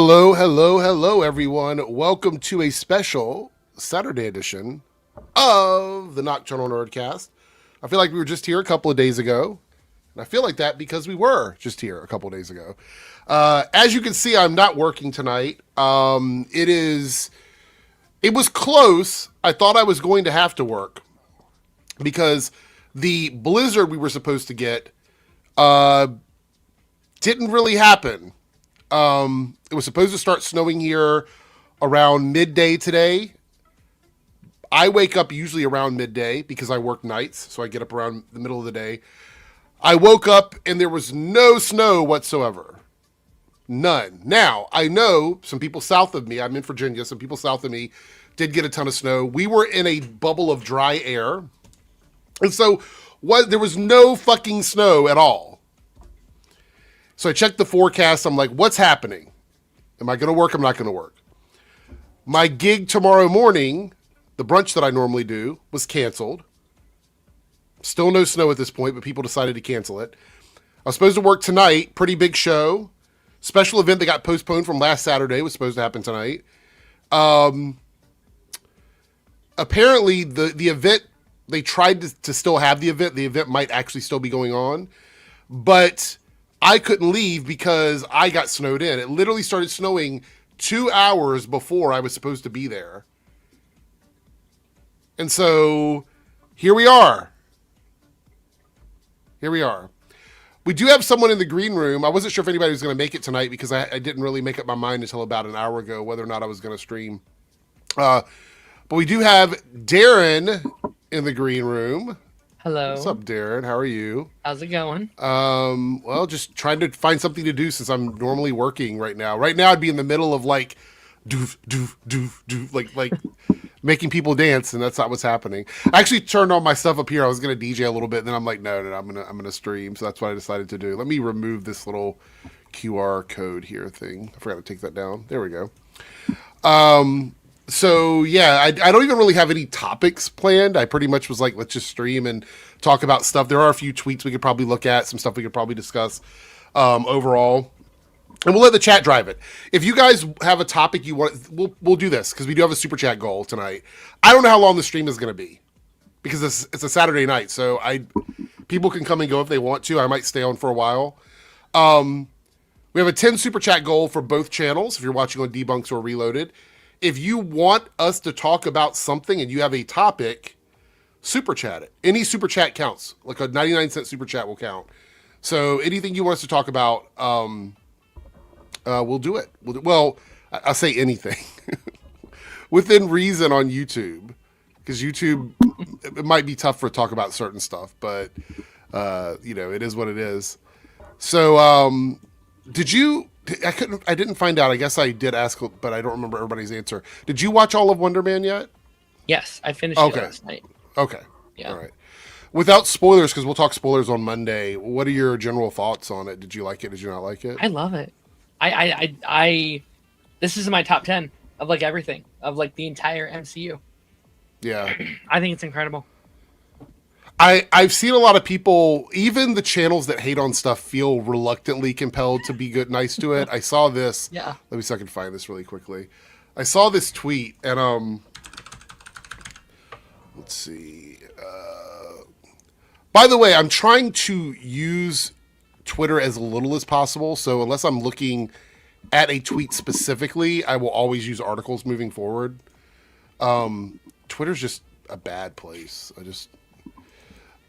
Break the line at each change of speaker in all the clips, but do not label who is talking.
Hello, hello, hello, everyone. Welcome to a special Saturday edition of the Nocturnal Nerdcast. I feel like we were just here a couple of days ago, and I feel like that because we were just here a couple of days ago. As you can see, I'm not working tonight. It was close. I thought I was going to have to work because the blizzard we were supposed to get didn't really happen. It was supposed to start snowing here around midday today. I wake up usually around midday because I work nights, so I get up around the middle of the day. I woke up and there was no snow whatsoever. None. Now, I know some people south of me, I'm in Virginia, some people south of me did get a ton of snow. We were in a bubble of dry air. And so there was no fucking snow at all. So I checked the forecast. I'm like, what's happening? Am I going to work? I'm not going to work. My gig tomorrow morning, the brunch that I normally do, was canceled. Still no snow at this point, but people decided to cancel it. I was supposed to work tonight. Pretty big show. Special event that got postponed from last Saturday was supposed to happen tonight. Apparently, the event, they tried to still have the event. The event might actually still be going on. But I couldn't leave because I got snowed in. It literally started snowing 2 hours before I was supposed to be there. And so here we are. We do have someone in the green room. I wasn't sure if anybody was going to make it tonight because I didn't really make up my mind until about an hour ago whether or not I was going to stream. But we do have Darren in the green room.
Hello.
What's up, Darren? How are you?
How's it going?
Well, just trying to find something to do since I'm normally working right now. Right now, I'd be in the middle of like, doof, doof, doof, doof, like making people dance, and that's not what's happening. I actually turned on my stuff up here. I was gonna DJ a little bit, and then I'm like, no, I'm gonna stream. So that's what I decided to do. Let me remove this little QR code here thing. I forgot to take that down. There we go. So yeah, I don't even really have any topics planned. I pretty much was like, let's just stream and talk about stuff. There are a few tweets we could probably look at, some stuff we could probably discuss overall. And we'll let the chat drive it. If you guys have a topic you want, we'll do this because we do have a super chat goal tonight. I don't know how long the stream is going to be because it's a Saturday night, so people can come and go if they want to. I might stay on for a while. We have a 10 super chat goal for both channels. If you're watching on Debunks or Reloaded. If you want us to talk about something and you have a topic, super chat it. Any super chat counts. Like a 99-cent super chat will count. So anything you want us to talk about, we'll do it. Well, I'll say anything. Within reason on YouTube. Because YouTube, it might be tough to talk about certain stuff. But, it is what it is. So, I didn't find out. I guess I did ask, but I don't remember everybody's answer. Did you watch all of Wonder Man yet?
Yes, I finished it last night.
Okay.
Yeah.
All right. Without spoilers, because we'll talk spoilers on Monday, what are your general thoughts on it? Did you like it? Did you not like it?
I love it. I this is in my top 10 of like everything, of like the entire MCU.
Yeah.
I think it's incredible.
I've seen a lot of people, even the channels that hate on stuff, feel reluctantly compelled to be nice to it. I saw this.
Yeah.
Let me see if I can find this really quickly. I saw this tweet, and let's see. By the way, I'm trying to use Twitter as little as possible, so unless I'm looking at a tweet specifically, I will always use articles moving forward. Twitter's just a bad place.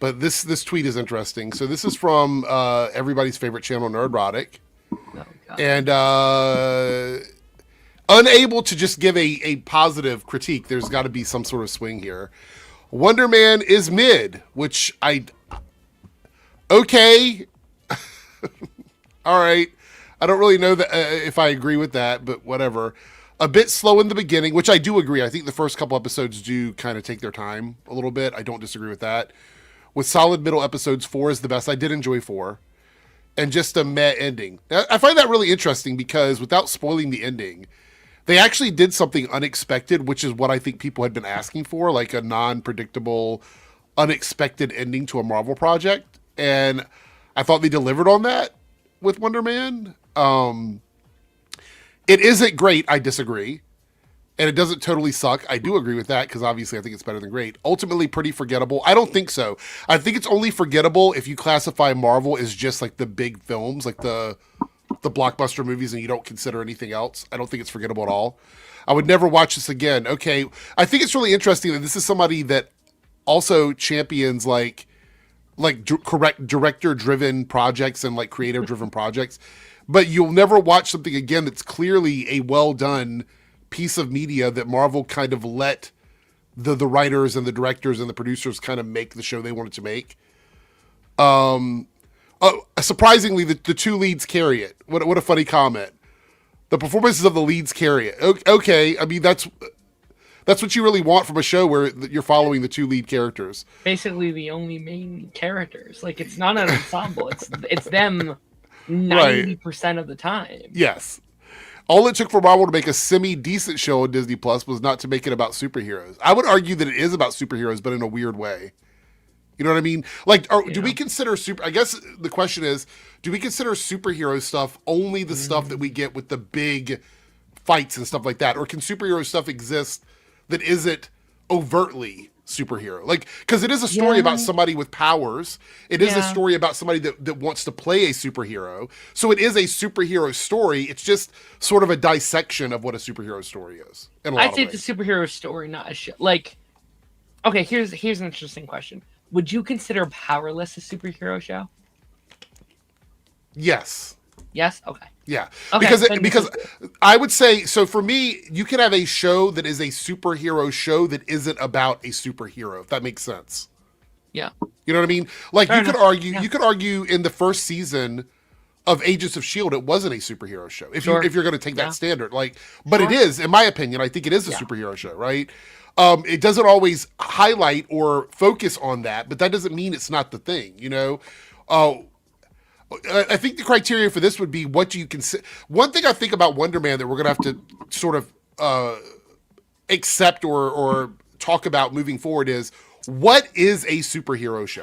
But this tweet is interesting. So this is from everybody's favorite channel, Nerdrotic.
Oh, God.
And unable to just give a positive critique, there's got to be some sort of swing here. Wonder Man is mid, which okay. All right. I don't really know that if I agree with that, but whatever. A bit slow in the beginning, which I do agree. I think the first couple episodes do kind of take their time a little bit. I don't disagree with that. With solid middle episodes, 4 is the best. I did enjoy 4. And just a meh ending. Now, I find that really interesting because without spoiling the ending, they actually did something unexpected, which is what I think people had been asking for, like a non-predictable, unexpected ending to a Marvel project. And I thought they delivered on that with Wonder Man. It isn't great. I disagree. And it doesn't totally suck. I do agree with that because obviously I think it's better than great. Ultimately, pretty forgettable. I don't think so. I think it's only forgettable if you classify Marvel as just like the big films, like the blockbuster movies, and you don't consider anything else. I don't think it's forgettable at all. I would never watch this again. Okay, I think it's really interesting that this is somebody that also champions correct director-driven projects and like creative-driven projects, but you'll never watch something again that's clearly a well-done piece of media that Marvel kind of let the writers and the directors and the producers kind of make the show they wanted to make. Surprisingly, the two leads carry it. What a funny comment. The performances of the leads carry it. Okay, I mean that's what you really want from a show where you're following the two lead characters.
Basically, the only main characters. Like it's not an ensemble. it's them 90% of the time.
Yes. All it took for Marvel to make a semi-decent show on Disney Plus was not to make it about superheroes. I would argue that it is about superheroes, but in a weird way. You know what I mean? Like, do we consider I guess the question is, do we consider superhero stuff only the stuff that we get with the big fights and stuff like that? Or can superhero stuff exist that isn't overtly superhero? Like, because it is a story about somebody with powers. It is a story about somebody that wants to play a superhero. So it is a superhero story. It's just sort of a dissection of what a superhero story is.
I'd say it's a superhero story, not a show. Like, okay, here's an interesting question. Would you consider Powerless a superhero show?
Yes.
Yes? Okay.
Yeah.
Okay,
because I would say, so for me, you can have a show that is a superhero show that isn't about a superhero, if that makes sense.
Yeah.
You know what I mean? Like
Fair
you
enough.
could argue in the first season of Agents of S.H.I.E.L.D., it wasn't a superhero show. If you're going to take that standard, but it is, in my opinion, I think it is a superhero show, right? It doesn't always highlight or focus on that, but that doesn't mean it's not the thing, you know? I think the criteria for this would be, what do you consider? One thing I think about Wonder Man that we're going to have to sort of accept or talk about moving forward is, what is a superhero show?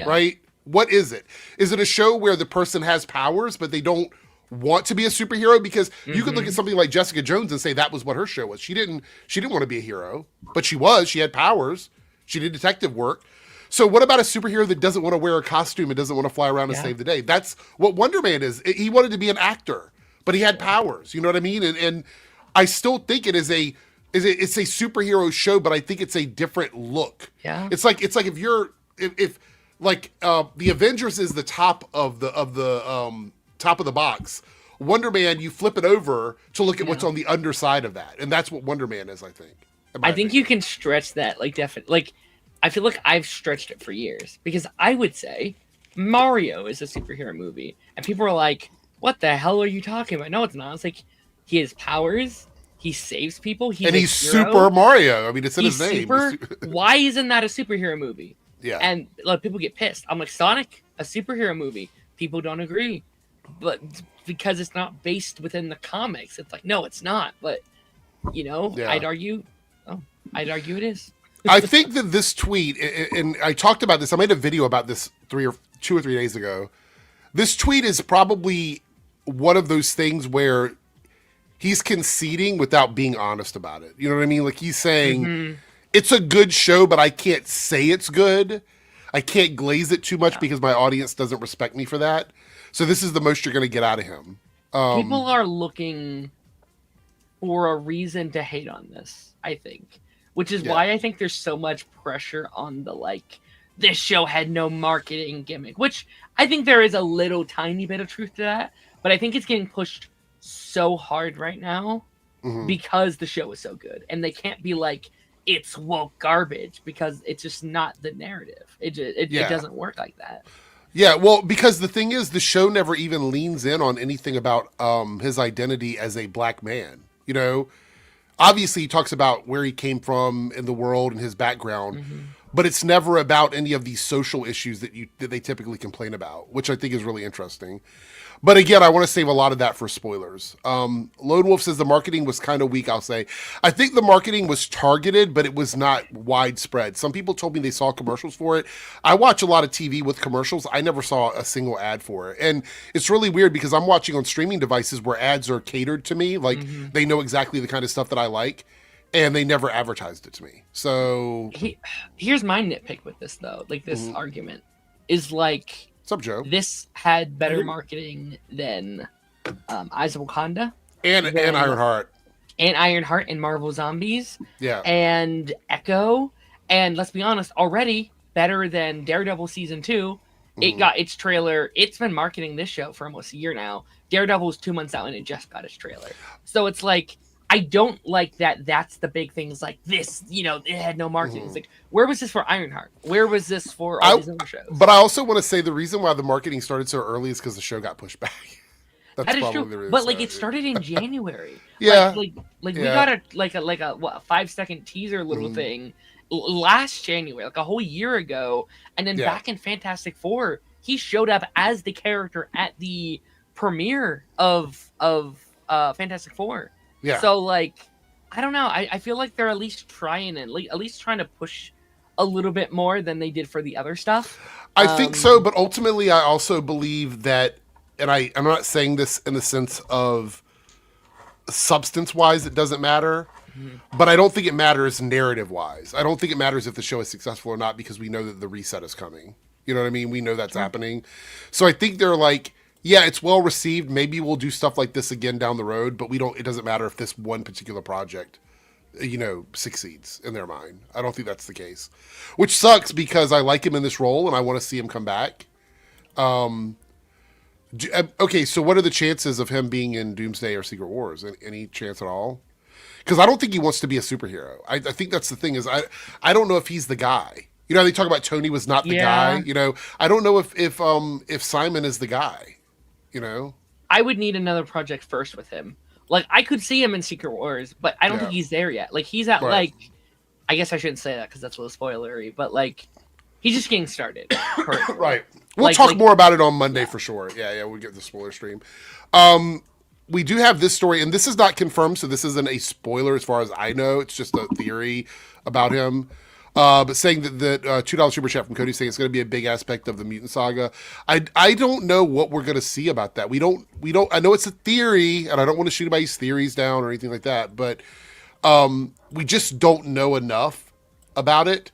Right? What is it? Is it a show where the person has powers, but they don't want to be a superhero? Because you could look at something like Jessica Jones and say that was what her show was. She didn't want to be a hero, but she had powers. She did detective work. So what about a superhero that doesn't want to wear a costume and doesn't want to fly around and save the day? That's what Wonder Man is. He wanted to be an actor, but he had powers. You know what I mean? And I still think it's a superhero show, but I think it's a different look.
Yeah.
It's like if the Avengers is the top of the top of the box. Wonder Man, you flip it over to look at what's on the underside of that, and that's what Wonder Man is. I think.
I think you can stretch that, definitely. I feel like I've stretched it for years, because I would say Mario is a superhero movie, and people are like, "What the hell are you talking about?" No, it's not. It's like he has powers. He saves people. He's
Super Mario. I mean, it's in his name.
Why isn't that a superhero movie?
Yeah.
And people get pissed. I'm like, Sonic, a superhero movie. People don't agree, but because it's not based within the comics, it's like, no, it's not. But I'd argue it is.
I think that this tweet, and I talked about this, I made a video about this 2 or 3 days ago. This tweet is probably one of those things where he's conceding without being honest about it. You know what I mean? Like, he's saying, it's a good show, but I can't say it's good. I can't glaze it too much because my audience doesn't respect me for that. So this is the most you're going to get out of him.
People are looking for a reason to hate on this, I think. Which is why I think there's so much pressure on this show had no marketing gimmick. Which I think there is a little tiny bit of truth to that. But I think it's getting pushed so hard right now because the show is so good. And they can't be like, it's woke garbage, because it's just not the narrative. It doesn't work like that.
Yeah, well, because the thing is, the show never even leans in on anything about his identity as a black man, you know? Obviously, he talks about where he came from in the world and his background, but it's never about any of these social issues that they typically complain about, which I think is really interesting. But again, I want to save a lot of that for spoilers. Lone Wolf says the marketing was kind of weak, I'll say. I think the marketing was targeted, but it was not widespread. Some people told me they saw commercials for it. I watch a lot of TV with commercials. I never saw a single ad for it. And it's really weird because I'm watching on streaming devices where ads are catered to me. Like, they know exactly the kind of stuff that I like, and they never advertised it to me. So
here's my nitpick with this, though. Like, this argument is like...
What's up, Joe?
This had better marketing than Eyes of Wakanda.
And Ironheart.
And Ironheart and Marvel Zombies.
Yeah.
And Echo. And let's be honest, already better than Daredevil Season 2. It got its trailer. It's been marketing this show for almost a year now. Daredevil was 2 months out and it just got its trailer. So it's like... I don't like that. That's the big thing. Is like this, it had no marketing. It's like, where was this for Ironheart? Where was this for all these other shows?
But I also want to say the reason why the marketing started so early is because the show got pushed back.
That is true. The reason. But it started in January.
Yeah.
We got a 5-second teaser little thing last January, like a whole year ago, and then back in Fantastic Four, he showed up as the character at the premiere of Fantastic Four.
Yeah.
So, I don't know. I feel like they're at least trying to push a little bit more than they did for the other stuff.
I think so, but ultimately I also believe that, and I'm not saying this in the sense of substance-wise it doesn't matter, but I don't think it matters narrative-wise. I don't think it matters if the show is successful or not because we know that the reset is coming. You know what I mean? We know that's happening. So I think they're like, yeah, it's well received. Maybe we'll do stuff like this again down the road, but it doesn't matter if this one particular project, succeeds in their mind. I don't think that's the case, which sucks because I like him in this role and I want to see him come back. Okay, so what are the chances of him being in Doomsday or Secret Wars? Any chance at all? Because I don't think he wants to be a superhero. I think that's the thing is I don't know if he's the guy. They talk about Tony was not the guy. I don't know if Simon is the guy.
I would need another project first with him. I could see him in Secret Wars, but I don't think he's there yet. He's at I guess I shouldn't say that because that's a little spoilery, but he's just getting started.
Right. We'll talk more about it on Monday for sure. Yeah, we'll get the spoiler stream. We do have this story, and this is not confirmed, so this isn't a spoiler as far as I know. It's just a theory about him. But saying that $2 super chat from Cody saying it's going to be a big aspect of the Mutant Saga. I don't know what we're going to see about that. We don't. I know it's a theory, and I don't want to shoot anybody's theories down or anything like that. But we just don't know enough about it.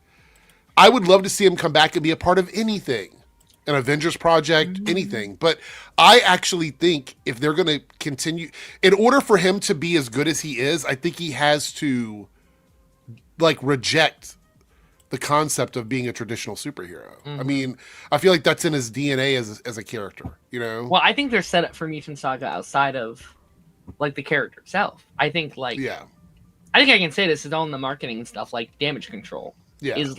I would love to see him come back and be a part of anything, an Avengers project, anything. But I actually think if they're going to continue, in order for him to be as good as he is, I think he has to reject the concept of being a traditional superhero. I mean, I feel like that's in his DNA as a character, Well,
I think they're set up for Mutant Saga outside of the character itself. I think I think I can say this is all in the marketing and stuff. Damage Control is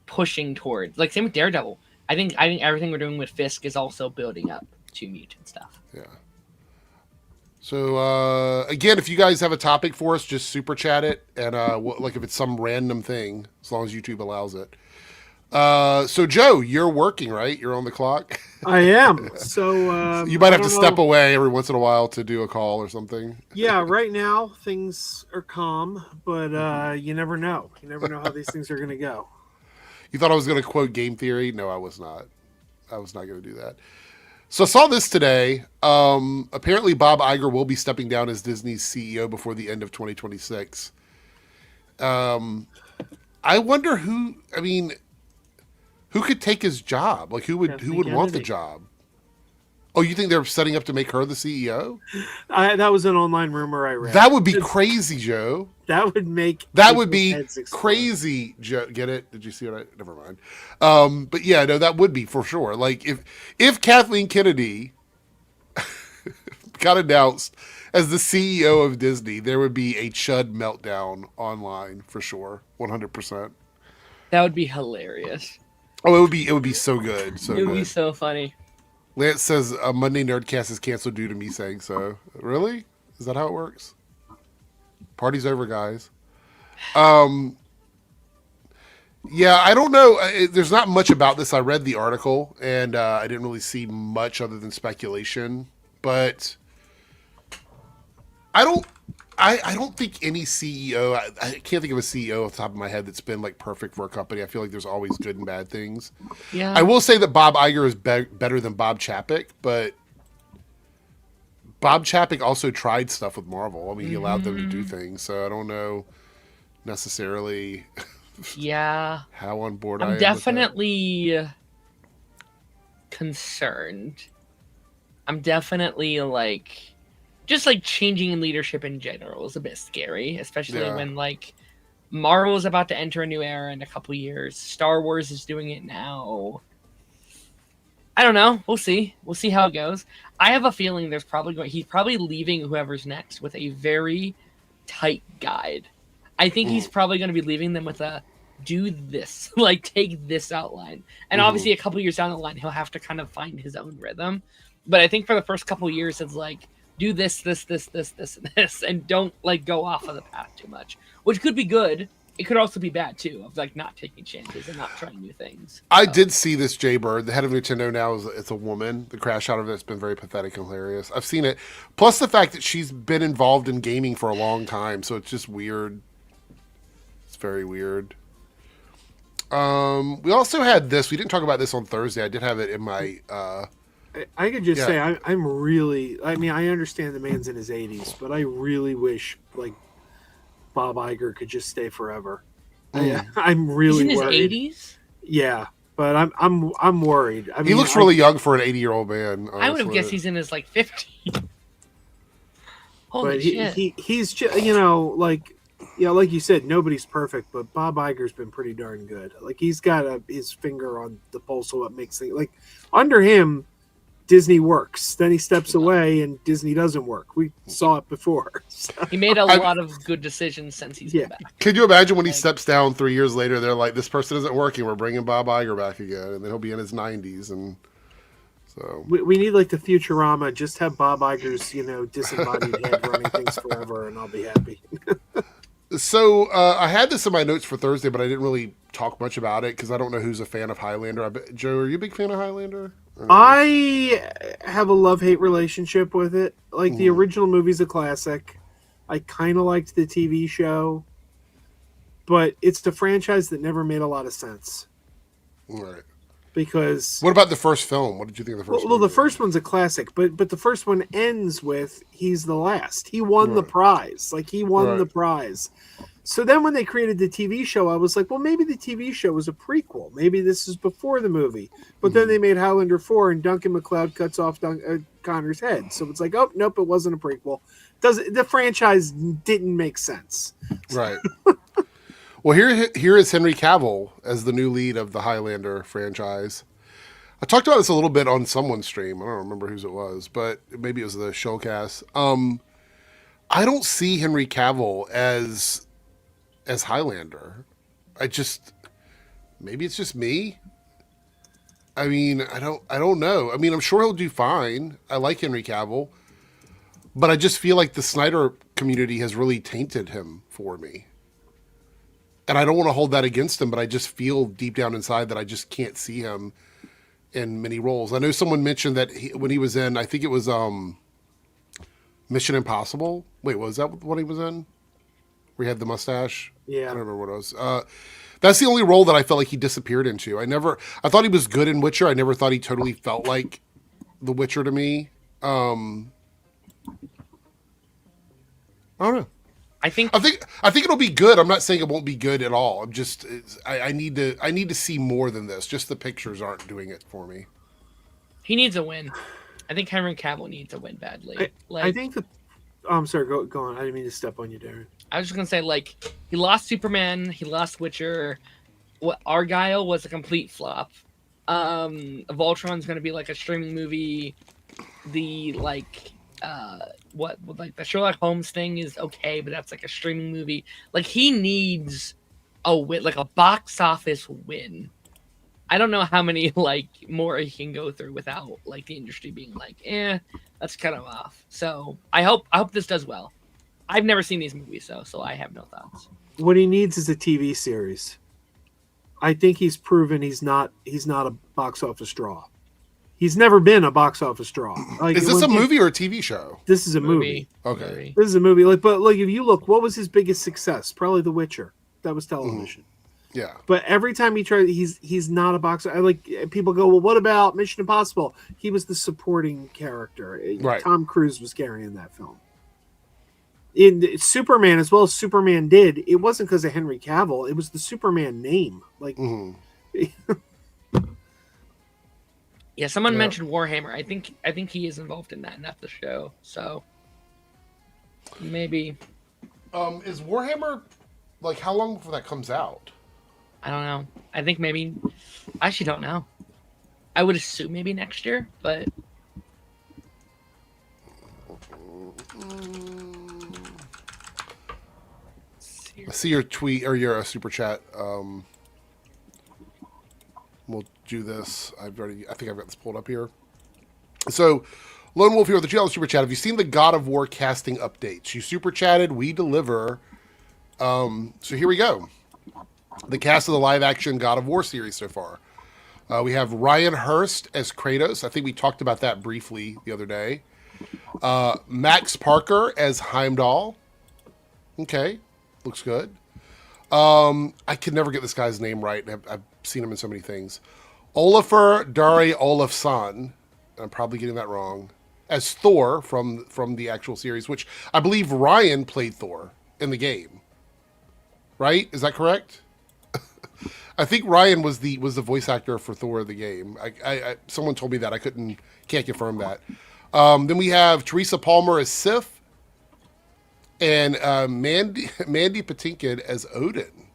pushing towards same with Daredevil. I think everything we're doing with Fisk is also building up to mutant stuff.
Yeah. So, again, if you guys have a topic for us, just super chat it. And, if it's some random thing, as long as YouTube allows it. So, Joe, you're working, right? You're on the clock?
I am. So,
you might have to step away every once in a while to do a call or something.
Yeah, right now, things are calm, but you never know. You never know how these things are going to go.
You thought I was going to quote game theory? No, I was not. I was not going to do that. So I saw this today. Apparently, Bob Iger will be stepping down as Disney's CEO before the end of 2026. I wonder who could take his job? Who would want the job? Oh, you think they're setting up to make her the CEO?
That was an online rumor I read.
That would be crazy, Joe.
That would be
crazy, Joe. Get it? Did you see what never mind. But yeah, no, that would be for sure. If Kathleen Kennedy got announced as the CEO of Disney, there would be a chud meltdown online for sure. 100%.
That would be hilarious.
Oh, it would be so good.
It would be so funny.
Lance says a Monday Nerdcast is canceled due to me saying so. Really? Is that how it works? Party's over, guys. Yeah, I don't know. There's not much about this. I read the article, and I didn't really see much other than speculation. But I don't. I don't think any CEO. I can't think of a CEO off the top of my head that's been like perfect for a company. I feel like there's always good and bad things.
Yeah.
I will say that Bob Iger is better than Bob Chapek, but Bob Chapek also tried stuff with Marvel. I mean, he allowed them to do things, so I don't know necessarily.
Yeah.
How on board I
I'm
am
definitely concerned. I'm definitely like, just like changing leadership in general is a bit scary, especially when like Marvel is about to enter a new era in a couple years. Star Wars is doing it now. I don't know. We'll see. We'll see how it goes. I have a feeling he's probably leaving whoever's next with a very tight guide. I think he's probably going to be leaving them with a do this, like take this outline. And obviously a couple years down the line, he'll have to kind of find his own rhythm. But I think for the first couple years, it's like, do this, and this, and don't like go off of the path too much, which could be good. It could also be bad too, of like not taking chances and not trying new things.
I did see this Jay Bird. The head of Nintendo now it's a woman. The crash out of it's been very pathetic and hilarious. I've seen it. Plus the fact that she's been involved in gaming for a long time, so it's just weird. It's very weird. We also had this. We didn't talk about this on Thursday. I did have it in my.
I could just say I'm really. I mean, I understand the man's in his 80s, but I really wish like Bob Iger could just stay forever. I'm really
He's in
worried.
his 80s.
Yeah, but I'm worried. I mean,
he looks really young for an 80-year-old man.
I would have guessed he's in his like 50s. Holy shit!
He's just like. Yeah, like you said, nobody's perfect, but Bob Iger's been pretty darn good. Like he's got his finger on the pulse of what makes things. Like under him, Disney works. Then he steps away, and Disney doesn't work. We saw it before. So.
He made a lot of good decisions since he's been back.
Could you imagine when he steps down 3 years later? They're like, "This person isn't working. We're bringing Bob Iger back again," and then he'll be in his 90s, and so
we need like the Futurama. Just have Bob Iger's disembodied head running things forever, and I'll be happy.
So I had this in my notes for Thursday, but I didn't really talk much about it because I don't know who's a fan of Highlander. Joe, are you a big fan of Highlander?
I have a love-hate relationship with it. Like the original movie's a classic. I kind of liked the TV show, but it's the franchise that never made a lot of sense.
Right.
Because
what about the first film? What did you think of the first?
Well, the first one's a classic, but the first one ends with he's the last. He won the prize. Like he won the prize. So then when they created the TV show, I was like, well, maybe the TV show was a prequel. Maybe this is before the movie. But then they made Highlander 4 and Duncan MacLeod cuts off Connor's head. So it's like, oh, nope, it wasn't a prequel. The franchise didn't make sense.
Right. Well, here is Henry Cavill as the new lead of the Highlander franchise. I talked about this a little bit on someone's stream. I don't remember whose it was, but maybe it was the Showcast. I don't see Henry Cavill as Highlander. Maybe it's just me. I mean, I don't know. I mean, I'm sure he'll do fine. I like Henry Cavill, but I just feel like the Snyder community has really tainted him for me. And I don't want to hold that against him, but I just feel deep down inside that I just can't see him in many roles. I know someone mentioned that when he was in, I think it was Mission Impossible. Wait, was that what he was in? Where he had the mustache?
Yeah.
I don't remember what it was. That's the only role that I felt like he disappeared into. I thought he was good in Witcher. I never thought he totally felt like The Witcher to me. I don't know. I think it'll be good. I'm not saying it won't be good at all. I'm just I need to see more than this. Just the pictures aren't doing it for me.
He needs a win. I think Henry Cavill needs a win badly.
I think that. Oh, I'm sorry. Go on. I didn't mean to step on you, Darren.
I was just gonna say, like, he lost Superman. He lost Witcher. What Argyle was a complete flop. Voltron's gonna be like a streaming movie. The the Sherlock Holmes thing is okay, but that's like a streaming movie. Like he needs a win, like a box office win. I don't know how many like more he can go through without like the industry being like, that's kind of off. So I hope this does well. I've never seen these movies so I have no thoughts.
What he needs is a TV series. I think he's proven he's not a box office draw. He's never been a box office draw. Like,
is this a movie or a TV show?
This is a movie.
Okay.
This is a movie. Like, but if you look, what was his biggest success? Probably The Witcher. That was television.
Yeah.
But every time he tried, he's not a box. Like, people go, well, what about Mission Impossible? He was the supporting character.
Right.
Tom Cruise was carrying that film. In Superman, as well as Superman did, it wasn't because of Henry Cavill. It was the Superman name. Like,
yeah, someone mentioned Warhammer. I think he is involved in that, and that's the show. So maybe.
Is Warhammer like how long before that comes out?
I don't know. I think maybe. I actually don't know. I would assume maybe next year, but.
I see your tweet or your super chat. We'll do this. I think I've got this pulled up here. So, Lone Wolf here with the $2 super chat. Have you seen the God of War casting updates? You super chatted. We deliver. So here we go. The cast of the live action God of War series so far. We have Ryan Hurst as Kratos. I think we talked about that briefly the other day. Max Parker as Heimdall. Okay. Looks good. I could never get this guy's name right. I've seen him in so many things. Olafur Darre Olafsson. I'm probably getting that wrong. As Thor from the actual series, which I believe Ryan played Thor in the game. Right? Is that correct? I think Ryan was the voice actor for Thor in the game. I someone told me that. Can't confirm that. Then we have Teresa Palmer as Sif. And Mandy Patinkin as Odin.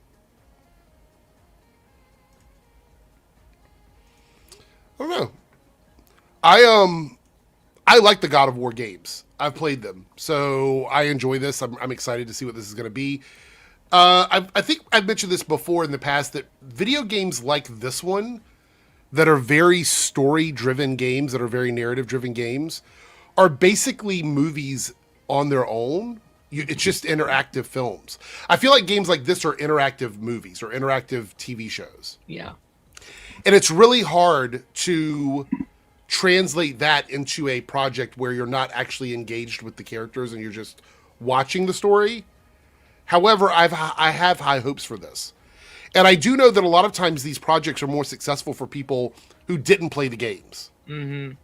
I don't know. I like the God of War games. I've played them, so I enjoy this. I'm excited to see what this is going to be. I think I've mentioned this before in the past that video games like this one, that are very story-driven games, that are very narrative-driven games, are basically movies on their own. It's just interactive films. I feel like games like this are interactive movies or interactive TV shows.
Yeah.
And it's really hard to translate that into a project where you're not actually engaged with the characters and you're just watching the story. However, I have high hopes for this. And I do know that a lot of times these projects are more successful for people who didn't play the games. Mm-hmm.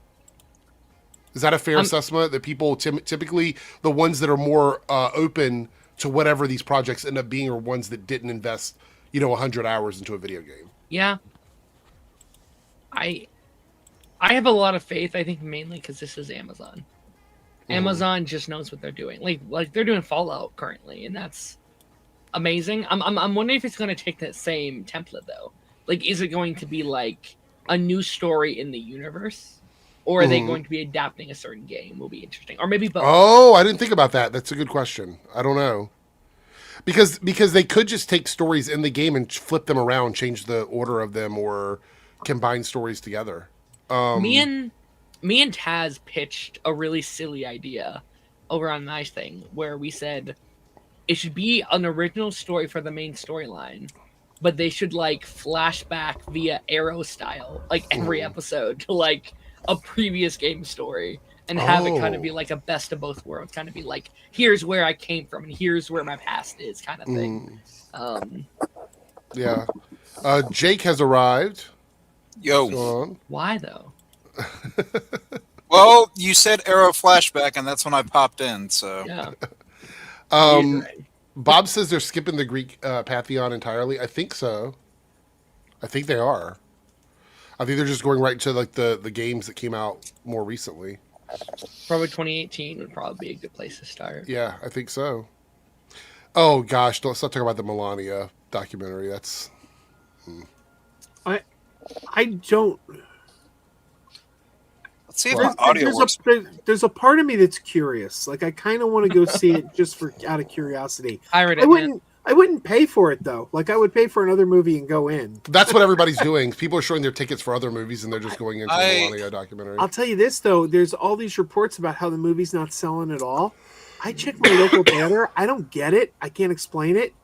Is that a fair assessment? That people typically, the ones that are more open to whatever these projects end up being are ones that didn't invest, 100 hours into a video game.
Yeah. I have a lot of faith, I think mainly because this is Amazon. Amazon just knows what they're doing. Like they're doing Fallout currently, and that's amazing. I'm wondering if it's going to take that same template, though. Like, is it going to be like a new story in the universe? Or are they going to be adapting a certain game? Will be interesting. Or maybe both.
Oh, I didn't think about that. That's a good question. I don't know. Because they could just take stories in the game and flip them around, change the order of them, or combine stories together.
Me and Taz pitched a really silly idea over on Nice Thing where we said it should be an original story for the main storyline, but they should like flashback via Arrow style, like every episode to like a previous game story and have it kind of be like a best of both worlds, kind of be like, here's where I came from and here's where my past is, kind of thing.
Yeah. Jake has arrived.
Yo.
Why though?
Well, you said Arrow flashback, and that's when I popped in. So
yeah.
Bob says they're skipping the Greek pantheon entirely. I think so. I think they are. I think they're just going right to like the games that came out more recently.
Probably 2018 would probably be a good place to start.
Yeah, I think so. Oh gosh, let's not talk about the Melania documentary. That's.
I don't.
let's see if my audio works.
There's a part of me that's curious. Like, I kind of want to go see it just out of curiosity.
I
wouldn't pay for it though. Like, I would pay for another movie and go in.
That's what everybody's doing. People are showing their tickets for other movies, and they're just going into the Melania documentary.
I'll tell you this though: there's all these reports about how the movie's not selling at all. I checked my local theater. I don't get it. I can't explain it.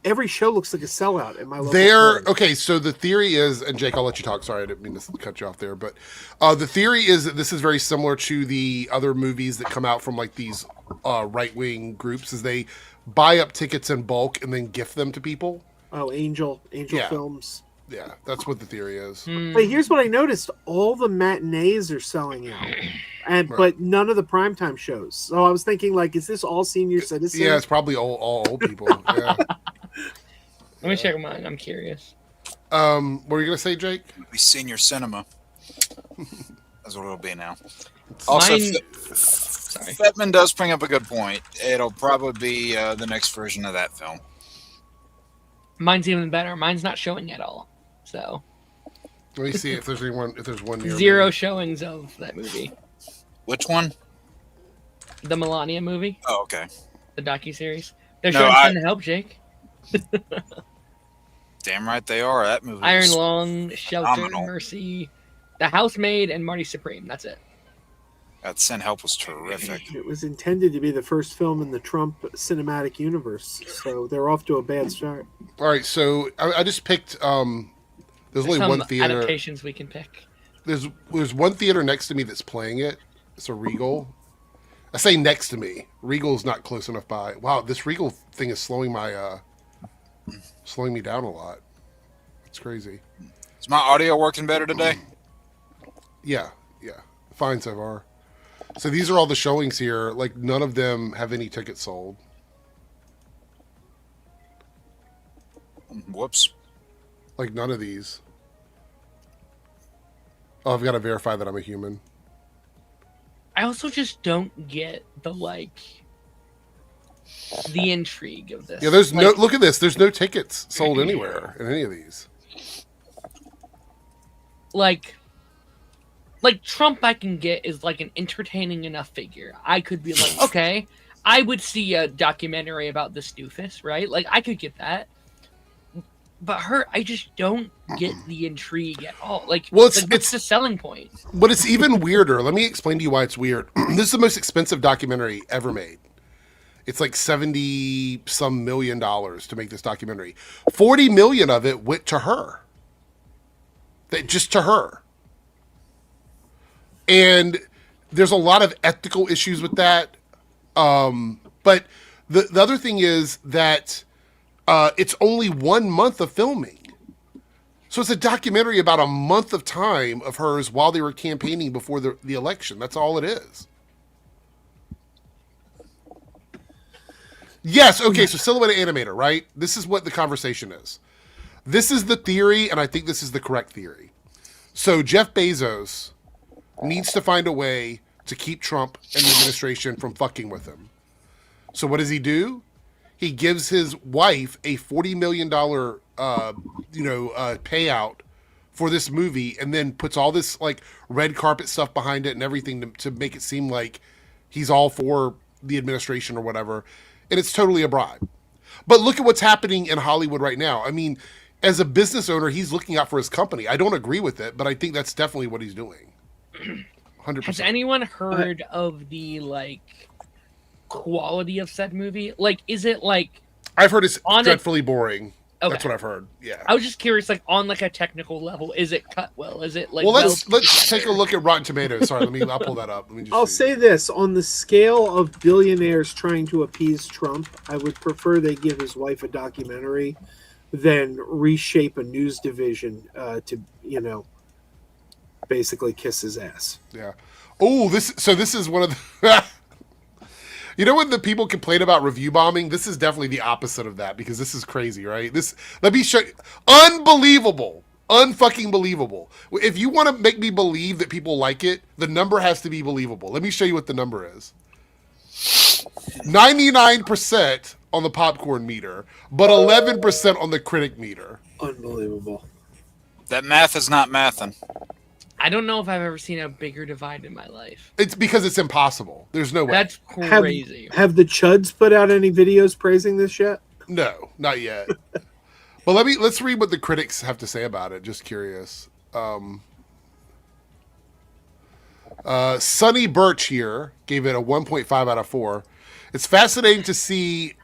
every show looks like a sellout in my local
There,
theater.
okay, so the theory is, and Jake, I'll let you talk. Sorry, I didn't mean to cut you off there, but the theory is that this is very similar to the other movies that come out from like these right-wing groups, is they buy up tickets in bulk and then gift them to people.
Oh, Angel
Yeah.
Films.
Yeah, that's what the theory is.
But here's what I noticed: all the matinees are selling out, but none of the primetime shows. So I was thinking, like, is this all senior citizens?
Yeah, it's probably all old people. Yeah.
Let me check mine. I'm curious.
What were you gonna say, Jake?
Be senior cinema. That's what it'll be now. Also,
Mine- Sorry.
Fetman does bring up a good point. It'll probably be the next version of that film.
Mine's even better. Mine's not showing at all. So
Let me see if there's anyone. If there's one near
zero
me.
showings of that movie.
Which one?
The Melania movie,
Oh, okay.
the docuseries. They're
No,
showing
I-
Send Help, Jake.
Damn right they are. That movie.
Iron
is
Lung, Shelter,
phenomenal.
Mercy, The Housemaid, and Marty Supreme. That's it.
That Send Help was terrific.
It was intended to be the first film in the Trump cinematic universe, so they're off to a bad start.
All right, so I just picked. There's only
Some
one theater.
adaptations we can pick.
There's one theater next to me that's playing it. It's a Regal. I say next to me. Regal's not close enough by. Wow, this Regal thing is slowing me down a lot. It's crazy.
Is my audio working better today?
Yeah. Fine so far. So these are all the showings here. Like none of them have any tickets sold.
Whoops.
Like none of these. Oh, I've got to verify that I'm a human.
I also just don't get the intrigue of this.
Yeah, there's
Like,
no. Look at this. There's no tickets sold anywhere in any of these.
like Trump I can get is like an entertaining enough figure. I could be like, okay, I would see a documentary about this doofus, right? Like I could get that. But her, I just don't get the intrigue at all. Like,
Well,
what's the selling point?
But it's even weirder. Let me explain to you why it's weird. This is the most expensive documentary ever made. It's like $70 some million to make this documentary. 40 million of it went to her. Just to her. And there's a lot of ethical issues with that. But the other thing is that it's only 1 month of filming. So it's a documentary about a month of time of hers while they were campaigning before the election. That's all it is. Yes, okay, so Silhouette Animator, right? This is what the conversation is. This is the theory, and I think this is the correct theory. So Jeff Bezos needs to find a way to keep Trump and the administration from fucking with him. So what does he do? He gives his wife a $40 million payout for this movie, and then puts all this like red carpet stuff behind it and everything to make it seem like he's all for the administration or whatever. And it's totally a bribe. But look at what's happening in Hollywood right now. I mean, as a business owner, he's looking out for his company. I don't agree with it, but I think that's definitely what he's doing. 100%.
Has anyone heard of the quality of said movie? Like, is it like
I've heard it's
on
dreadfully boring.
Okay.
That's what I've heard. Yeah.
I was just curious, like on like a technical level, is it cut well? Is it like
Well, let's take a look at Rotten Tomatoes. Sorry, I'll pull that up. Let me just
I'll
see.
say this: on the scale of billionaires trying to appease Trump, I would prefer they give his wife a documentary than reshape a news division to, basically kiss his ass.
Yeah. Oh, this is one of the. You know when the people complain about review bombing? This is definitely the opposite of that, because this is crazy, right? Let me show you. Unbelievable. Unfucking believable. If you want to make me believe that people like it, the number has to be believable. Let me show you what the number is. 99% on the popcorn meter, but 11% on the critic meter.
Unbelievable.
That math is not mathin'.
I don't know if I've ever seen a bigger divide in my life.
It's because it's impossible. There's no way.
That's crazy.
Have the Chuds put out any videos praising this yet?
No, not yet. Well, let's read what the critics have to say about it. Just curious. Sonny Birch here gave it a 1.5 out of 4. It's fascinating to see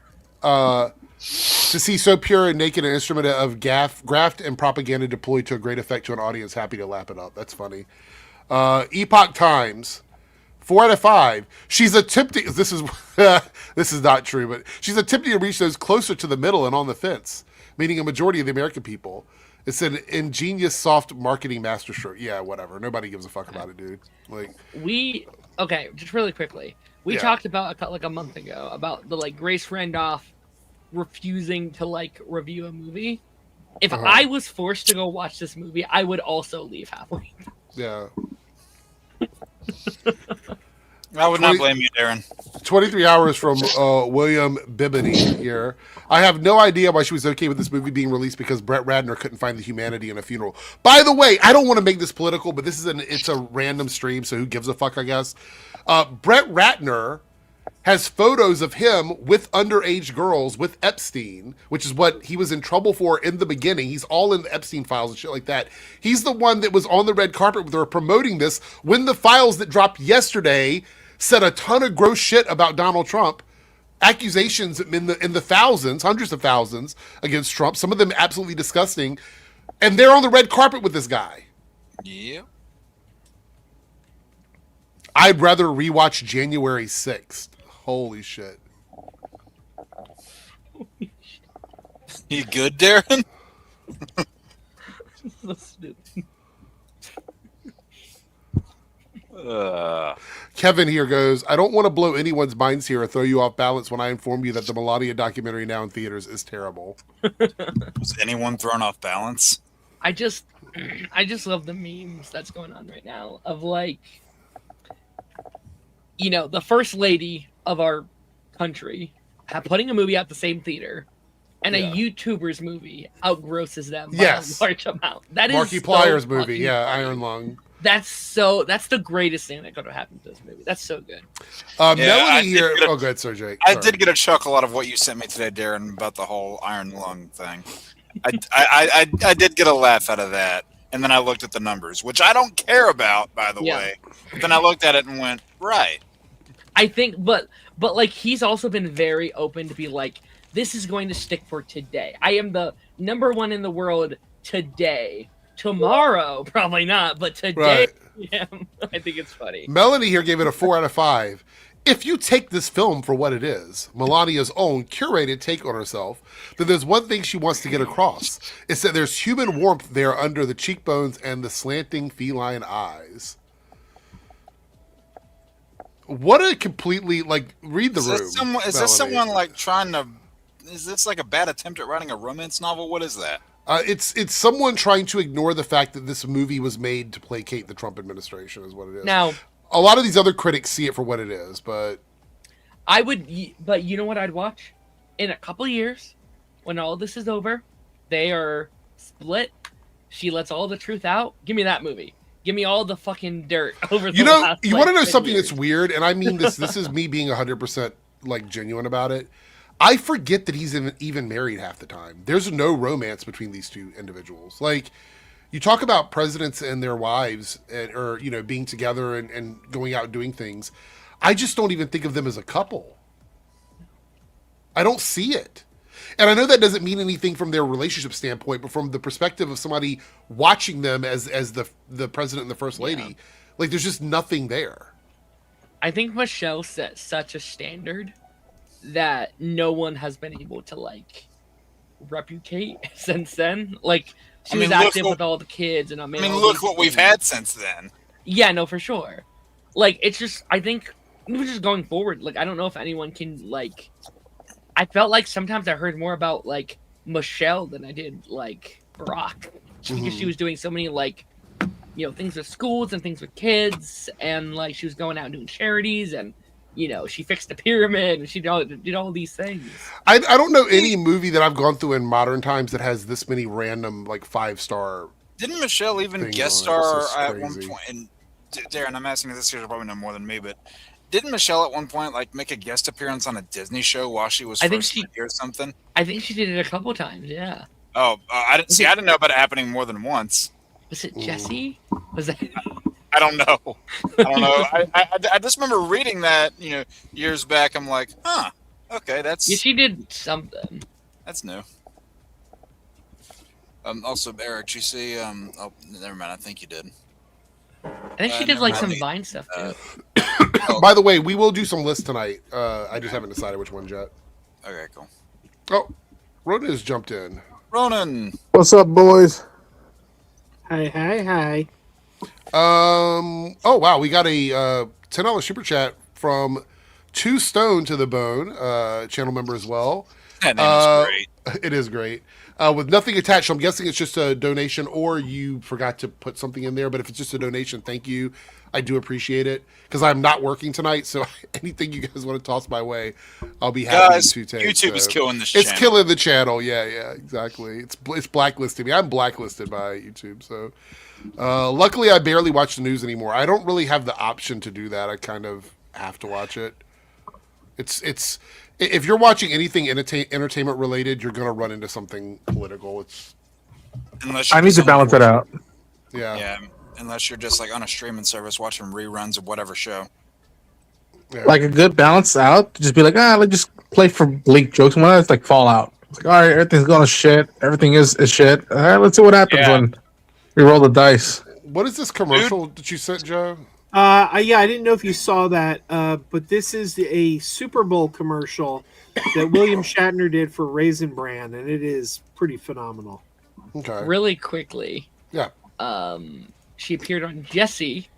To see so pure and naked an instrument of graft and propaganda deployed to a great effect to an audience happy to lap it up. That's funny. Epoch Times, 4 out of 5. She's attempting. This is this is not true, but she's attempting to reach those closer to the middle and on the fence, meaning a majority of the American people. It's an ingenious, soft marketing masterstroke. Yeah, whatever. Nobody gives a fuck about it, dude. Like
okay, just really quickly. We talked about like a month ago about the like Grace Randolph refusing to like review a movie. If I was forced to go watch this movie, I would also leave halfway.
Yeah.
I would not blame you, Darren.
23 hours from William Bibany here. I have no idea why she was okay with this movie being released because Brett Ratner couldn't find the humanity in a funeral. By the way, I don't want to make this political, but it's a random stream, so who gives a fuck, I guess. Brett Ratner has photos of him with underage girls with Epstein, which is what he was in trouble for in the beginning. He's all in the Epstein files and shit like that. He's the one that was on the red carpet with her promoting this when the files that dropped yesterday said a ton of gross shit about Donald Trump, accusations in the thousands, hundreds of thousands against Trump, some of them absolutely disgusting, and they're on the red carpet with this guy.
Yeah.
I'd rather rewatch January 6th. Holy shit.
You good, Darren?
So stupid.
Kevin here goes, I don't want to blow anyone's minds here or throw you off balance when I inform you that the Melania documentary now in theaters is terrible.
Was anyone thrown off balance?
I just love the memes that's going on right now of like, you know, the first lady of our country putting a movie out the same theater, and a YouTuber's movie outgrosses them by a large amount. That is
Marky Pliers movie, Iron Lung.
That's the greatest thing that could have happened to this movie. That's so good.
Melanie here. Oh, good, Sir Jake.
I did get a chuckle out of what you sent me today, Darren, about the whole Iron Lung thing. I did get a laugh out of that, and then I looked at the numbers, which I don't care about, by the way. But then I looked at it and went, right.
I think, but like he's also been very open to be like, this is going to stick for today. I am the number one in the world today. Tomorrow, probably not, but today, I think it's funny.
Melanie here gave it a 4 out of 5. If you take this film for what it is, Melania's own curated take on herself, then there's one thing she wants to get across. It's that there's human warmth there under the cheekbones and the slanting feline eyes. What a completely, like, read the room.
Is this someone, like, trying to... Is this, like, a bad attempt at writing a romance novel? What is that?
It's someone trying to ignore the fact that this movie was made to placate the Trump administration is what it is.
Now,
a lot of these other critics see it for what it is, but...
But you know what I'd watch? In a couple years, when all this is over, they are split, she lets all the truth out, give me that movie. Give me all the fucking dirt over the last,
you want to know something
years.
that's weird, and I mean this is me being 100% like genuine about it. I forget that he's even married half the time. There's no romance between these two individuals. Like, you talk about presidents and their wives, or, you know, being together and going out and doing things. I just don't even think of them as a couple. I don't see it. And I know that doesn't mean anything from their relationship standpoint, but from the perspective of somebody watching them as the president and the first lady, like, there's just nothing there.
I think Michelle set such a standard that no one has been able to, like, replicate since then. Like, she was active with all the kids, and
look what we've had since then.
Yeah, no, for sure. Like, it's just, I think, just going forward, like, I don't know if anyone can, like, I felt like sometimes I heard more about, like, Michelle than I did, like, Barack. Because she was doing so many, like, you know, things with schools and things with kids, and, like, she was going out and doing charities, and, you know, she fixed the pyramid, and she did all these things. I
don't know any movie that I've gone through in modern times that has this many random, like, 5-star.
Didn't Michelle even guest star at one point? And Darren, I'm asking you this, you probably know more than me, but didn't Michelle at one point, like, make a guest appearance on a Disney show while she was first or something?
I think she did it a couple times, yeah.
Oh, I didn't know about it happening more than once.
Was it Jesse? Was that?
I don't know. I just remember reading that, you know, years back. I'm like, huh, okay, that's...
Yeah, she did something.
That's new. Also, Eric, did you see? Oh, never mind. I think you did.
I think she did
never
like
mind.
some Vine stuff too.
By the way, we will do some lists tonight. I just haven't decided which ones yet.
Okay, cool.
Oh, Ronan has jumped in.
Ronan.
What's up, boys?
Hi.
Oh wow, we got a $10 super chat from Two Stone to the Bone, channel member as well.
That name is great.
It is great. With nothing attached, so I'm guessing it's just a donation, or you forgot to put something in there. But if it's just a donation, thank you. I do appreciate it because I'm not working tonight, so anything you guys want to toss my way, I'll be happy
Guys,
to take.
YouTube is killing this
It's
channel.
killing the channel. Yeah, exactly. It's blacklisting me. I'm blacklisted by YouTube. So luckily, I barely watch the news anymore. I don't really have the option to do that. I kind of have to watch it. It's if you're watching anything entertainment related, you're gonna run into something political. It's
Unless
I need to balance it out.
Yeah, unless you're just like on a streaming service watching reruns of whatever show.
Yeah.
Like a good balance out. Just be like, let's just play for bleak jokes. When it's like Fallout. It's like, all right, everything's going to shit. Everything is shit. All right, let's see what happens when we roll the dice.
What is this commercial that you sent, Joe?
I didn't know if you saw that, but this is a Super Bowl commercial that William Shatner did for Raisin Bran, and it is pretty phenomenal.
Okay.
Really quickly.
Yeah.
She appeared on Jesse,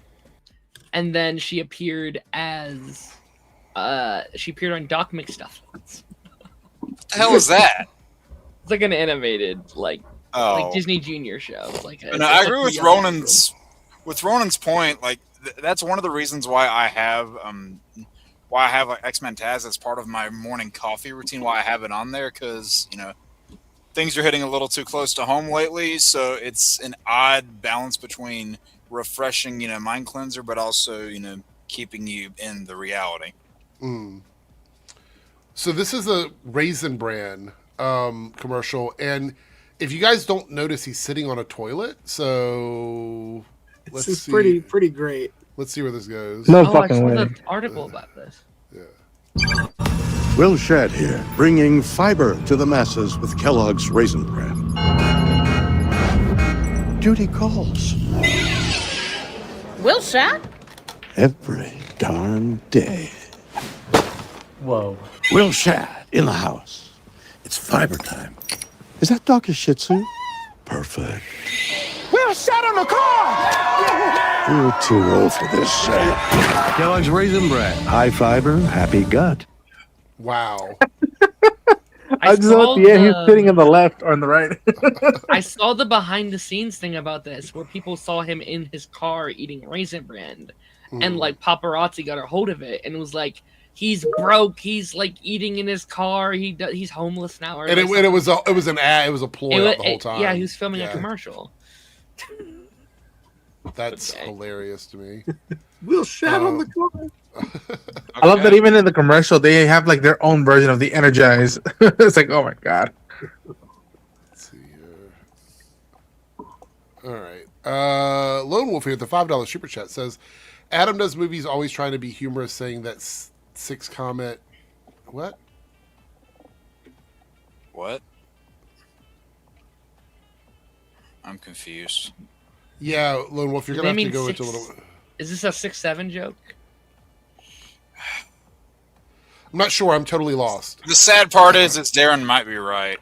and then she appeared as on Doc McStuffins.
What the hell is that?
It's like an animated like
Oh,
Disney Junior show. It's like
no, I agree with Ronan's point. Like that's one of the reasons why I have like X-Men Taz as part of my morning coffee routine. Why I have it on there because things are hitting a little too close to home lately. So it's an odd balance between refreshing, mind cleanser, but also keeping you in the reality.
Mm. So this is a Raisin Bran commercial, and if you guys don't notice, he's sitting on a toilet. So
This is pretty great.
Let's see where this goes.
No
I
fucking
saw
way.
the article about this.
Will Shad here, bringing fiber to the masses with Kellogg's Raisin Bran. Duty calls
Will Shat?
every darn day.
Whoa.
Will Shad in the house. It's fiber time. Is that dog a Shih Tzu? Perfect.
Will Shat on the car!
You're too old for this shit. Kellogg's Raisin Bran. High fiber, happy gut.
Wow.
I just know at the end he's sitting on the left or on the right.
I saw the behind the scenes thing about this where people saw him in his car eating Raisin Bran, and like paparazzi got a hold of it and was like, he's broke. He's like eating in his car. He's homeless now. Or
And it was an ad. It was a ploy out the whole time.
Yeah, he was filming a commercial.
That's hilarious to me.
Will Shat on the car.
I love that even in the commercial they have like their own version of the Energize. It's like, oh my god.
Let's see here. All right. Lone Wolf here, the $5 super chat says, Adam does movies always trying to be humorous, saying that six comment. What?
What? I'm confused.
Yeah, Lone Wolf, you're gonna have to go into a little.
Is this a 6-7 joke?
I'm not sure. I'm totally lost.
The sad part is Darren might be right.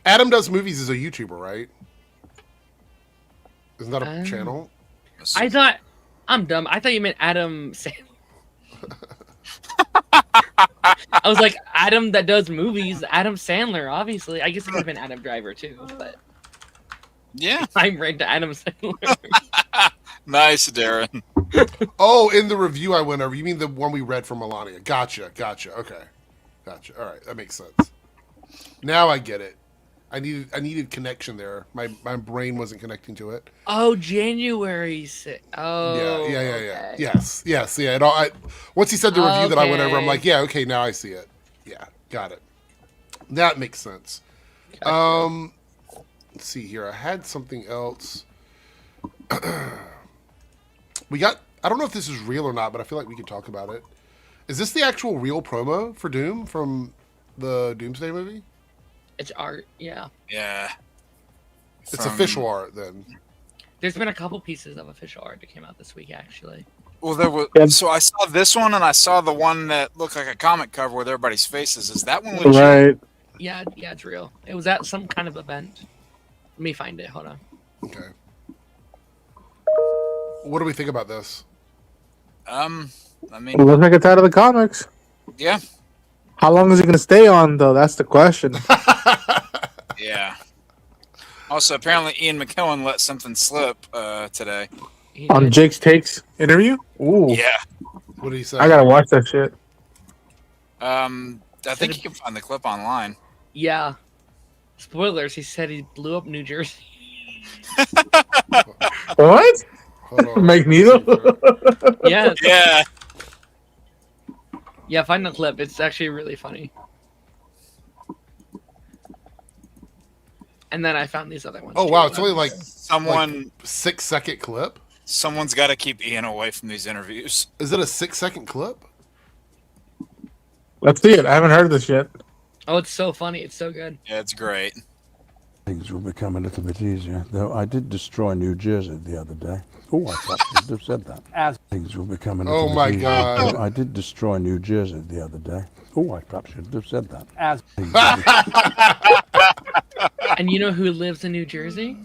Adam does movies as a YouTuber, right? Isn't that a channel?
I thought I'm dumb. I thought you meant Adam Sandler. I was like, Adam that does movies, Adam Sandler, obviously. I guess it could have been Adam Driver too, but
Yeah.
I'm right to Adam Sandler.
Nice, Darren.
Oh, in the review I went over. You mean the one we read from Melania? Gotcha. Okay. Gotcha. All right, that makes sense. Now I get it. I needed connection there. My brain wasn't connecting to it.
Oh, January 6th. Oh,
Yeah.
okay.
Yes. Yeah. Once he said the review that I went over, I'm like, yeah, okay, now I see it. Yeah, got it. That makes sense.
Gotcha.
Let's see here. I had something else. I don't know if this is real or not, but I feel like we could talk about it. Is this the actual real promo for Doom from the Doomsday movie?
It's art, yeah.
Yeah.
It's official art then.
There's been a couple pieces of official art that came out this week, actually.
Well, there was. So I saw this one, and I saw the one that looked like a comic cover with everybody's faces. Is that one legit?
Right.
Yeah, it's real. It was at some kind of event. Let me find it. Hold on.
Okay. What do we think about this?
I mean,
Let's make it out of the comics.
yeah.
How long is he going to stay on, though? That's the question.
Yeah. Also, apparently Ian McKellen let something slip today.
On Jake's Takes interview? Ooh.
Yeah.
What did he say?
I got to watch that shit.
I think you can find the clip online.
Yeah. Spoilers, he said he blew up New Jersey.
What?
Hold on.
Magneto?
Yeah.
Yeah.
Yeah, find the clip. It's actually really funny. And then I found these other ones.
Oh,
too.
wow. It's only like
Someone,
6-second clip?
someone's got to keep Ian away from these interviews.
Is it a 6-second clip?
Let's see it. I haven't heard this yet.
Oh, it's so funny. It's so good.
Yeah, it's great.
Things will become a little bit easier, though I did destroy New Jersey the other day. Oh, I probably should have said that. As things will become a little
Oh
bit
my
easier,
God.
though I did destroy New Jersey the other day. Oh, I probably should have said that. As
And you know who lives in New Jersey?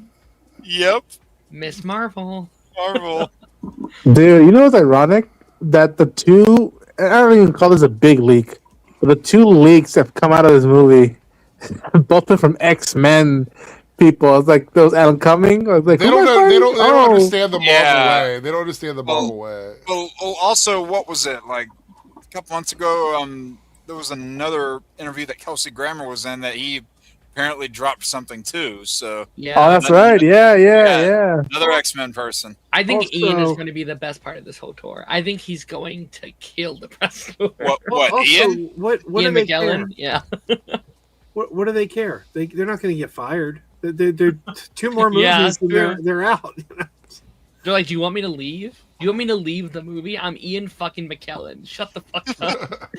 Yep.
Miss Marvel.
Marvel.
Dude, you know what's ironic? That the two, I don't even call this a big leak, but the two leaks that have come out of this movie, both been from X-Men people. It's like those Alan Cumming. I was like,
They
who
don't
am I
know. They
fighting?
don't understand the Marvel
Yeah.
way. They don't understand the Marvel way.
Well, also, what was it? Like a couple months ago, there was another interview that Kelsey Grammer was in that he apparently dropped something too. So
Yeah.
Oh, that's right. Yeah.
another X-Men person.
I think
Also-
Ian is going to be the best part of this whole tour. I think he's going to kill the press tour.
What
Also,
Ian?
what do
Ian
they care?
McKellen? Yeah.
What do they care? They're not going to get fired. They're 2 more movies
Yeah,
and
true.
they're out.
They're like, do you want me to leave? Do you want me to leave the movie? I'm Ian fucking McKellen. Shut the fuck up.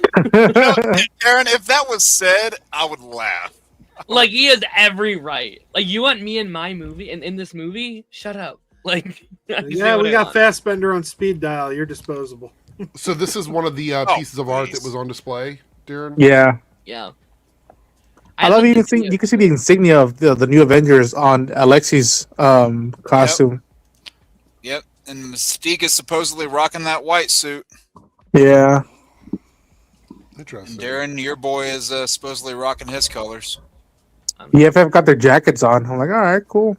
Aaron, if that was said, I would laugh.
Like, he has every right. Like, you want me in my movie and in this movie? Shut up. Like, I can say
Yeah,
what
we
I
got
want.
Fassbender on speed dial. You're disposable.
So this is one of the
Oh,
pieces of art
please.
that was on display, Darren?
Yeah.
Yeah.
I love
like
you
to
can
see
see
it.
you can see the insignia of the new Avengers on Alexi's costume.
Yep. And Mystique is supposedly rocking that white suit.
Yeah.
Interesting.
Darren, your boy is supposedly rocking his colors.
EFF got their jackets on. I'm like, all right, cool.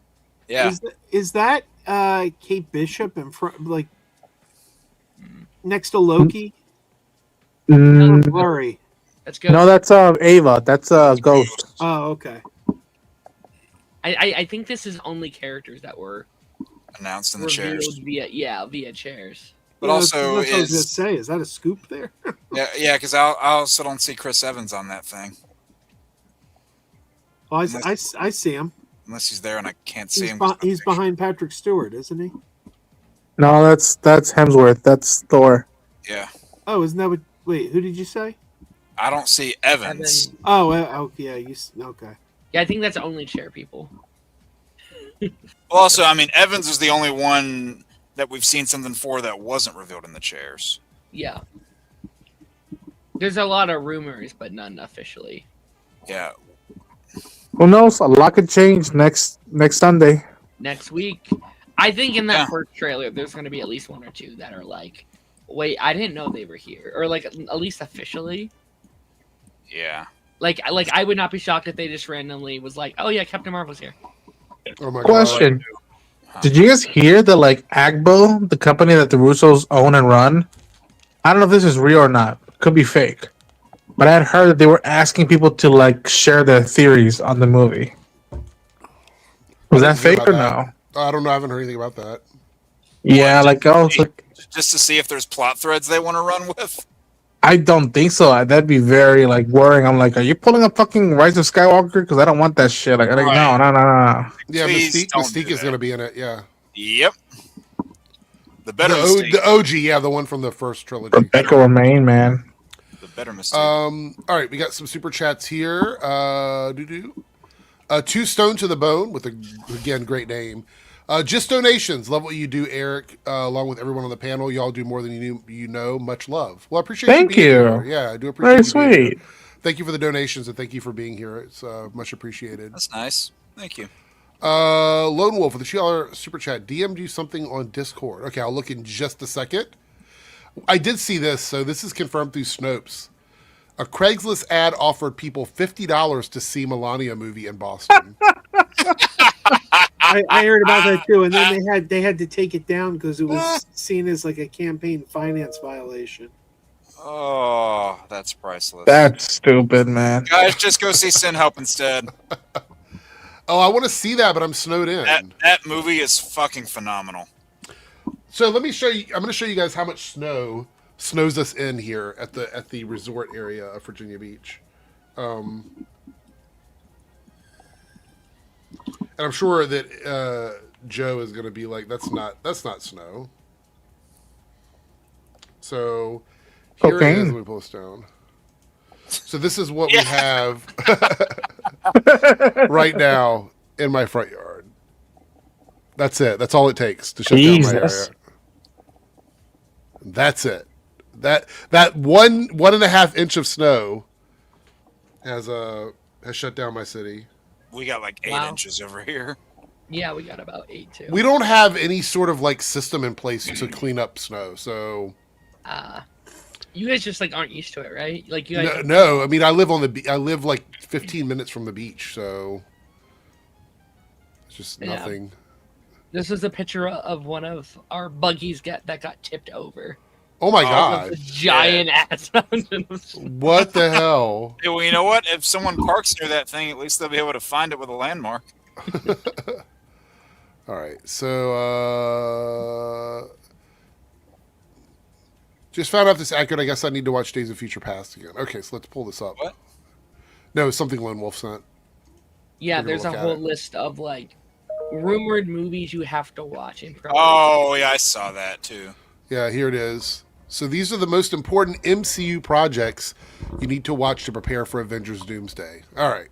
Yeah.
Is that Kate Bishop in front, like next to Loki?
Mm,
Blurry.
Let's go.
no, that's Ava. That's Ghost.
Oh, okay.
I think this is only characters that were
Announced in the
revealed
chairs.
via chairs.
But
Yeah,
also
that's what I was gonna
is
say. Is that a scoop there?
yeah, because I also don't see Chris Evans on that thing
Oh, I see him.
unless he's there and I can't see
He's,
him.
he's behind Patrick Stewart, isn't he?
No, that's Hemsworth. That's Thor.
Yeah,
Oh, isn't that what? Wait, who did you say?
I don't see Evans.
Oh, yeah. Okay.
Yeah, I think that's only chair people.
Well, also, I mean, Evans is the only one that we've seen something for that wasn't revealed in the chairs.
Yeah. There's a lot of rumors, but none officially.
Yeah,
Who knows? A lot could change next Sunday.
Next week, I think in that
Yeah.
first trailer, there's going to be at least 1 or 2 that are like, wait, I didn't know they were here. Or like, at least officially.
yeah.
Like I would not be shocked if they just randomly was like, oh yeah, Captain Marvel's here.
Oh my
Question: did you guys hear that like Agbo, the company that the Russos own and run? I don't know if this is real or not. Could be fake. But I had heard that they were asking people to like share their theories on the movie. Was that
hear
fake or
about
no?
I don't know. I haven't heard anything about that.
Yeah, like oh, it's like,
Just to see if there's plot threads they want to run with.
I don't think so. That'd be very like worrying. I'm like, are you pulling a fucking Rise of Skywalker? Because I don't want that shit. Like, no.
Yeah,
Please
Mystique,
don't
Mystique
do
is
that.
going to be in it. Yeah,
Yep. The better
the
Mystique.
OG. Yeah, the one from the first trilogy.
Rebecca Romaine, man.
The Better mistake.
All right, we got some super chats here. Two Stone to the Bone with again great name. Just donations. Love what you do, Eric. Along with everyone on the panel, y'all do more than you know. Much love. Well, I appreciate
Thank
you being
you.
here. Yeah, I do appreciate
Very
you being here.
sweet.
Thank you for the donations and thank you for being here. It's much appreciated.
That's nice. Thank you.
Lone Wolf with the $2 super chat. DM'd you something on Discord. Okay, I'll look in just a second. I did see this, so this is confirmed through Snopes. A Craigslist ad offered people $50 to see Melania movie in Boston.
I heard about that too, and then they had to take it down because it was seen as like a campaign finance violation.
Oh, that's priceless.
That's stupid, man.
Guys, just go see Sin Help instead.
Oh, I want to see that, but I'm snowed in.
That movie is fucking phenomenal.
So let me show you. I'm going to show you guys how much snows us in here at the resort area of Virginia Beach. And I'm sure that Joe is going to be like, that's not snow. So here it is. Let me pull this down. So this is what we have right now in my front yard. That's it. That's all it takes to shut down my area. That's it. That 1.5 inch of snow has shut down my city.
We got like 8 inches over here.
Yeah, we got about 8 too.
We don't have any sort of like system in place to clean up snow, so.
You guys just like aren't used to it, right? Like you guys.
No. I mean, I live I live like 15 minutes from the beach, so it's just nothing.
This is a picture of one of our buggies that got tipped over.
Oh my god!
Giant ass mountain.
What the hell?
Yeah, well, you know what? If someone parks near that thing, at least they'll be able to find it with a landmark.
All right, so just found out if this is accurate. I guess I need to watch Days of Future Past again. Okay, so let's pull this up.
What?
No, something Lone Wolf sent.
Yeah, there's a whole list of like rumored movies you have to watch in progress.
Oh yeah, I saw that too.
Yeah, here it is. So these are the most important MCU projects you need to watch to prepare for Avengers Doomsday. All right.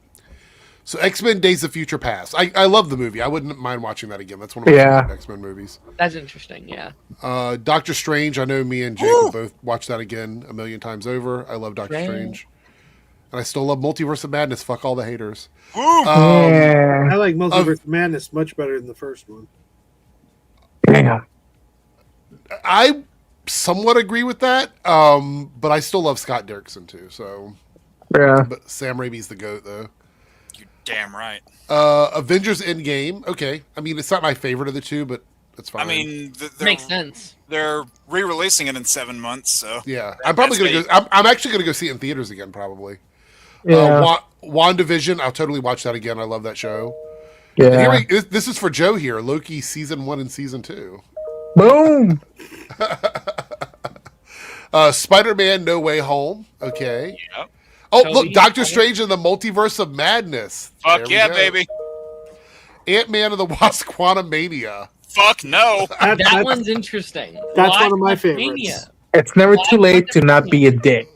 So X-Men Days of Future Past. I love the movie. I wouldn't mind watching that again. That's one of my favorite X-Men movies.
That's interesting, yeah.
Doctor Strange. I know me and Jake will both watch that again a million times over. I love Doctor Strange. And I still love Multiverse of Madness. Fuck all the haters.
I like Multiverse of Madness much better than the first one.
Damn.
I somewhat agree with that, but I still love Scott Derrickson too. So,
yeah.
But Sam Raimi's the GOAT, though.
You're damn right.
Avengers Endgame. Okay, I mean it's not my favorite of the two, but it's fine.
I mean,
makes sense.
They're re-releasing it in 7 months, so
yeah, I'm probably gonna go. I'm actually gonna go see it in theaters again, probably.
Yeah.
WandaVision. I'll totally watch that again. I love that show.
Yeah.
This is for Joe here. Loki season 1 and season 2.
Boom.
Spider-Man: No Way Home. Okay.
Yep.
Oh, look, Doctor Strange in the Multiverse of Madness.
Fuck yeah, baby.
Ant-Man and the Wasp: Quantumania.
Fuck no.
That one's interesting.
That's one of my favorites.
It's never too late to not be a dick.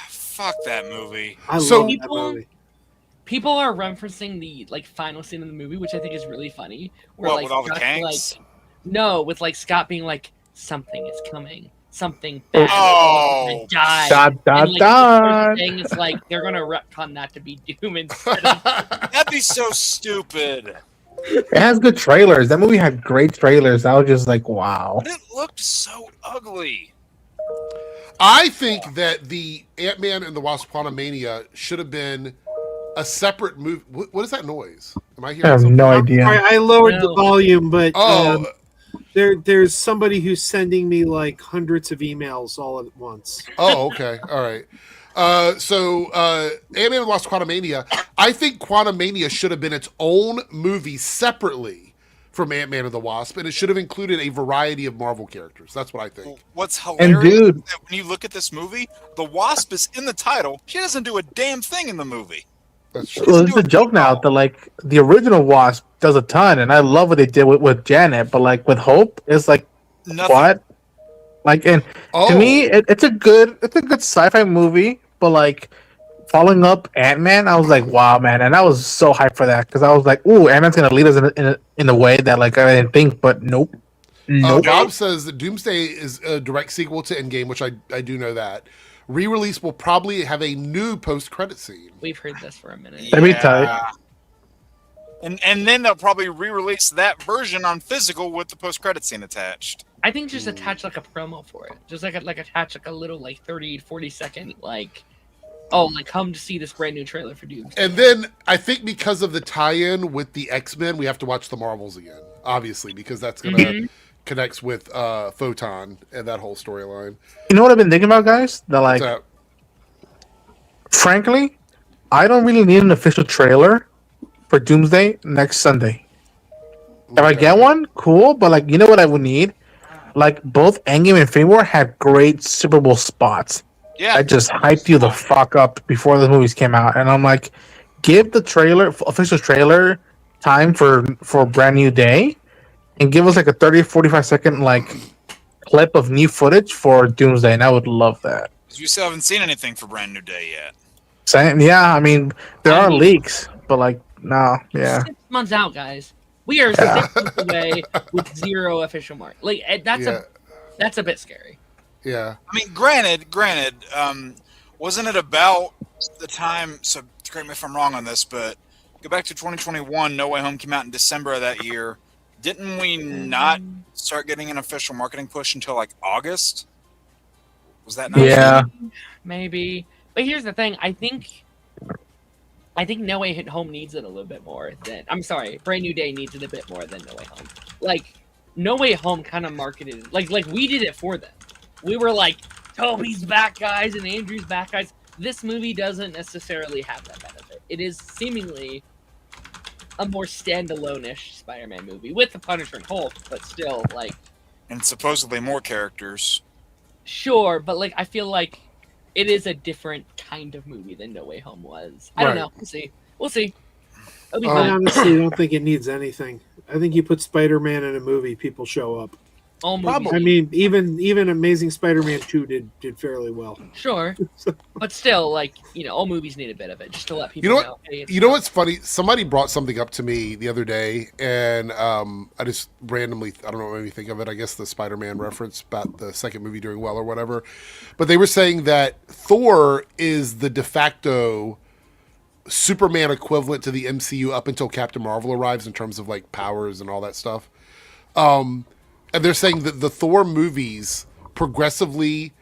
Fuck that movie.
I love that movie.
People are referencing the like final scene of the movie, which I think is really funny. Where,
what,
like,
with all the
Scott's
gangs?
No, with like Scott being like, something is coming. Something bad.
Oh.
Die.
Dot,
and, like,
dot.
thing is like they're gonna retcon that to be Doom instead of
That'd be so stupid.
It has good trailers. That movie had great trailers. I was just like, wow.
But it looked so ugly.
I think that the Ant-Man and the Wasp: Quantumania should have been a separate movie. What is that noise? Am I hearing?
I have
something?
no idea.
I lowered the volume, but
Oh,
there's somebody who's sending me like hundreds of emails all at once.
oh, okay, all right. So Ant-Man and the Wasp: Quantumania. I think Quantumania should have been its own movie separately from Ant-Man and the Wasp, and it should have included a variety of Marvel characters. That's what I think.
What's hilarious
dude-
is that when you look at this movie, the Wasp is in the title. She doesn't do a damn thing in the movie.
That's true.
Well, it's a joke now that like the original Wasp does a ton, and I love what they did with Janet, but like with Hope, it's like
Nothing.
what? Like, and to me, it's a good sci-fi movie. But like, following up Ant-Man, I was like, wow, man, and I was so hyped for that because I was like, ooh, Ant-Man's gonna lead us in a way that like I didn't think, but nope.
Bob says that Doomsday is a direct sequel to Endgame, which I do know that. Re-release will probably have a new post-credit scene.
We've heard this for a minute.
That'd be tight.
And then they'll probably re-release that version on physical with the post-credit scene attached.
I think just attach like a promo for it. Just like attach like a little like 30, 40 second like, oh, like come to see this brand new trailer for Doomsday.
And then I think because of the tie-in with the X-Men, we have to watch the Marvels again, obviously, because that's gonna connects with Photon and that whole storyline.
You know what I've been thinking about, guys? That like, frankly, I don't really need an official trailer for Doomsday next Sunday. If I get one, cool. But like, you know what I would need? Like both Endgame and Infinity War had great Super Bowl spots.
Yeah,
I just hyped you the fuck up before the movies came out, and I'm like, give the official trailer time for a brand new day, and give us like a 30-45 second like clip of new footage for Doomsday, and I would love that.
You still haven't seen anything for Brand New Day yet.
Same, yeah. I mean, there are leaks, but like, no, yeah.
6 months out, guys. We are 6 months away with zero official mark. Like that's a bit scary.
Yeah.
I mean, granted, wasn't it about the time? So correct me if I'm wrong on this, but go back to 2021. No Way Home came out in December of that year. Didn't we not start getting an official marketing push until like August? Was that not?
Yeah,
maybe. But here's the thing. I think No Way Home needs it a little bit more than. I'm sorry, Brand New Day needs it a bit more than No Way Home. Like No Way Home kind of marketed like we did it for them. We were like, Toby's back, guys, and Andrew's back, guys. This movie doesn't necessarily have that benefit. It is seemingly a more standalone-ish Spider-Man movie with the Punisher and Hulk, but still, like...
And supposedly more characters.
Sure, but, like, I feel like it is a different kind of movie than No Way Home was. I don't know. We'll see. We'll see. It'll be fine.
I honestly don't think it needs anything. I think you put Spider-Man in a movie, people show up.
All movies.
I mean, even Amazing Spider-Man 2 did fairly well.
Sure, but still, like, you know, all movies need a bit of it just to let people know. Hey,
you know what's funny? Somebody brought something up to me the other day, and I just randomly, I don't know what made me think of it. I guess the Spider-Man reference about the second movie doing well or whatever. But they were saying that Thor is the de facto Superman equivalent to the MCU up until Captain Marvel arrives in terms of like powers and all that stuff. And they're saying that the Thor movies progressively,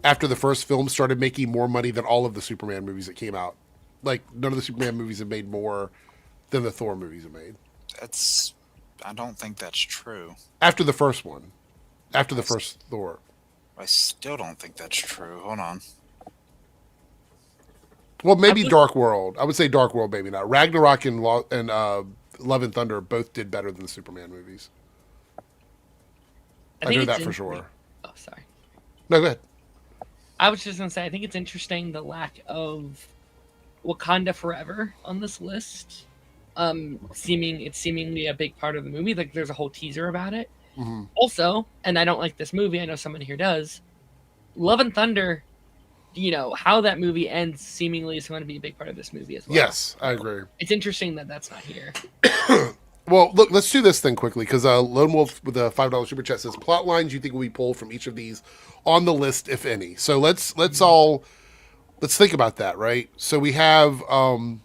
after the first film, started making more money than all of the Superman movies that came out. Like, none of the Superman movies have made more than the Thor movies have made.
I don't think that's true.
After the first one. After the first Thor.
I still don't think that's true. Hold on.
Well, maybe Dark World. I would say Dark World, maybe not. Ragnarok and Love and Thunder both did better than the Superman movies. I know that for sure.
Oh, sorry.
No, go ahead.
I was just going to say, I think it's interesting the lack of Wakanda Forever on this list. It's seemingly a big part of the movie. Like, there's a whole teaser about it.
Mm-hmm.
Also, and I don't like this movie, I know someone here does, Love and Thunder, you know, how that movie ends seemingly is going to be a big part of this movie as well.
Yes, I agree.
It's interesting that that's not here.
Well, look, let's do this thing quickly because Lone Wolf with a $5 super chat says plot lines you think will be pulled from each of these on the list, if any. So let's think about that, right? So we have I'm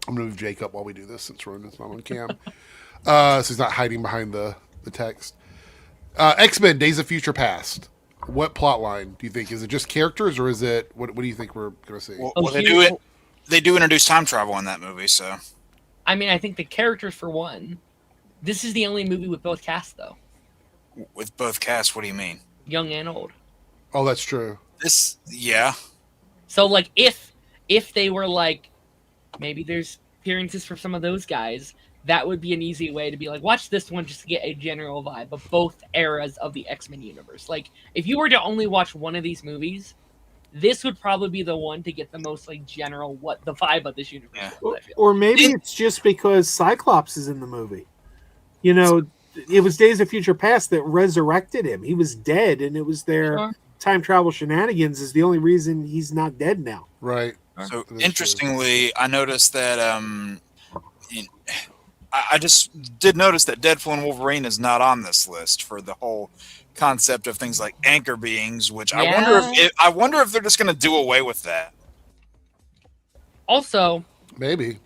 gonna move Jake up while we do this since Ronan's not on cam, so he's not hiding behind the text. X-Men: Days of Future Past. What plot line do you think? Is it just characters, or is it what do you think we're gonna see?
Well, they do introduce time travel in that movie, so.
I mean, I think the characters, for one. This is the only movie with both casts, though.
With both casts, what do you mean?
Young and old.
Oh, that's true.
Yeah.
So, like, if they were, like, maybe there's appearances for some of those guys, that would be an easy way to be like, watch this one just to get a general vibe of both eras of the X-Men universe. Like, if you were to only watch one of these movies, this would probably be the one to get the most like general what the vibe of this universe was,
or maybe it's just because Cyclops is in the movie. You know, it was Days of Future Past that resurrected him. He was dead, and it was their time travel shenanigans is the only reason he's not dead now.
Right.
So interestingly, I noticed that I just did notice that Deadpool and Wolverine is not on this list for the whole concept of things like anchor beings, which I wonder if they're just going to do away with that.
Also,
maybe.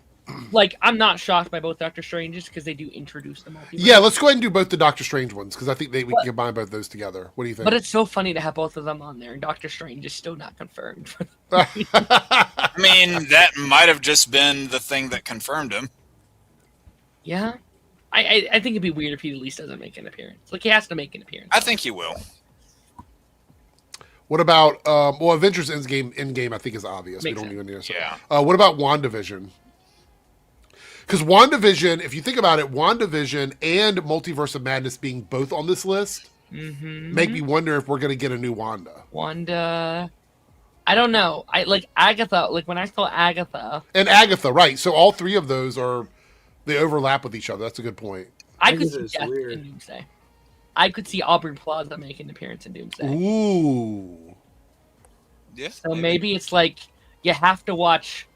Like, I'm not shocked by both Doctor Stranges because they do introduce the multiverse.
Yeah, let's go ahead and do both the Doctor Strange ones because I think we can combine both those together. What do you think?
But it's so funny to have both of them on there, and Doctor Strange is still not confirmed.
I mean, that might have just been the thing that confirmed him.
Yeah. I think it'd be weird if he at least doesn't make an appearance. Like, he has to make an appearance.
I think he will.
What about, Avengers Endgame, I think is obvious.
Makes
we don't even need to say.
Yeah.
What about WandaVision? Because WandaVision, if you think about it, WandaVision and Multiverse of Madness being both on this list make me wonder if we're going to get a new Wanda.
Wanda, I don't know. I like Agatha. Like when I saw Agatha
and Agatha, right? So all three of those they overlap with each other. That's a good point.
I could see Death in Doomsday. I could see Aubrey Plaza make an appearance in Doomsday.
Ooh.
Yeah.
So maybe it's like you have to watch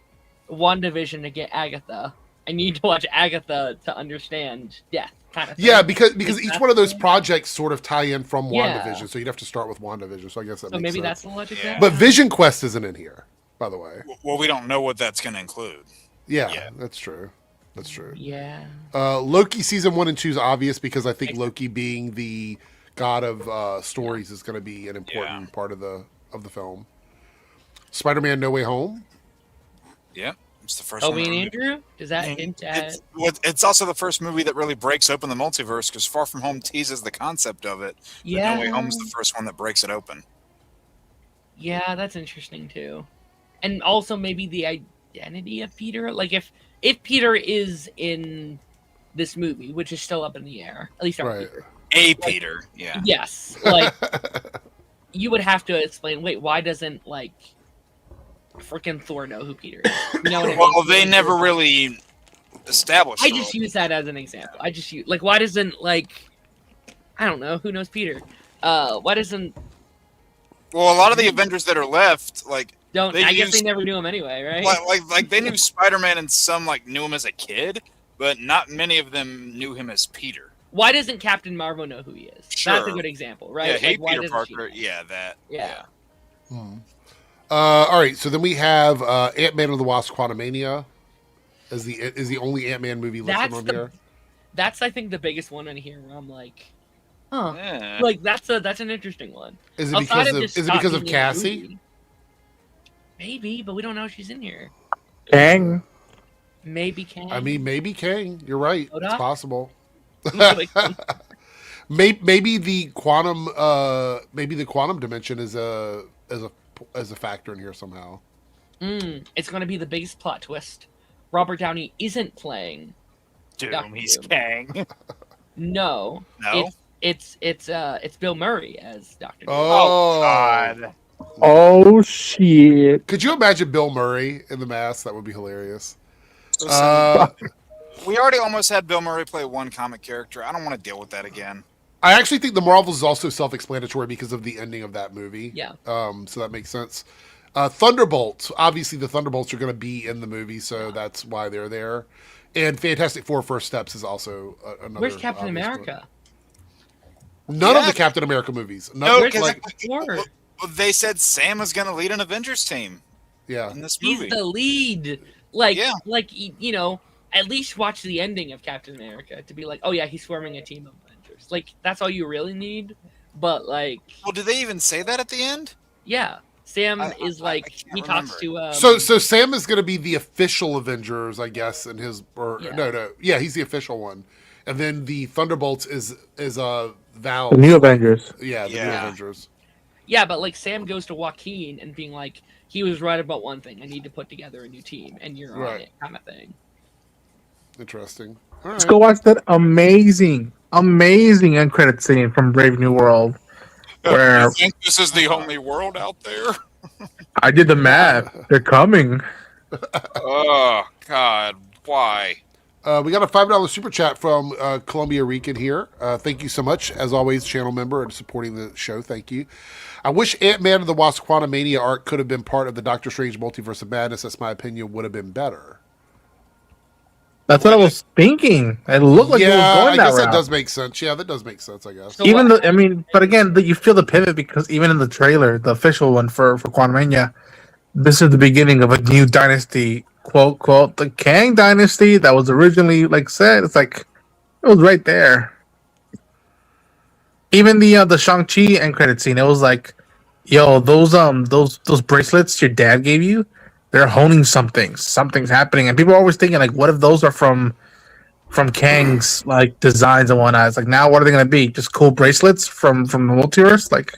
WandaVision to get Agatha. I need to watch Agatha to understand Death, kind of thing.
Yeah, because each one of those projects sort of tie in from WandaVision, so you'd have to start with WandaVision. So I guess that makes sense.
That's the logic there.
But Vision Quest isn't in here, by the way.
Well, we don't know what that's going to include.
Yeah, that's true. That's true.
Yeah.
Loki season 1 and 2 is obvious because I think Loki being the god of stories is going to be an important part of the film. Spider-Man: No Way Home.
Yeah. It's the first
Toby and Andrew? Does that hint at...
It's also the first movie that really breaks open the multiverse because Far From Home teases the concept of it.
Yeah.
No Way Home is the first one that breaks it open.
Yeah, that's interesting too. And also maybe the identity of Peter. Like if Peter is in this movie, which is still up in the air, at least Peter.
Peter, yeah.
Yes. Like you would have to explain, wait, why doesn't freaking Thor know who Peter is? You know what I mean?
Well, they never really established.
I just use that as an example. I just use why doesn't I don't know, who knows Peter? Why doesn't?
Well, a lot of the Avengers that are left, I
guess they never knew him anyway, right?
Like they knew Spider-Man and some knew him as a kid, but not many of them knew him as Peter.
Why doesn't Captain Marvel know who he is?
Sure.
That's a good example, right?
Yeah, Peter Parker. Yeah, that.
Yeah.
All right, so then we have Ant-Man and the Wasp: Quantumania is the only Ant-Man movie listed on here.
That's I think the biggest one in here where I'm like, huh,
yeah.
That's an interesting one.
Is it because of Cassie?
Maybe, but we don't know if she's in here.
Kang.
Maybe Kang.
I mean, maybe Kang. You're right.
Oda?
It's possible. maybe the quantum dimension is a factor in here somehow.
It's going to be the biggest plot twist. Robert Downey isn't playing
Doom. He's Kang.
No. It's Bill Murray as Dr. Doom.
Oh
God.
Oh shit!
Could you imagine Bill Murray in the mask? That would be hilarious.
We already almost had Bill Murray play one comic character. I don't want to deal with that again.
I actually think the Marvels is also self-explanatory because of the ending of that movie.
Yeah.
So that makes sense. Thunderbolts. Obviously, the Thunderbolts are going to be in the movie, so that's why they're there. And Fantastic Four: First Steps is also another.
Where's Captain America?
None of the Captain America movies.
No, because they said Sam was going to lead an Avengers team.
Yeah.
In this movie.
He's the lead. At least watch the ending of Captain America to be like, oh yeah, he's forming a team of Avengers. That's all you really need. But well,
did they even say that at the end?
Yeah, Sam is he talks to.
So Sam is going to be the official Avengers, I guess, in his yeah, he's the official one, and then the Thunderbolts is Val.
The new Avengers.
Yeah, the new Avengers.
Yeah, but Sam goes to Joaquin and being like, he was right about one thing. I need to put together a new team, and you're on it, kind of thing.
Interesting.
Let's go watch that amazing end credit scene from Brave New World. Where
you think this is the only world out there?
I did the math. They're coming.
Oh God, why?
We got a $5 super chat from Columbia Rican here. Thank you so much, as always, channel member and supporting the show. Thank you. I wish Ant-Man and the Wasp Quantumania arc could have been part of the Doctor Strange Multiverse of Madness. That's my opinion. Would have been better.
That's what I was thinking. It looked like it was going that
I guess
route.
that does make sense. Yeah, that does make sense, I guess.
So
Even but again, you feel the pivot because even in the trailer, the official one for Quantumania, this is the beginning of a new dynasty, quote, quote, the Kang dynasty that was originally said. It's like, it was right there. Even the Shang-Chi end credit scene, it was like, yo, those bracelets your dad gave you, they're honing something. Something's happening. And people are always thinking, like, what if those are from Kang's designs and whatnot? It's like, now what are they gonna be? Just cool bracelets from the multiverse? Like,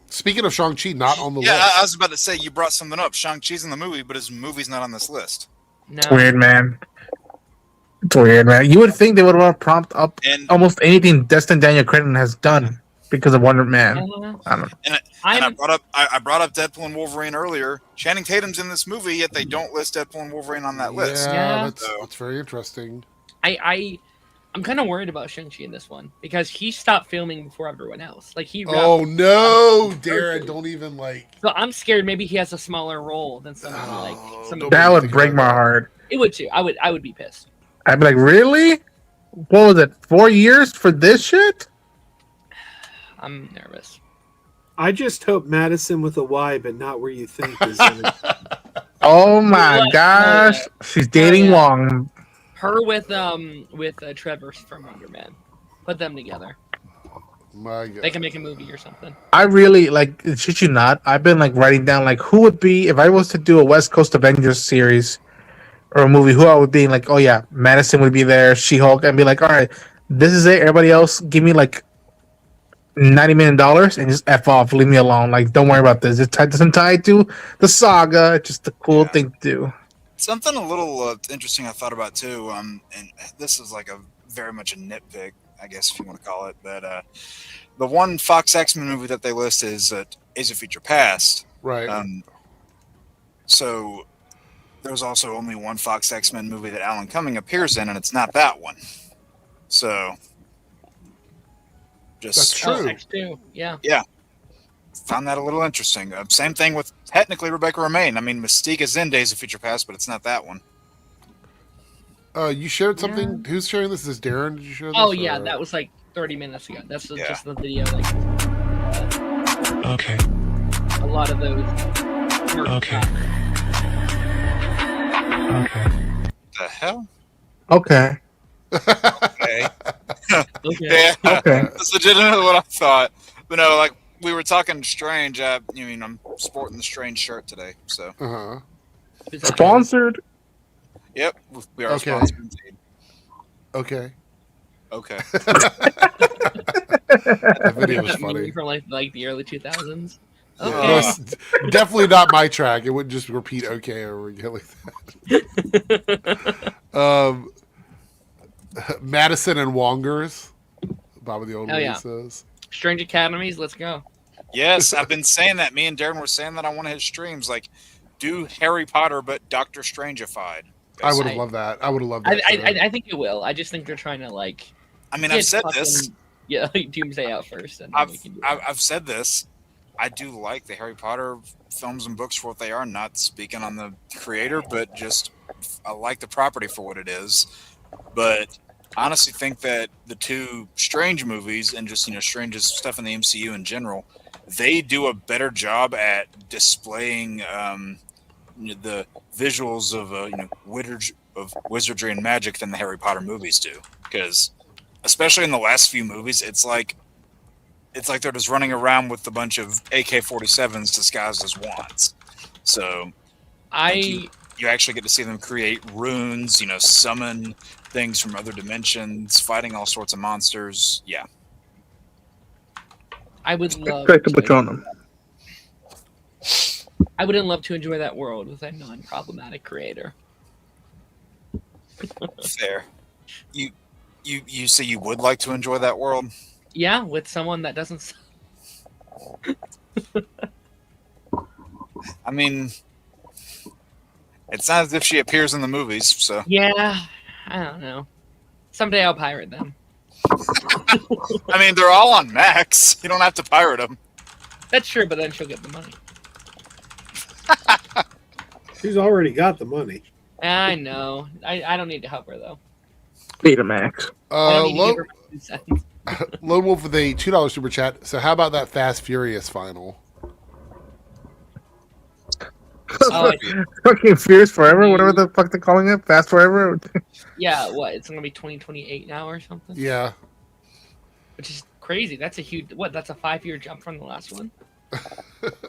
speaking of Shang-Chi, not on the list.
Yeah, I was about to say, you brought something up. Shang-Chi's in the movie, but his movie's not on this list.
No.
it's weird, man. It's weird, man. You would think they would want to prompt up almost anything Destin Daniel Cretton has done because of Wonder Man. I don't know.
And I brought up Deadpool and Wolverine earlier. Channing Tatum's in this movie, yet they don't list Deadpool and Wolverine on that list.
Yeah, that's very interesting.
I'm kind of worried about Shang-Chi in this one because he stopped filming before everyone else. Like he.
Oh no, Darren! Don't even
So I'm scared. Maybe he has a smaller role than someone
that would break my heart.
It would too. I would be pissed.
I'd be like, really? What was it? 4 years for this shit?
I'm nervous.
I just hope Madison with a Y, but not where you think is in it.
Oh my gosh, she's dating Wong.
Her with Trevor from Wonder Man. Put them together.
My God.
They can make a movie or something.
I really shit you not. I've been writing down who would be if I was to do a West Coast Avengers series or a movie. Who I would be oh yeah, Madison would be there. She-Hulk, and be like, all right, this is it. Everybody else, give me $90 million and just f off. Leave me alone. Don't worry about this. It doesn't tie to the saga. It's just a cool thing to do.
Something a little interesting I thought about too, and this is a very much a nitpick, I guess if you want to call it, but the one Fox X-Men movie that they list is Days of Future Past.
Right.
So there's also only one Fox X-Men movie that Alan Cumming appears in, and it's not that one. So
that's true.
X2, yeah.
Yeah. Found that a little interesting. Same thing with technically Rebecca Romaine. I mean, Mystique is in Days of Future Past, but it's not that one.
You shared something. Who's sharing this? Is this Darren? Did you share this?
Oh yeah, that was 30 minutes ago. That's just the video.
Okay.
A lot of those.
Okay.
The hell?
Okay.
Okay.
Okay.
Yeah.
Okay.
That's legitimately what I thought. But no, we were talking Strange. I'm sporting the Strange shirt today. So.
Sponsored.
Yep, we are sponsored indeed.
Okay.
Okay.
That video was funny.
From the early 2000s.
Yeah.
Okay.
No, it's definitely not my track. It wouldn't just repeat okay over again like that. Madison and Wongers. Bobby the Old Lady says.
Strange Academies, let's go.
Yes, I've been saying that. Me and Darren were saying that on one of his streams. Do Harry Potter, but Doctor Strange-ified.
I would have loved that. I would have loved that.
I think it will. I just think they're trying to
I mean, I've said this.
Yeah, Doomsday out first. And
I've said this. I do like the Harry Potter films and books for what they are. Not speaking on the creator, but just I like the property for what it is. But I honestly think that the two Strange movies and just Strange's stuff in the MCU in general, they do a better job at displaying the visuals of wizardry and magic than the Harry Potter movies do. Because especially in the last few movies, it's like they're just running around with a bunch of AK-47s disguised as wands. So you actually get to see them create runes, summon things from other dimensions, fighting all sorts of monsters. Yeah.
I would love I would love to enjoy that world with a non-problematic creator.
Fair. You say you would like to enjoy that world?
Yeah, with someone that doesn't.
I mean, it's not as if she appears in the movies, so.
Yeah, I don't know. Someday I'll pirate them.
I mean, they're all on Max. You don't have to pirate them.
That's true, but then she'll get the money.
She's already got the money.
I know. I don't need to help her though.
Betamax.
I don't need to give her 2 cents.
Lone Wolf with a $2 super chat. So how about that Fast Furious final?
Fucking Furious Forever, whatever the fuck they're calling it, Fast Forever.
Yeah, what? It's gonna be 2028 now or something.
Yeah.
Which is crazy. That's a huge. What? That's a 5-year jump from the last one.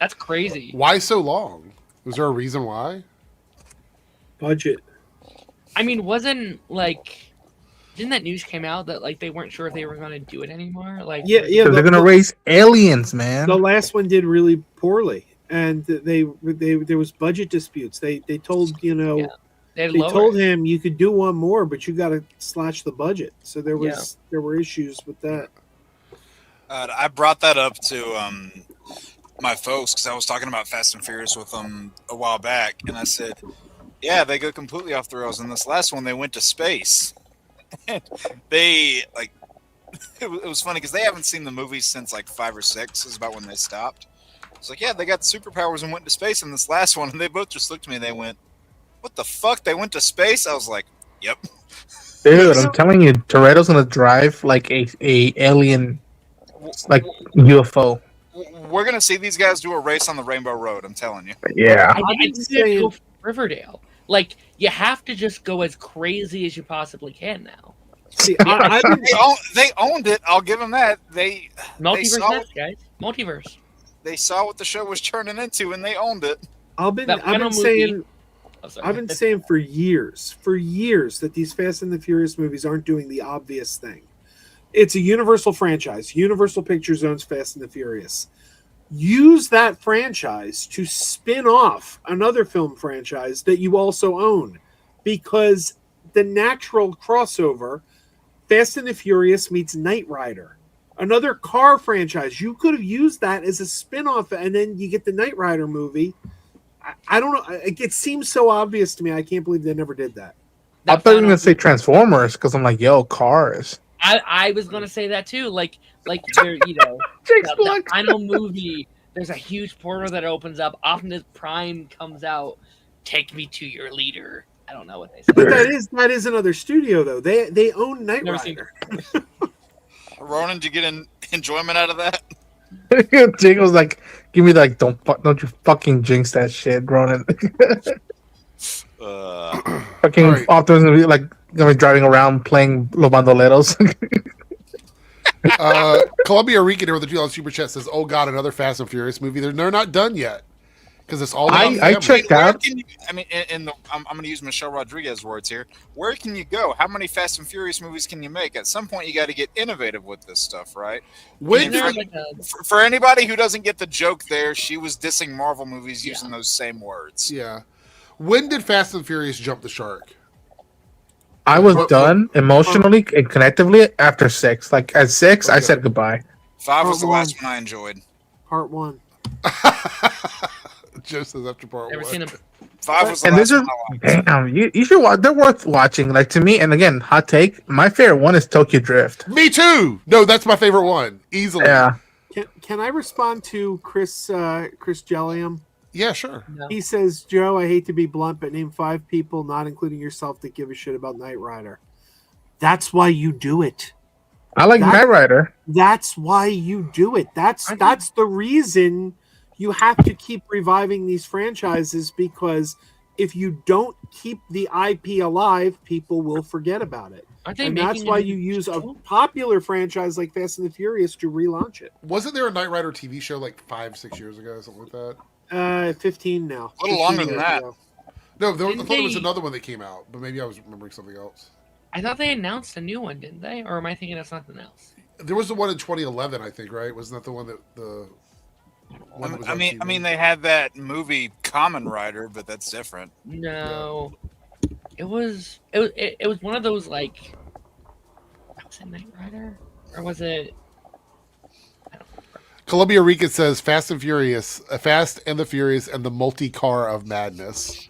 That's crazy.
Why so long? Was there a reason why?
Budget.
I mean, didn't that news came out that like they weren't sure if they were gonna do it anymore? Like,
Yeah.
They're gonna raise aliens, man.
The last one did really poorly, and there was budget disputes. They told they told him you could do one more, but you got to slash the budget. So there were issues with that.
I brought that up to my folks because I was talking about Fast and Furious with them a while back, and I said, "Yeah, they go completely off the rails. In this last one, they went to space. They like it was funny because they haven't seen the movies since like 5 or 6 is about when they stopped. It's like, yeah, they got superpowers and went to space in this last one, and they both just looked at me and they went, "What the fuck? They went to space?" I was like, "Yep."
Dude, I'm telling you, Toretto's gonna drive like a alien, like UFO.
We're gonna see these guys do a race on the Rainbow Road. I'm telling you.
Yeah.
I think they go for Riverdale. Like, you have to just go as crazy as you possibly can now.
See,
They owned it. I'll give them that.
Multiverse, guys. Multiverse.
They saw what the show was turning into, and they owned it.
I've been saying for years that these Fast and the Furious movies aren't doing the obvious thing. It's a Universal franchise. Universal Pictures owns Fast and the Furious. Use that franchise to spin off another film franchise that you also own, because the natural crossover, Fast and the Furious meets Knight Rider, another car franchise. You could have used that as a spin-off, and then you get the Knight Rider movie. I don't know. It seems so obvious to me. I can't believe they never did that.
I thought you were going to say Transformers, because I'm like, yo, cars.
I was gonna say that too. Like the final movie. There's a huge portal that opens up. Optimus Prime comes out. Take me to your leader. I don't know what they say.
But that is another studio though. They own Knight Rider.
Ronan, did you get enjoyment out of that?
Jake was like, "Give me like, don't you fucking jinx that shit, Ronan." Fucking
right.
Optimus gonna be driving around playing Los Bandoleros.
Columbia Rican here with the $2 super chat says, "Oh God, another Fast and Furious movie. They're not done yet because it's all."
I checked out.
I'm going to use Michelle Rodriguez's words here. Where can you go? How many Fast and Furious movies can you make? At some point, you got to get innovative with this stuff, right? For anybody who doesn't get the joke, there, she was dissing Marvel movies using those same words.
Yeah. When did Fast and Furious jump the shark?
I was done emotionally and connectively after 6. Like at 6, I said goodbye.
5 was the last one I enjoyed.
Part 1.
Joe says after part 1.
Never seen them.
5 was the last one I watched.
Damn, you should watch. They're worth watching. Like to me, and again, hot take. My favorite one is Tokyo Drift.
Me too. No, that's my favorite one, easily.
Yeah.
Can I respond to Chris Jelliam?
Yeah, sure.
No.
He says, "Joe, I hate to be blunt, but name 5 people, not including yourself, that give a shit about Knight Rider." That's why you do it.
I like Knight Rider.
That's why you do it. That's the reason you have to keep reviving these franchises, because if you don't keep the IP alive, people will forget about it. And that's why you use a popular franchise like Fast and the Furious to relaunch it.
Wasn't there a Knight Rider TV show like 5-6 years ago, something like that?
15 now.
A little longer than that.
Ago.
No, I thought there was another one that came out, but maybe I was remembering something else.
I thought they announced a new one, didn't they? Or am I thinking of something else?
There was the one in 2011, I think, right? Wasn't that the one that the? One that was on TV?
They had that movie Kamen Rider, but that's different.
No, it was one of those like. Was it Knight Rider or was it?
Columbia Rican says Fast and the Furious, and the multi-car of madness.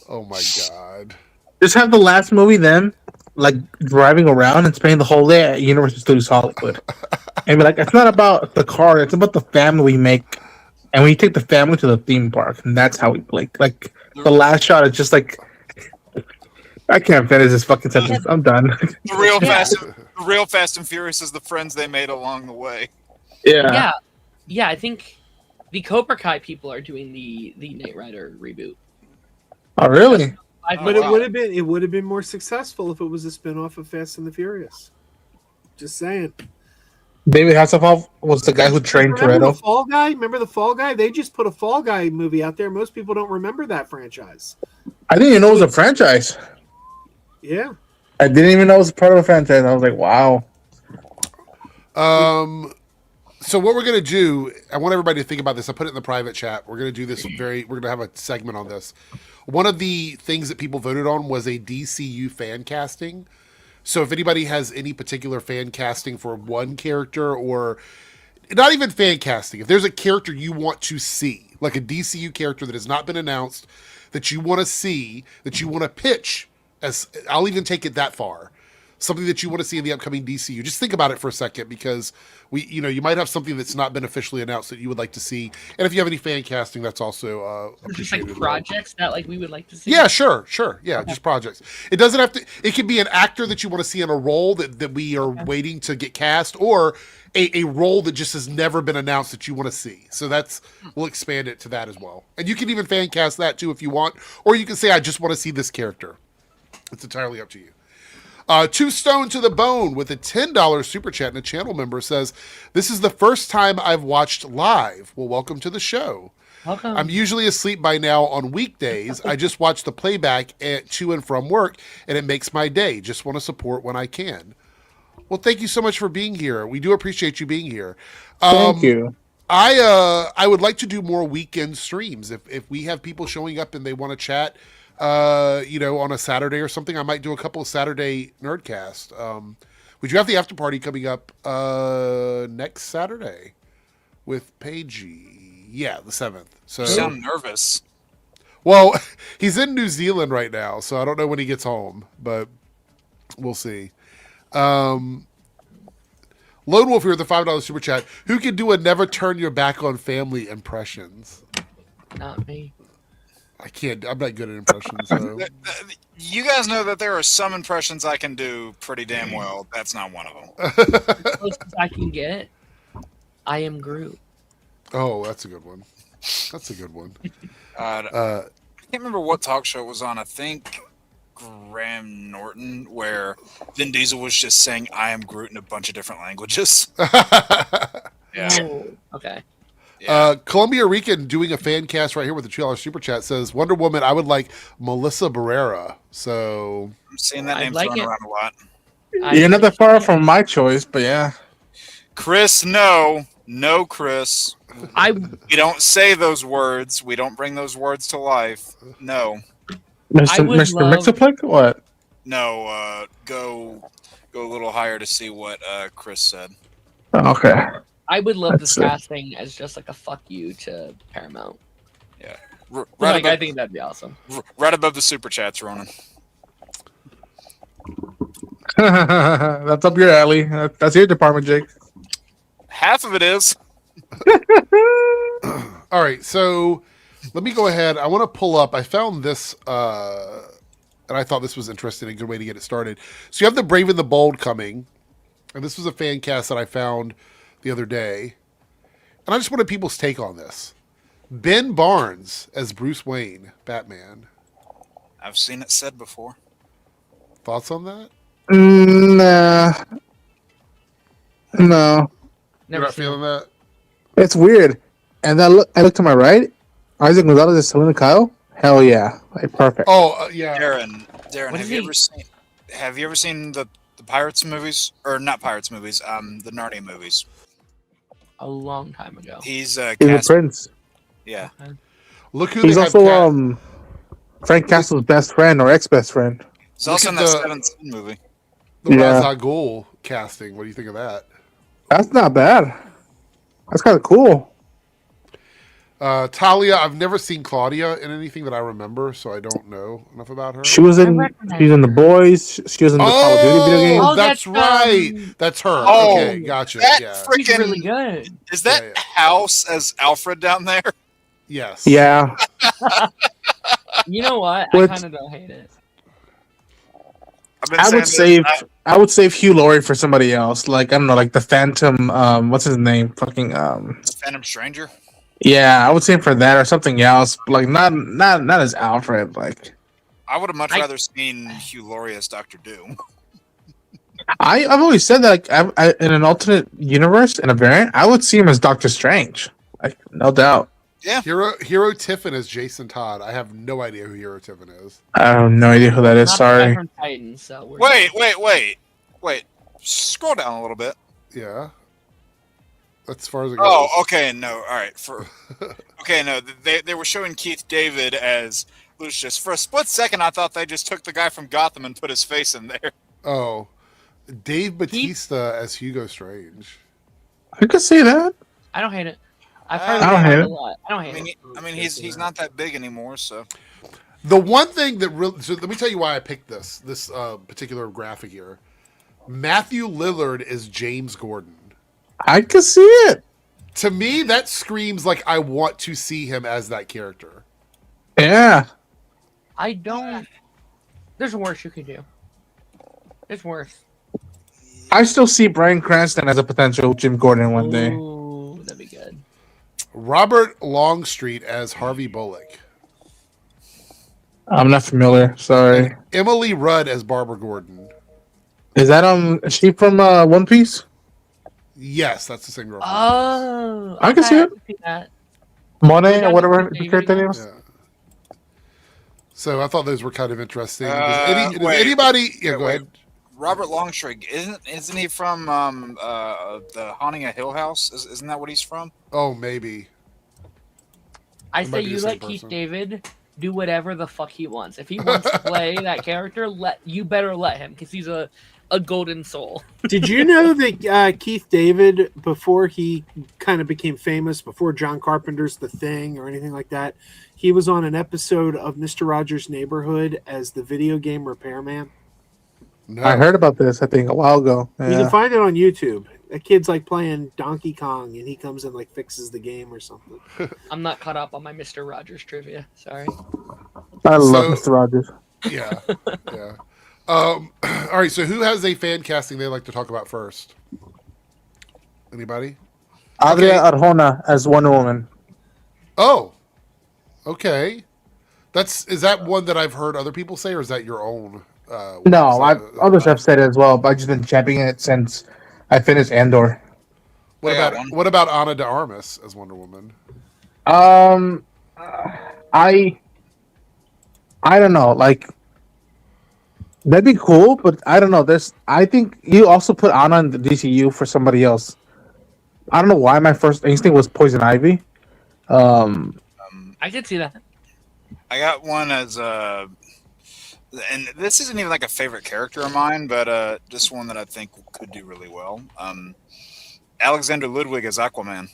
Oh my God!
Just have the last movie then like driving around and spending the whole day at Universal Studios Hollywood, and be like, it's not about the car, it's about the family we make, and we take the family to the theme park, and that's how we play. Like the last shot is just like, I can't finish this fucking sentence. I'm done.
The real Fast and Furious is the friends they made along the way.
Yeah.
Yeah. I think the Cobra Kai people are doing the Knight Rider reboot.
Oh, really?
But it would have been more successful if it was a spinoff of Fast and the Furious. Just saying.
David Hasselhoff was the guy who trained
Remember
Toretto.
the Fall Guy? Remember the Fall Guy? They just put a Fall Guy movie out there. Most people don't remember that franchise.
I didn't even know it was a franchise.
Yeah.
I didn't even know it was part of a franchise. I was like, wow.
So what we're going to do, I want everybody to think about this. I put it in the private chat. We're going to do this we're going to have a segment on this. One of the things that people voted on was a DCU fan casting. So if anybody has any particular fan casting for one character, or not even fan casting, if there's a character you want to see, like a DCU character that has not been announced, that you want to see, that you want to pitch, as I'll even take it that far, something that you want to see in the upcoming DCU. Just think about it for a second, because you might have something that's not been officially announced that you would like to see. And if you have any fan casting, that's also
just like projects that like we would like to see.
Yeah, sure. Yeah, just projects. It doesn't have to. It could be an actor that you want to see in a role that we are waiting to get cast, or a role that just has never been announced that you want to see. So we'll expand it to that as well. And you can even fan cast that too if you want, or you can say, I just want to see this character. It's entirely up to you. Two Stone to the Bone with a $10 super chat, and a channel member says, this is the first time I've watched live. Well, welcome to the show.
Welcome.
I'm usually asleep by now on weekdays. I just watch the playback to and from work, and it makes my day. Just want to support when I can. Well, thank you so much for being here. We do appreciate you being here.
Thank you.
I would like to do more weekend streams. If we have people showing up and they want to chat, on a Saturday or something, I might do a couple of Saturday Nerdcast. We do have the after party coming up next Saturday with Paigey. Yeah, the 7th. So
You sound nervous.
Well, he's in New Zealand right now, so I don't know when he gets home, but we'll see. Lone Wolf here with the $5 super chat. Who can do a never turn your back on family impressions?
Not me.
I can't. I'm not good at impressions. So.
You guys know that there are some impressions I can do pretty damn well. That's not one of them.
The closest I can get, I am Groot.
Oh, that's a good one.
I can't remember what talk show it was on. I think Graham Norton, where Vin Diesel was just saying "I am Groot" in a bunch of different languages. Yeah.
Oh, okay.
Yeah.
Columbia Rican doing a fan cast right here with the $2 super chat says Wonder Woman. I would like Melissa Barrera. So
I'm seeing that name
like
thrown
it.
around a lot.
You're not that far from my choice, but yeah.
Chris, no, Chris. We don't say those words. We don't bring those words to life. No.
Mr.
would love-
Mixoplex? What?
No, go a little higher to see what Chris said.
Oh, okay.
I would love this
That's it.
casting as just like a fuck you to Paramount.
Yeah.
Like, I think that'd be awesome.
Right above the super chats, Ronan.
That's up your alley. That's your department, Jake.
Half of it is.
all right, so let me go ahead. I want to pull up. I found this, and I thought this was interesting. A good way to get it started. So you have the Brave and the Bold coming, and this was a fan cast that I found the other day, and I just wanted people's take on this. Ben Barnes as Bruce Wayne, Batman.
I've seen it said before.
Thoughts on that?
Nah. No.
You're not feeling that?
It's weird. And then I look to my right. Isaac Gonzalez is Selena Kyle. Hell yeah. Like, perfect.
Oh, yeah.
Darren,
What
have
is
you
he?
ever seen the Pirates movies? Or not Pirates movies, the Narnia movies.
A long time ago.
He's
He's a
cast.
prince.
Yeah.
Look who
He's
they have
also Frank Castle's best friend or ex-best friend.
He's also
Look
in
at
that
the-
17 movie.
the
Yeah.
Ra's al Ghul casting. What do you think of that?
That's not bad. That's kind of cool.
Talia, I've never seen Claudia in anything that I remember, so I don't know enough about her.
She was in The Boys. She was in the Call of Duty video game.
Oh,
that's right. That's her.
Oh,
Okay, gotcha.
That
Yeah.
She's
freaking
really good.
Is that
Yeah, yeah.
House as Alfred down there?
Yes.
Yeah.
You know what?
What?
I kind of don't hate it.
I've been
I would
saying
save I would save Hugh Laurie for somebody else. Like, I don't know, like the Phantom, what's his name? Fucking
Phantom Stranger.
yeah, I would save for that or something else. Like not as Alfred. Like
I would have much rather seen Hugh Laurie as Doctor Doom.
I've always said that, like, I in an alternate universe, in a variant, I would see him as Doctor Strange. Like, no doubt.
Yeah.
Hero Tiffin is Jason Todd. I have no idea who Hero Tiffin is.
I have no idea who that is.
Not the guy
Sorry.
from Titans, so we're
Wait. Scroll down a little bit.
Yeah. That's as far as it goes.
Oh, okay. No, all right. Okay, no. They were showing Keith David as Lucius. For a split second, I thought they just took the guy from Gotham and put his face in there.
Oh. Dave Bautista as Hugo Strange.
I could see that.
I don't hate it. I've heard
I don't hate
it
it.
a lot. I don't hate it.
I mean, he's not that big anymore, so.
The one thing that really... So let me tell you why I picked this particular graphic here. Matthew Lillard is James Gordon.
I could see it.
To me, that screams like I want to see him as that character.
Yeah.
I don't. There's worse you could do. There's worse.
I still see Bryan Cranston as a potential Jim Gordon one day.
Ooh, that'd be good.
Robert Longstreet as Harvey Bullock.
I'm not familiar. Sorry.
Emily Rudd as Barbara Gordon.
Is that is she from One Piece?
Yes, that's the same girl.
Oh,
I can see it.
that.
Monet or whatever the character name is.
Yeah. So I thought those were kind of interesting.
Wait.
Does anybody? Yeah, go ahead.
Robert Longstreet isn't he from the Haunting of Hill House? Isn't that what he's from?
Oh, maybe.
I
It might
say
be
you
the same
let Keith
person.
David do whatever the fuck he wants. If he wants to play that character, you better let him, because he's a golden soul.
Did you know that Keith David, before he kind of became famous, before John Carpenter's The Thing or anything like that, he was on an episode of Mr. Rogers' Neighborhood as the video game repairman?
No.
I heard about this, I think, a while ago.
You
Yeah.
can find it on YouTube. That kid's like playing Donkey Kong, and he comes and like fixes the game or something.
I'm not caught up on my Mr. Rogers trivia. Sorry.
I love
So-
Mr. Rogers.
Yeah. Yeah. All right. So who has a fan casting they'd like to talk about first? Anybody?
Adria Arjona as Wonder Woman.
Oh. Okay. Is that one that I've heard other people say, or is that your own?
No, others have said it as well, but I've just been championing it since I finished Andor.
What about Ana de Armas as Wonder Woman?
I don't know. Like, that'd be cool, but I don't know. I think you also put Anna in the DCU for somebody else. I don't know why my first instinct was Poison Ivy.
I could see that.
I got one as and this isn't even like a favorite character of mine, but just one that I think could do really well. Alexander Ludwig as Aquaman.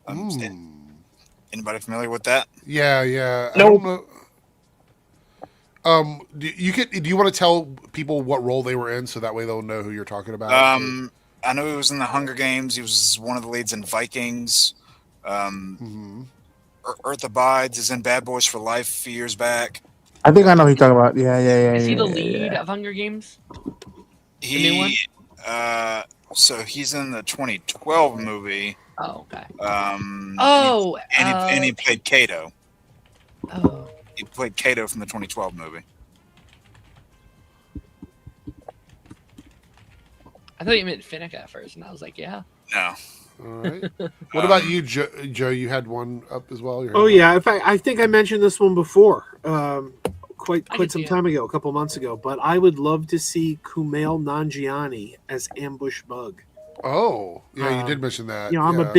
Anybody familiar with that?
Yeah, yeah.
Nope.
I don't know. Do you want to tell people what role they were in, so that way they'll know who you're talking about?
I know he was in the Hunger Games. He was one of the leads in Vikings. Earth Abides is in Bad Boys for Life a few years back.
I think I know who you're talking about. Yeah.
Is he the lead of Hunger Games? The new one?
So he's in the 2012 movie.
Oh, okay.
And he played Kato.
Oh.
He played Kato from the 2012 movie.
I thought you meant Finnick at first, and I was like, yeah.
No.
All right. What about you, Joe? You had one up as well?
Oh yeah, in fact, I think I mentioned this one before, quite
can
some
see
time ago, a couple months ago. But I would love to see Kumail Nanjiani as Ambush Bug.
Oh, yeah, you did mention that.
You know, I'm
yeah.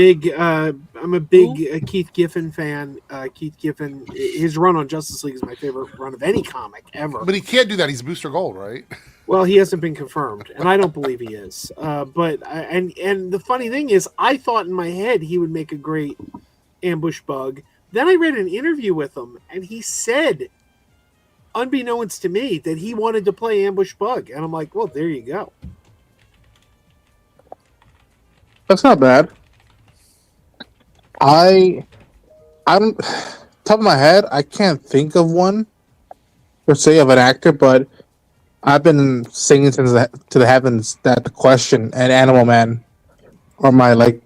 a big Keith Giffen fan. Keith Giffen, his run on Justice League is my favorite run of any comic ever.
But he can't do that. He's Booster Gold, right?
Well, he hasn't been confirmed, and I don't believe he is. And the funny thing is, I thought in my head he would make a great Ambush Bug. Then I read an interview with him, and he said, unbeknownst to me, that he wanted to play Ambush Bug, and I'm like, well, there you go.
That's not bad. I don't. Top of my head, I can't think of one per se of an actor, but I've been singing to the heavens that the Question and Animal Man are my like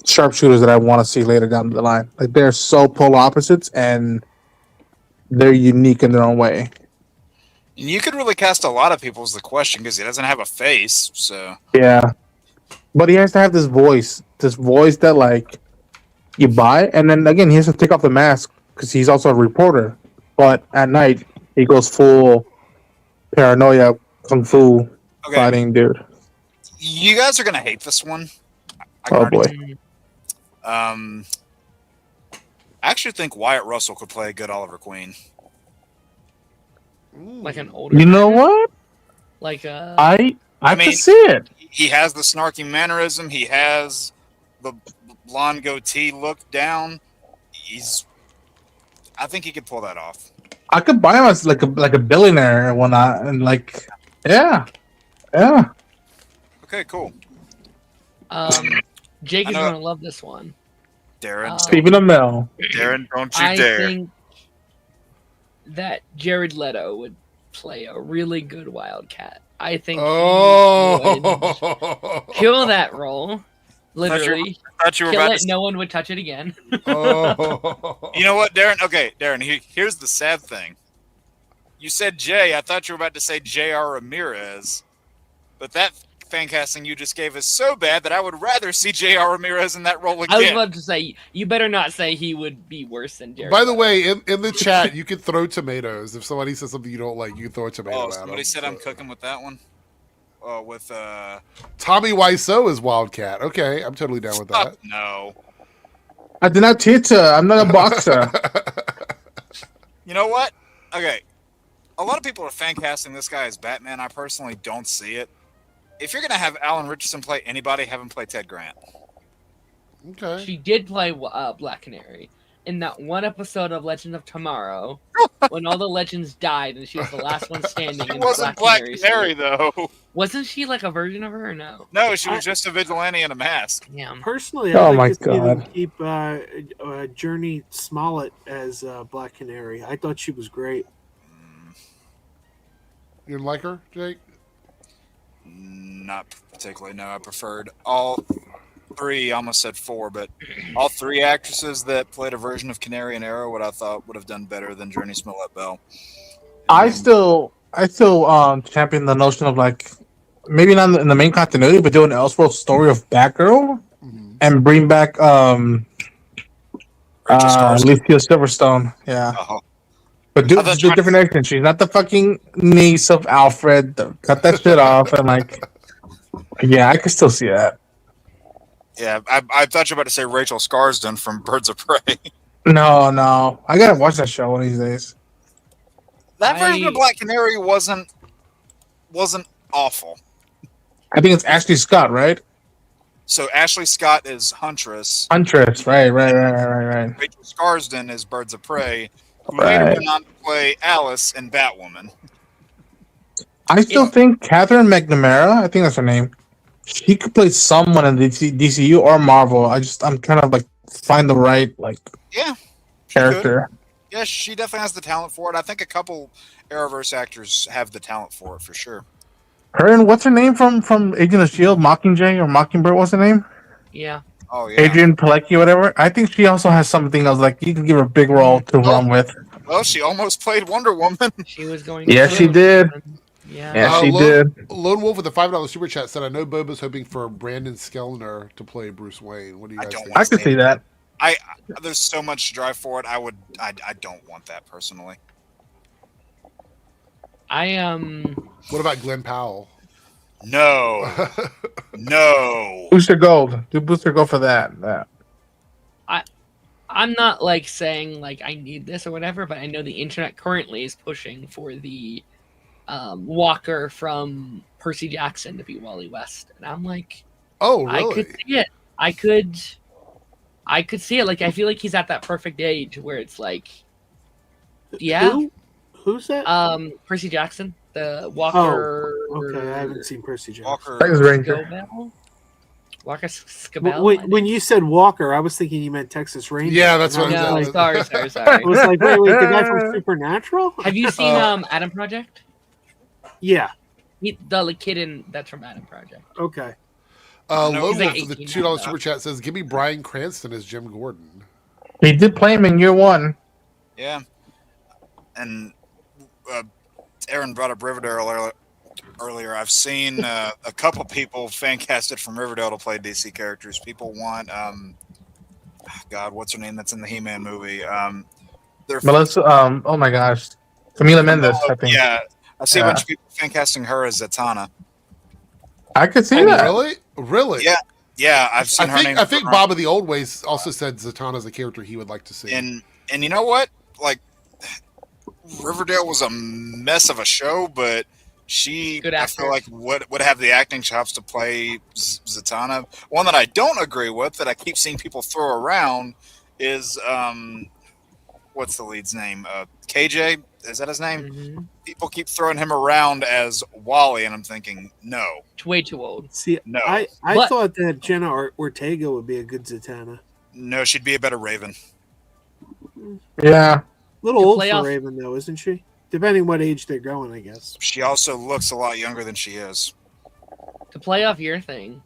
sharpshooters that I want to see later down the line. Like they're so polar opposites and they're unique in their own way.
And you could really cast a lot of people as the Question because he doesn't have a face. So
Yeah, but he has to have this voice that like you buy, and then again he has to take off the mask because he's also a reporter. But at night he goes full paranoia kung fu fighting dude.
You guys are gonna hate this one.
Oh boy.
I actually think Wyatt Russell could play a good Oliver Queen.
Like an older.
You know what?
Like
I
mean,
can see it.
He has the snarky mannerism. He has the blonde goatee look down. I think he could pull that off.
I could buy him as like a billionaire and whatnot, and like, yeah.
Okay, cool.
Jake is gonna love this one.
Darren,
Stephen Amell.
Darren, don't you
I
dare!
think that Jared Leto would play a really good Wildcat. I think he would kill that role. Literally,
thought you were
kill
about
it.
to...
No one would touch it again.
You know what, Darren? Okay, Darren. Here's the sad thing. You said Jay. I thought you were about to say J.R. Ramirez, but that fan casting you just gave is so bad that I would rather see J.R. Ramirez in that role again.
I was about to say, you better not say he would be worse than Jared.
By the way, in the chat, you can throw tomatoes. If somebody says something you don't like, you can throw a tomato at
somebody
them.
said I'm cooking with that one. With
Tommy Wiseau is Wildcat. Okay, I'm totally down with that.
No.
I did not teeter. I'm not a boxer.
You know what? Okay. A lot of people are fan casting this guy as Batman. I personally don't see it. If you're going to have Alan Richardson play anybody, have him play Ted Grant.
Okay.
She did play Black Canary in that one episode of Legend of Tomorrow when all the legends died and she was the last one standing.
She
in
wasn't Black Canary, though.
Wasn't she like a version of her or no?
No, she was just a vigilante in a mask.
Yeah.
Personally, I'd like to see them keep Journey Smollett as Black Canary. I thought she was great.
You didn't like her, Jake?
Not particularly, no. I preferred all three, I almost said four, but all three actresses that played a version of Canary and Arrow, what I thought would have done better than Journey Smollett Bell.
I still champion the notion of like maybe not in the main continuity, but do an Elseworld story of Batgirl and bring back Alicia Silverstone. Yeah. But do different accent. She's not the fucking niece of Alfred. Cut that shit off and like, yeah, I can still see that.
Yeah, I thought you were about to say Rachel Scarsden from Birds of Prey.
No, I gotta watch that show one of these days.
That version of Black Canary wasn't awful.
I think it's Ashley Scott, right?
So Ashley Scott is Huntress.
Right.
Rachel Scarsden is Birds of Prey, who later went on to play Alice in Batwoman.
I still think Catherine McNamara, I think that's her name, she could play someone in the DCU or Marvel. I'm trying to like find the right character.
Yeah, she definitely has the talent for it. I think a couple Arrowverse actors have the talent for it for sure.
Her and what's her name from Agent of S.H.I.E.L.D., Mockingjay or Mockingbird, what's her name?
Yeah.
Oh, yeah.
Adrian Pilecki, whatever. I think she also has something else. Like, you can give her a big role to run with.
Well, she almost played Wonder Woman.
She was going.
Yeah, she did.
Yeah,
she did.
Lone Wolf with the $5 super chat said, "I know Boba's hoping for Brandon Skellner to play Bruce Wayne. What do you guys think?"
I can see that.
There's so much drive for it. I don't want that personally.
What
about Glenn Powell?
No. No.
Booster Gold. Do Booster Gold for that.
I'm not like saying like I need this or whatever, but I know the internet currently is pushing for the Walker from Percy Jackson to be Wally West, and I'm like,
oh, really?
I could see it. I could see it. Like I feel like he's at that perfect age where it's like, yeah.
Who's that?
Percy Jackson, the Walker.
Oh, okay, I haven't seen Percy Jackson.
Walker.
Texas Ranger.
Scobell? Walker Scobell.
When you said Walker, I was thinking you meant Texas Ranger.
Yeah, that's what
No,
I
sorry.
I was like, wait, the guy from Supernatural?
Have you seen Adam Project?
Yeah.
The kid that's from Adam Project.
Okay.
Logan
like
for the
18
$2
now.
super chat says, "Give me Bryan Cranston as Jim Gordon."
He did play him in year 1.
Yeah. And Aaron brought up Riverdale earlier. I've seen a couple people fan casted from Riverdale to play DC characters. People want God, what's her name that's in the He-Man movie?
Melissa, oh my gosh. Camila Mendes, I think.
Yeah. I see a bunch of people fan casting her as Zatanna.
I could see
Oh,
that.
really?
Yeah. Yeah, I've seen her name.
I think Bob of the Old Ways also said Zatanna's a character he would like to see.
And you know what? Like, Riverdale was a mess of a show, but I feel like would have the acting chops to play Zatanna. One that I don't agree with, that I keep seeing people throw around, is what's the lead's name? KJ, is that his name?
Mm-hmm.
People keep throwing him around as Wally, and I'm thinking, no,
It's way too old.
See,
no,
I thought that Jenna Ortega would be a good Zatanna.
no, she'd be a better Raven.
Yeah.
A little
To
old
play
for
off-
Raven, though, isn't she? Depending what age they're going, I guess.
She also looks a lot younger than she is.
To play off your thing,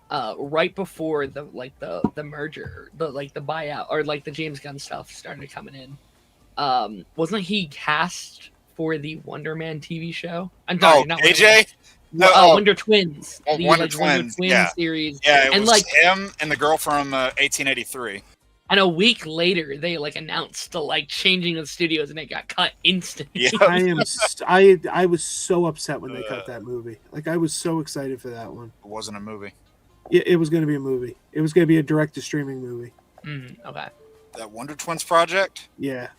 right before the merger, the buyout, or like the James Gunn stuff started coming in, wasn't he cast for the Wonder Man TV show? I'm sorry, not Wonder Man.
AJ? No,
Wonder Twins.
Oh,
The,
Wonder Twins, yeah.
series.
Yeah, it
and
was him and the girl from 1883.
And a week later, they announced the changing of studios, and it got cut instantly.
Yeah.
I was so upset when they cut that movie. I was so excited for that one.
It wasn't a movie.
It was going to be a movie. It was going to be a direct-to-streaming movie.
Okay.
That Wonder Twins project?
Yeah.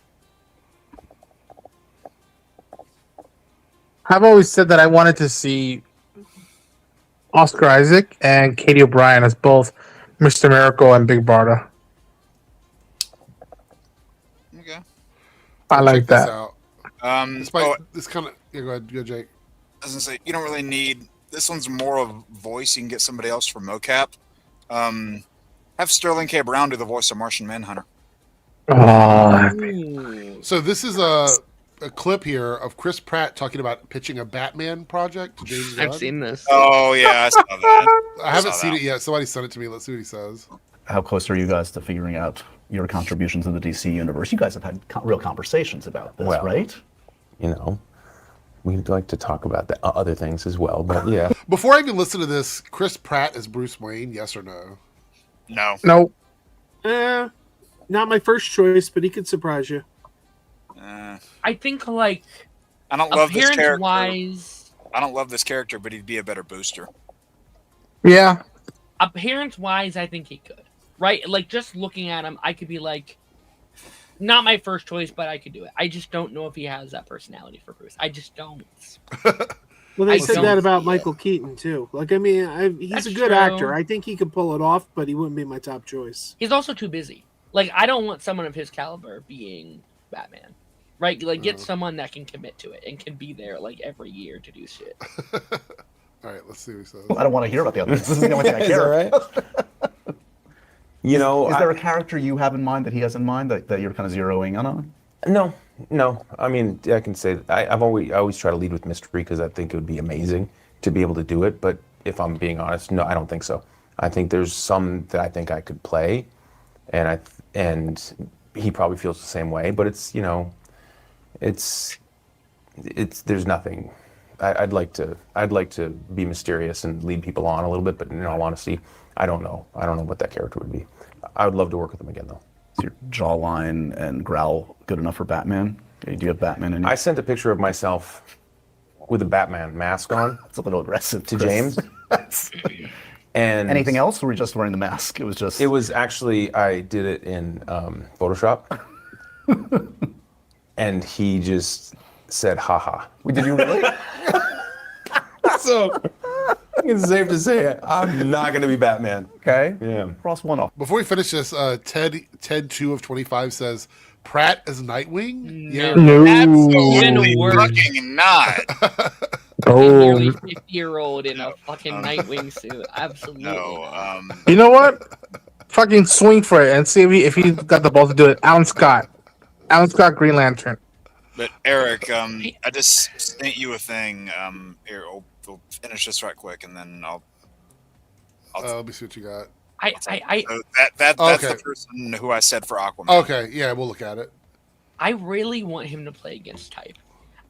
I've always said that I wanted to see Oscar Isaac and Katie O'Brien as both Mr. Miracle and Big Barda.
Okay.
I like
Check this
that.
out. This kind of go ahead, Jake.
I was gonna say you don't really need this one's more of voice. You can get somebody else for mocap. Have Sterling K. Brown do the voice of Martian Manhunter.
Oh,
So this is a clip here of Chris Pratt talking about pitching a Batman project to James Gunn.
I've seen this.
Oh yeah, I saw that.
I haven't seen it yet. Somebody sent it to me. Let's see what he says.
How close are you guys to figuring out your contributions in the DC universe? You guys have had real conversations about this, right?
You know, we'd like to talk about the other things as well, but yeah.
Before I even listen to this, Chris Pratt is Bruce Wayne, yes or no?
No.
Nope.
Not my first choice, but he could surprise you.
I think
I don't love this character.
Appearance-wise,
I don't love this character, but he'd be a better booster.
Yeah.
appearance-wise, I think he could. Right? Just looking at him, I could be not my first choice, but I could do it. I just don't know if he has that personality for Bruce. I just don't.
Well, they
I
said
don't
that about
see
Michael Keaton, too. He's
That's
a good
true.
actor. I think he could pull it off, but he wouldn't be my top choice.
He's also too busy. I don't want someone of his caliber being Batman. Right? Get someone that can commit to it and can be there, every year to do shit.
All right, let's see what he says.
I don't want to hear about the others. This is the only thing I care about.
You know,
is there a character you have in mind that he has in mind that you're kind of zeroing in on?
No. I mean, I can say that I always try to lead with mystery because I think it would be amazing to be able to do it. But if I'm being honest, no, I don't think so. I think there's some that I think I could play, and he probably feels the same way. But it's there's nothing. I'd like to be mysterious and lead people on a little bit, but in all honesty, I don't know what that character would be. I would love to work with him again, though.
Is your jawline and growl good enough for Batman? Do you have Batman in you?
I sent a picture of myself with a Batman mask on.
It's a little aggressive
to
Chris.
James. And
anything else, or were we just wearing the mask?
It was actually, I did it in Photoshop. And he just said, haha.
Did you really?
So it's safe to say I'm not going to be Batman.
Okay.
Yeah.
Cross one off.
Before we finish this, Ted 2 of 25 says Pratt as Nightwing. Yeah,
Absolutely fucking not.
Nearly 50-year-old in a fucking Nightwing suit. Absolutely.
No.
You know what? Fucking swing for it and see if he got the ball to do it. Alan Scott, Green Lantern.
But Eric, I just sent you a thing. Here, we'll finish this right quick, and then I'll
let me see what you got.
That's
okay.
the person who I said for Aquaman.
Okay, yeah, we'll look at it.
I really want him to play against type.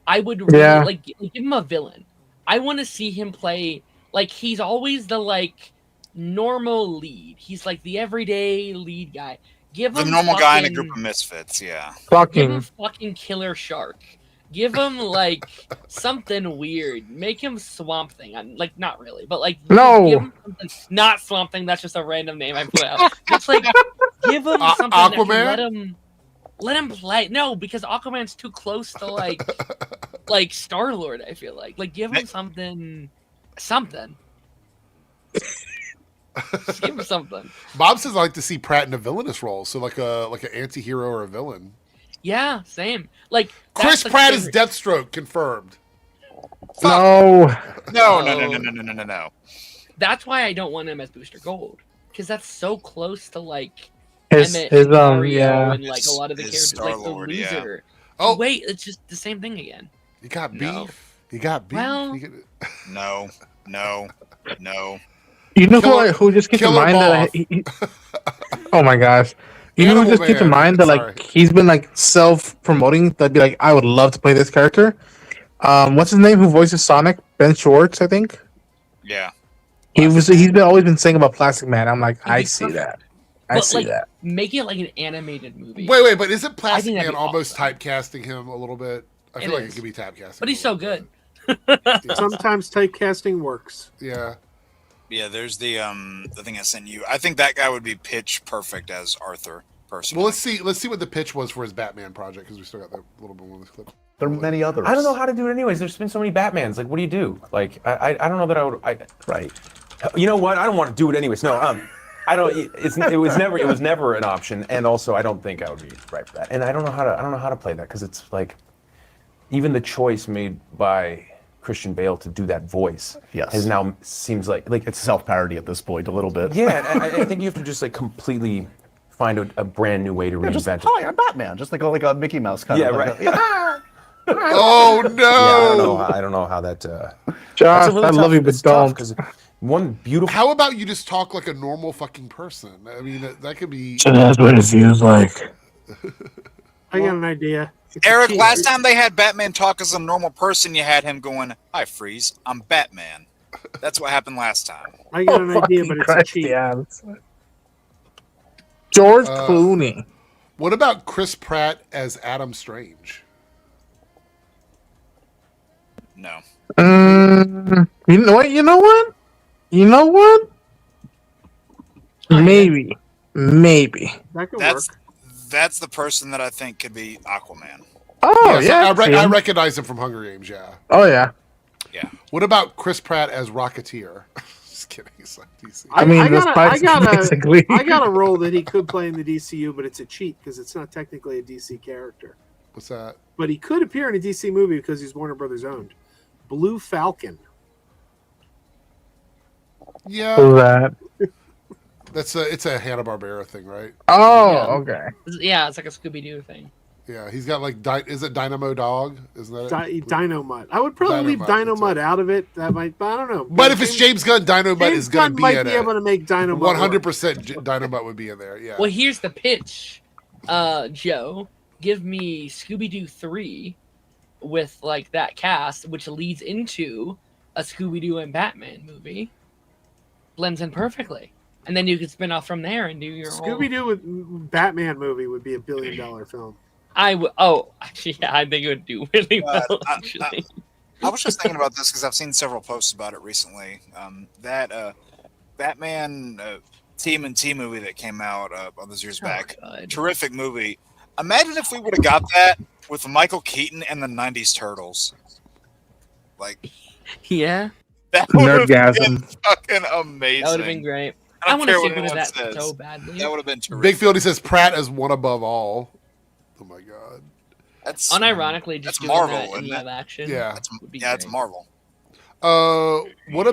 I would really give him a villain. I want to see him play like he's always the like normal lead. He's like the everyday lead guy. Give him
the normal guy in a group of misfits. Yeah.
Give him fucking Killer Shark. Give him like something weird. Make him Swamp Thing. I'm like not really, but like give him something, not Swamp Thing. That's just a random name I put out. Just like give him something
Aquaman.
That let him play. No, because Aquaman's too close to like Star-Lord. I feel like give him something. Just give him something.
Bob says I like to see Pratt in a villainous role, so like an anti-hero or a villain.
Yeah, same. Like
Chris Pratt is Deathstroke confirmed.
No.
No.
That's why I don't want him as Booster Gold, because that's so close to like
his
Mario and like a lot of the characters, like the Loser.
Yeah. Oh
wait, it's just the same thing again.
You got beef. You got beef.
Well,
no.
You know who just keeps in mind that? Oh my gosh! You know who just keeps in mind that like he's been like self-promoting. That'd be like, I would love to play this character. What's his name? Who voices Sonic? Ben Schwartz, I think.
Yeah.
He's always been saying about Plastic Man. I'm like, I see that. I see that.
Make it like an animated movie.
Wait, but isn't Plastic Man almost typecasting him a little bit? I feel like it could be typecasting.
But he's so good.
Sometimes typecasting works.
Yeah.
Yeah, there's the thing I sent you. I think that guy would be pitch perfect as Arthur. Personally.
Well, let's see what the pitch was for his Batman project, because we still got that little bit more of this clip.
There are many others.
I don't know how to do it anyways. There's been so many Batmans. Like, what do you do? Like, I don't know that I would.
Right.
You know what? I don't want to do it anyways. No, I don't. It was never an option, and also I don't think I would be right for that. And I don't know how to play that, because it's like, even the choice made by Christian Bale to do that voice has now seems like
it's self-parody at this point a little bit.
Yeah, I think you have to just like completely find a brand new way to reinvent it.
Hi, I'm Batman. Just like a Mickey Mouse kind of.
Right.
Oh no!
Yeah, I don't know how that.
Josh, I love you, but don't.
One beautiful.
How about you just talk like a normal fucking person? I mean, that could be.
So that's what it feels like.
I got an idea.
Eric, last time they had Batman talk as a normal person, you had him going, "Hi, Freeze, I'm Batman." That's what happened last time.
I got an idea, but it's a cheat.
Yeah. George Clooney.
What about Chris Pratt as Adam Strange?
No.
You know what? Maybe.
That could work.
That's the person that I think could be Aquaman.
Oh,
yeah. I recognize him from Hunger Games, yeah.
Oh, yeah.
Yeah.
What about Chris Pratt as Rocketeer? Just kidding. It's like DC.
I
got a role that he could play in the DCU, but it's a cheat because it's not technically a DC character.
What's that?
But he could appear in a DC movie because he's Warner Brothers owned. Blue Falcon.
Yeah.
Who's that?
It's a Hanna-Barbera thing, right?
Oh, okay.
Yeah, it's like a Scooby-Doo thing.
Yeah, he's got like, is it Dynamo Dog? Isn't that it?
Dynamite. I would probably leave Dynamite out of it. That might, but I don't know.
But if it's James Gunn, Dynamite is going to be in it.
Might be able to make Dynamite.
100% Dynamite would be in there. Yeah.
Well, here's the pitch, Joe. Give me Scooby-Doo 3 with like that cast, which leads into a Scooby-Doo and Batman movie. Blends in perfectly. And then you could spin off from there and do your
Scooby-Doo with Batman movie would be $1 billion film.
I would. Oh, actually, yeah, I think it would do really well. Actually,
I was just thinking about this because I've seen several posts about it recently. That Batman Team and T movie that came out all those years back.
God.
Terrific movie. Imagine if we would have got that with Michael Keaton and the 90s Turtles. Like,
Yeah,
that would have been
Nerdgasm.
fucking amazing.
that would have been great.
I
I
don't
want to
care
see
what
one of
anyone
that
says.
so badly.
That would have been terrific.
Big Fieldy says Pratt as one above all. Oh my god.
That's
Unironically, just
that's
doing
Marvel,
that in
isn't it?
live action.
Yeah.
would be
it's
great.
Marvel.
What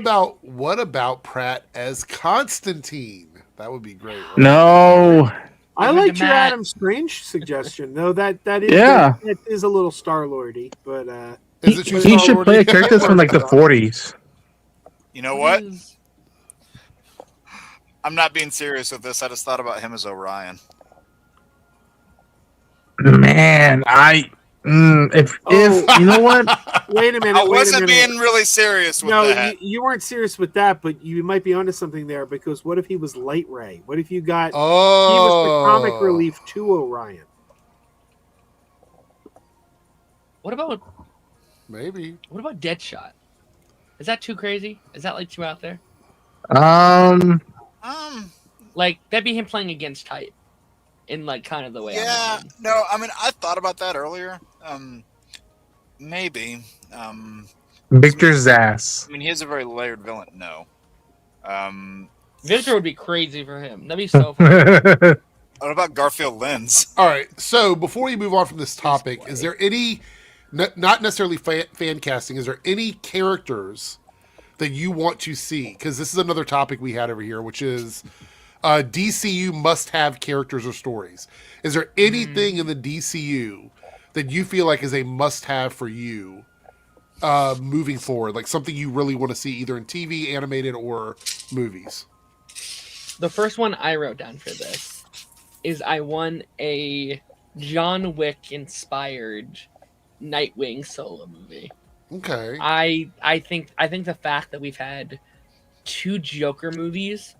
about Pratt as Constantine? That would be great. Right?
No.
I
Give it
liked
to
your
Matt.
Adam Strange suggestion, though. That is
Yeah.
that is a little Star-Lordy, but
Is it you,
He should
Star-Lord?
play a character from like the 40s.
You know what? I'm not being serious with this. I just thought about him as Orion.
Man, if you know what?
wait a minute.
I
wait a
wasn't
minute.
being really serious with
No,
that.
you weren't serious with that, but you might be onto something there because what if he was Light Ray? What if you got he was the comic relief to Orion?
What about
Maybe.
Deadshot? Is that too crazy? Is that like too out there? Like that'd be him playing against type, in like kind of the way.
Yeah,
I'm
no, I mean, I thought about that earlier. Maybe.
Victor Zass.
I mean, he's a very layered villain. No.
Victor would be crazy for him. That'd be so fun.
What about Garfield Lens?
All right. So before we move on from this topic, is there any, not necessarily fan casting, is there any characters that you want to see? Because this is another topic we had over here, which is DCU must-have characters or stories. Is there anything in the DCU that you feel like is a must-have for you moving forward? Like something you really want to see either in TV, animated, or movies?
The first one I wrote down for this is I want a John Wick-inspired Nightwing solo movie.
Okay.
I think the fact that we've had 2 Joker movies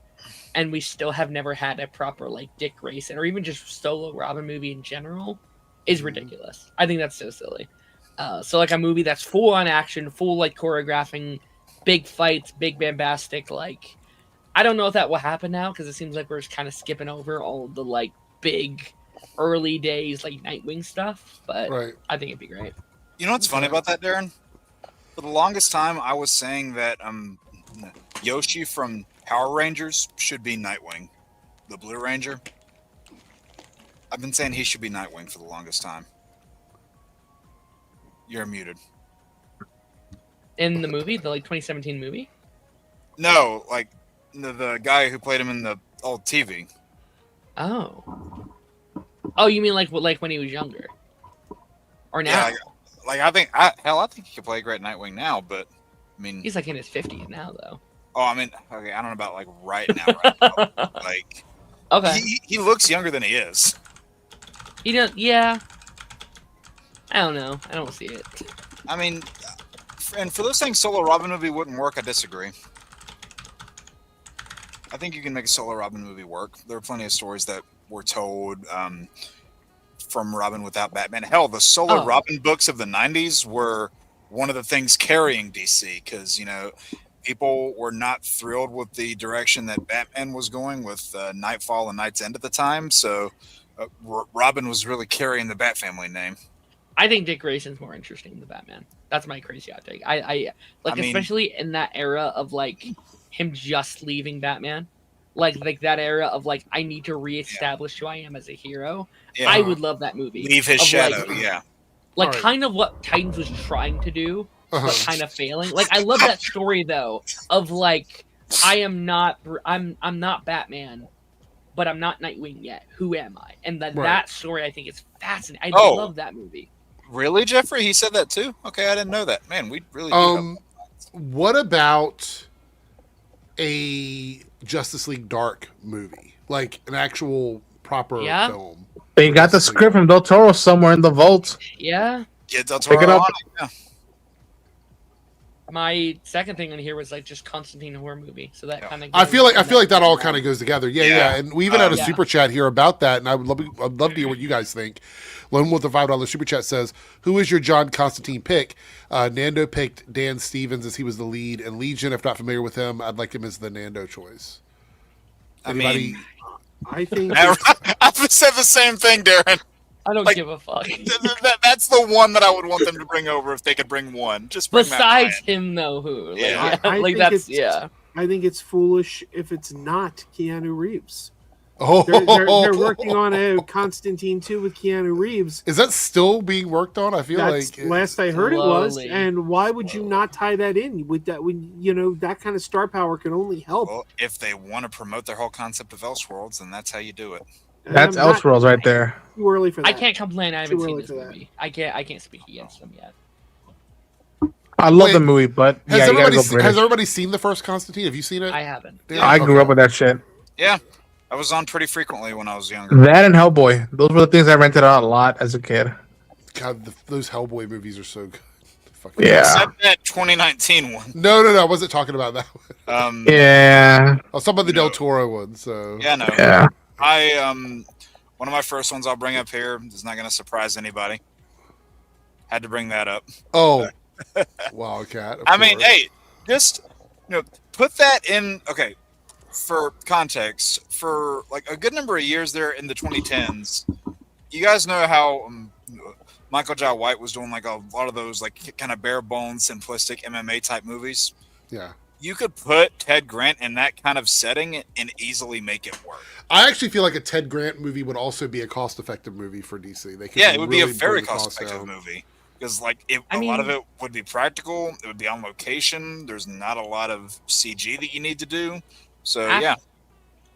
and we still have never had a proper like Dick Grayson or even just solo Robin movie in general is ridiculous. I think that's so silly. So like a movie that's full on action, full like choreographing, big fights, big bombastic. Like I don't know if that will happen now because it seems like we're just kind of skipping over all the like big early days like Nightwing stuff. But
Right.
I think it'd be great.
You know what's funny about that, Darren? For the longest time, I was saying that Yoshi from Power Rangers should be Nightwing, the Blue Ranger. I've been saying he should be Nightwing for the longest time. You're muted.
In the movie, the like 2017 movie?
No, like the guy who played him in the old TV.
Oh. Oh, you mean like when he was younger? Or now?
Yeah, like I think he could play a great Nightwing now, but I mean,
He's like in his 50s now, though.
oh, I mean, okay, I don't know about like right now. Like,
Okay.
he looks younger than he is.
He does, yeah. I don't know. I don't see it.
I mean, and for those things, solo Robin movie wouldn't work. I disagree. I think you can make a solo Robin movie work. There are plenty of stories that were told from Robin without Batman. Hell, the solo Robin books of the 90s were one of the things carrying DC because, you know, people were not thrilled with the direction that Batman was going with Nightfall and Night's End at the time. So Robin was really carrying the Bat family name.
I think Dick Grayson's more interesting than the Batman. That's my crazy hot take. I mean, especially in that era of like him just leaving Batman, like that era of like I need to reestablish who I am as a hero.
Yeah.
I would love that movie.
Leave his shadow,
like,
Right.
kind of what Titans was trying to do, but kind of failing. Like I love that story though of like I'm not Batman, but I'm not Nightwing yet. Who am I? And that story I think is fascinating. I love that movie.
Really, Jeffrey? He said that too? Okay, I didn't know that. Man, we really do
what about a Justice League Dark movie? Like an actual proper film.
They got the script from Del Toro somewhere in the vault.
Yeah.
Get Del
Pick
Toro
it up.
on it, yeah.
my second thing on here was like just Constantine horror movie. So that kind of.
I feel like that all kind of goes together. Yeah. And we even had a super chat here about that, and I'd love to hear what you guys think. Lone Wolf, the $5 super chat says, "Who is your John Constantine pick?" Nando picked Dan Stevens as he was the lead, and Legion, if not familiar with him, I'd like him as the Nando choice. Anybody?
I think
I've said the same thing, Darren.
I don't give a fuck.
That's the one that I would want them to bring over if they could bring one. Just bring
besides him, though. Who? Like,
I think it's foolish if it's not Keanu Reeves.
Oh,
they're working on a Constantine 2 with Keanu Reeves.
Is that still being worked on? I feel like
last I heard it was. And why would you not tie that in with that? When that kind of star power can only help.
Well, if they want to promote their whole concept of Elseworlds, then that's how you do it.
That's Elseworlds right there.
Too early for that.
I can't complain. I haven't seen this movie. I can't speak against them yet.
I love the movie, but
has everybody seen the first Constantine? Have you seen it?
I haven't.
I grew up with that shit.
Yeah, I was on pretty frequently when I was younger.
That and Hellboy. Those were the things I rented out a lot as a kid.
God, those Hellboy movies are so good.
Yeah.
Except that 2019 one.
No, I wasn't talking about that one.
Yeah.
I was talking about the Del Toro one. So
Yeah.
One of my first ones I'll bring up here is not going to surprise anybody. Had to bring that up.
Oh, Wildcat.
I mean, hey, just put that in. Okay, for context, for like a good number of years there in the 2010s, you guys know how Michael Jai White was doing like a lot of those like kind of bare bones, simplistic MMA type movies.
Yeah.
You could put Ted Grant in that kind of setting and easily make it work.
I actually feel like a Ted Grant movie would also be a cost-effective movie for DC.
It would be a very cost-effective movie because, like, a lot of it would be practical. It would be on location. There's not a lot of CG that you need to do. So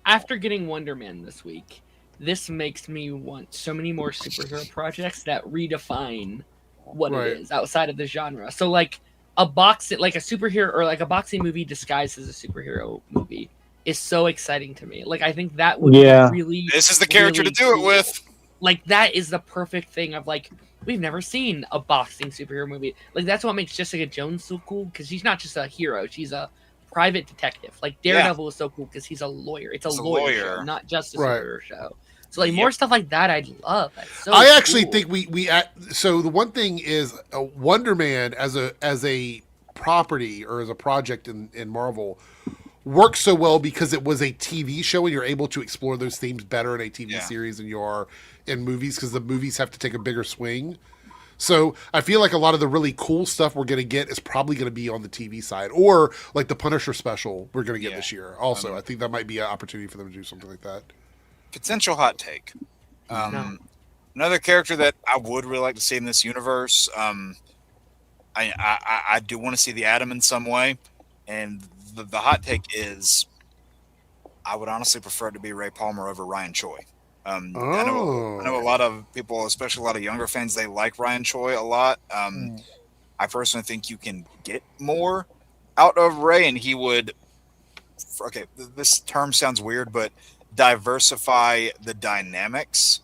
After getting Wonder Man this week, this makes me want so many more superhero projects that redefine what it is outside of the genre. So, like a superhero or like a boxing movie disguised as a superhero movie is so exciting to me. Like, I think that would really.
This is the character
really
to do it with.
Like, that is the perfect thing of like, we've never seen a boxing superhero movie. Like, that's what makes Jessica Jones so cool, because she's not just a hero, she's a private detective. Like, Daredevil is so cool because he's a lawyer. It's a lawyer show, not just a superhero show. So like more stuff like that, I'd love. That's so
I actually
cool.
think so the one thing is Wonder Man as a property or as a project in Marvel works so well because it was a TV show and you're able to explore those themes better in a TV series than you are in movies, because the movies have to take a bigger swing. So I feel like a lot of the really cool stuff we're going to get is probably going to be on the TV side, or like the Punisher special we're going to get this year. Also, I think that might be an opportunity for them to do something like that.
Potential hot take. Another character that I would really like to see in this universe. I do want to see the Atom in some way, and the hot take is I would honestly prefer it to be Ray Palmer over Ryan Choi. I know a lot of people, especially a lot of younger fans, they like Ryan Choi a lot. I personally think you can get more out of Ray, and he would. Okay, this term sounds weird, but diversify the dynamics,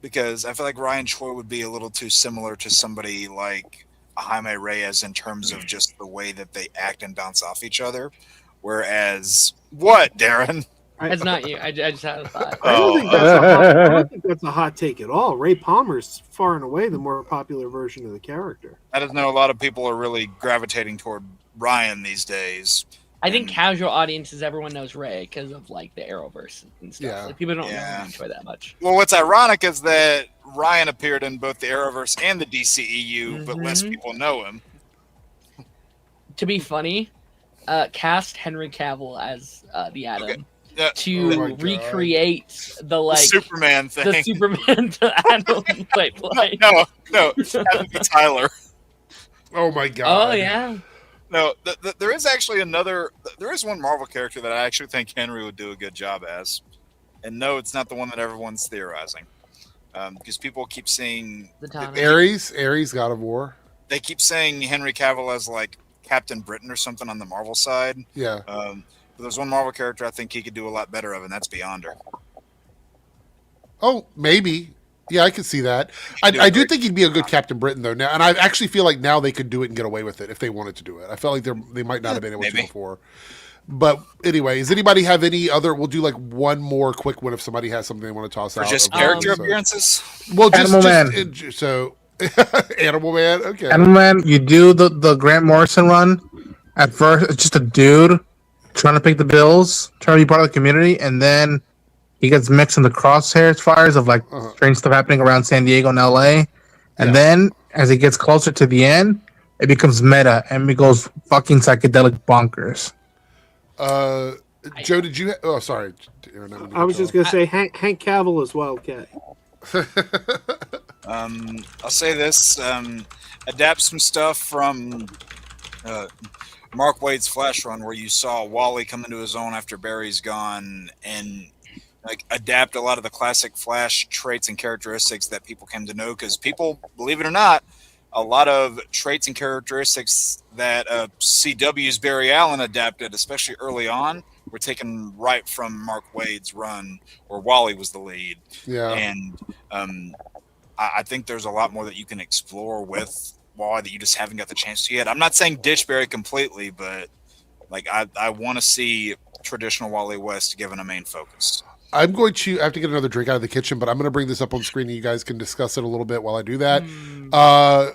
because I feel like Ryan Choi would be a little too similar to somebody like Jaime Reyes in terms of just the way that they act and bounce off each other. Whereas, what, Darren?
It's not you. I just had a thought.
I don't think that's a hot take at all. Ray Palmer's far and away the more popular version of the character.
I just know a lot of people are really gravitating toward Ryan these days.
I think casual audiences, everyone knows Ray because of like the Arrowverse and stuff. Yeah. Like, people don't know enjoy that much.
Well, what's ironic is that Ryan appeared in both the Arrowverse and the DCEU, but less people know him.
To be funny, cast Henry Cavill as the Atom to recreate the
Superman thing.
The Superman to Atom pipeline.
No, that would be Tyler.
Oh my god.
Oh yeah.
No, there is actually there is one Marvel character that I actually think Henry would do a good job as. And no, it's not the one that everyone's theorizing. Because people keep saying...
Ares, God of War.
They keep saying Henry Cavill as like Captain Britain or something on the Marvel side.
Yeah.
But there's one Marvel character I think he could do a lot better of, and that's Beyonder.
Oh, maybe. Yeah, I could see that. I do think he'd be a good Captain Britain, though. Now, and I actually feel like now they could do it and get away with it if they wanted to do it. I felt like they might not have been able to before. But anyway, does anybody have any other? We'll do like one more quick one if somebody has something they want to toss out.
Just character appearances?
Well,
Animal Man.
So, Animal Man, okay.
Animal Man, you do the Grant Morrison run. At first, it's just a dude trying to pay the bills, trying to be part of the community, and then he gets mixed in the fires of like strange stuff happening around San Diego and LA. And then as it gets closer to the end, it becomes meta and it goes fucking psychedelic bonkers.
Joe, did you? Oh, sorry.
I was just gonna say Hank Cavill as Wildcat.
I'll say this: adapt some stuff from Mark Waid's Flash run, where you saw Wally come into his own after Barry's gone, and like adapt a lot of the classic Flash traits and characteristics that people came to know. Because people, believe it or not, a lot of traits and characteristics that CW's Barry Allen adapted, especially early on, were taken right from Mark Waid's run, where Wally was the lead.
Yeah.
And I think there's a lot more that you can explore with Wally that you just haven't got the chance to yet. I'm not saying ditch Barry completely, but like I want to see traditional Wally West given a main focus.
I'm going to I have to get another drink out of the kitchen, but I'm going to bring this up on screen and you guys can discuss it a little bit while I do that.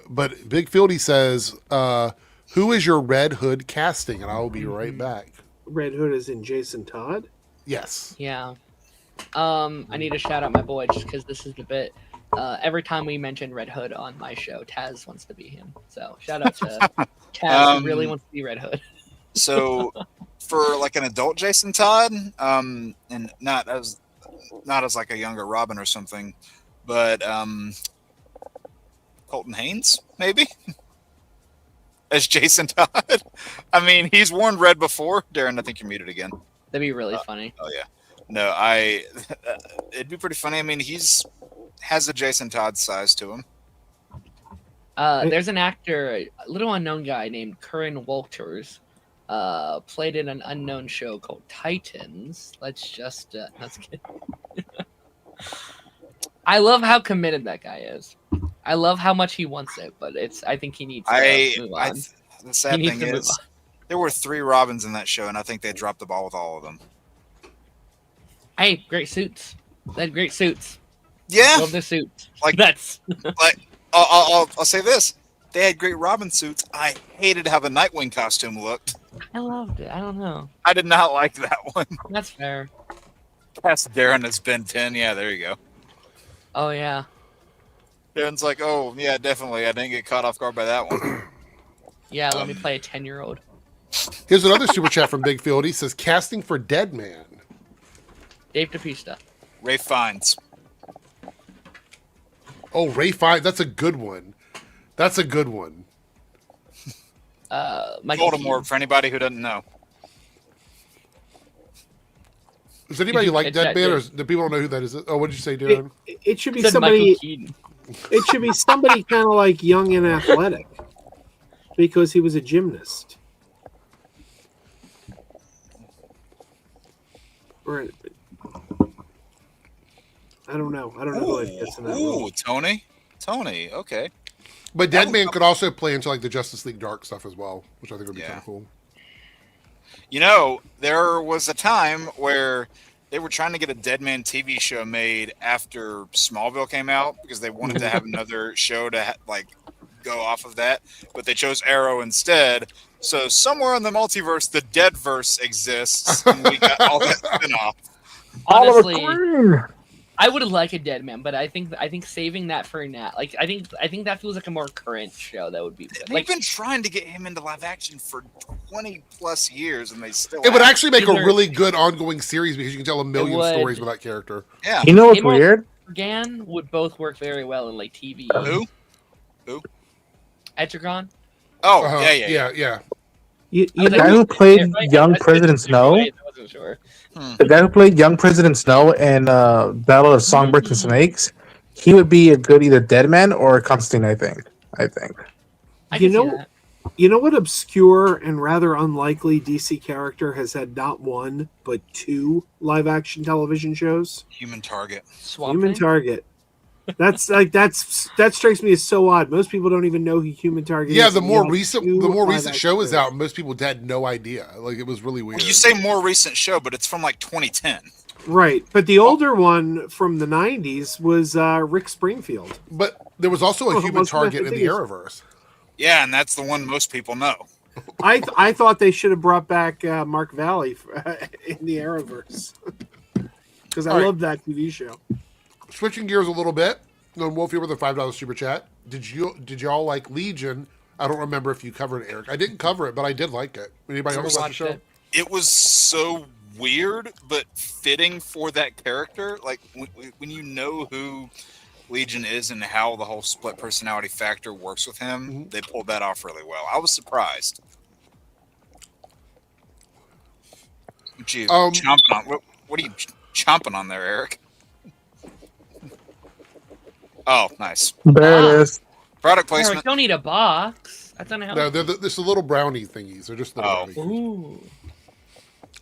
But Big Fieldy says, who is your Red Hood casting? And I will be right back.
Red Hood is in Jason Todd?
Yes.
Yeah. I need to shout out my boy just because this is the bit. Every time we mention Red Hood on my show, Taz wants to be him. So shout out to Taz, who really wants to be Red Hood.
So for like an adult Jason Todd, and not as like a younger Robin or something, but Colton Haynes maybe as Jason Todd. I mean, he's worn red before. Darren, I think you're muted again.
That'd be really funny.
Oh yeah, no, it'd be pretty funny. I mean, has a Jason Todd size to him.
There's an actor, a little unknown guy named Curran Walters. Played in an unknown show called Titans. Let's get. I love how committed that guy is. I love how much he wants it, but I think he needs to move on.
The sad thing is, there were 3 Robins in that show, and I think they dropped the ball with all of them.
Hey, great suits. They had great suits.
Yeah,
love the suits.
Like
that's
like I'll say this: they had great Robin suits. I hated how the Nightwing costume looked.
I loved it. I don't know.
I did not like that one.
That's fair.
Cast Darren as Ben 10. Yeah, there you go.
Oh, yeah.
Darren's like, oh, yeah, definitely. I didn't get caught off guard by that one.
Yeah, let me play a 10-year-old.
Here's another super chat from Big Field. He says, casting for Dead Man.
Dave DePista.
Ray Fiennes.
Oh, Ray Fiennes. That's a good one. That's a good one.
Voldemort, for anybody who doesn't know.
Does anybody like Dead Man, or do people don't know who that is? Oh, what did you say, Darren?
It should be somebody. It should be somebody kind of like young and athletic, because he was a gymnast. Right. I don't know. I don't know who I'd guess in that role.
Tony. Okay.
But Dead Man could also play into like the Justice League Dark stuff as well, which I think would be kind of cool.
You know, there was a time where they were trying to get a Dead Man TV show made after Smallville came out because they wanted to have another show to go off of that, but they chose Arrow instead. So somewhere in the multiverse, the Deadverse exists, and we got all that spin-off.
Honestly, I would like a Dead Man, but I think saving that for now, I think that feels like a more current show that would be good.
They've been trying to get him into live action for 20 plus years, and they still.
It would actually make a really good ongoing series because you can tell a million stories with that character.
Yeah,
you know what's weird?
Etrigan would both work very well in like TV.
Who?
Etrigan.
Oh,
yeah.
The guy who played young President Snow.
I wasn't sure.
The guy who played young President Snow in Battle of Songbirds and Snakes, he would be a good either Dead Man or Constantine. I think.
You know what obscure and rather unlikely DC character has had not one but 2 live action television shows?
Human Target.
Human Target. That strikes me as so odd. Most people don't even know who Human Target
Yeah,
is.
the more recent
live-action
show is
shows.
out, and most people had no idea. Like, it was really weird.
You say more recent show, but it's from like 2010.
Right, but the older one from the 90s was Rick Springfield.
But there was also a Human
wasn't that
Target
the
in the
biggest-
Arrowverse.
Yeah, and that's the one most people know.
I thought they should have brought back Mark Valley in the Arrowverse because I
All right.
love that TV show.
Switching gears a little bit, Wolf here with a $5 super chat. Did y'all like Legion? I don't remember if you covered it, Eric. I didn't cover it, but I did like it. Anybody else watch the show?
It was so weird, but fitting for that character. Like when you know who Legion is and how the whole split personality factor works with him, they pulled that off really well. I was surprised. What you chomping on? What are you chomping on there, Eric? Oh, nice.
There it is.
Product
Eric,
placement.
don't eat a box. That's unhealthy.
No, they're the little brownie thingies. They're just little brownie thingies.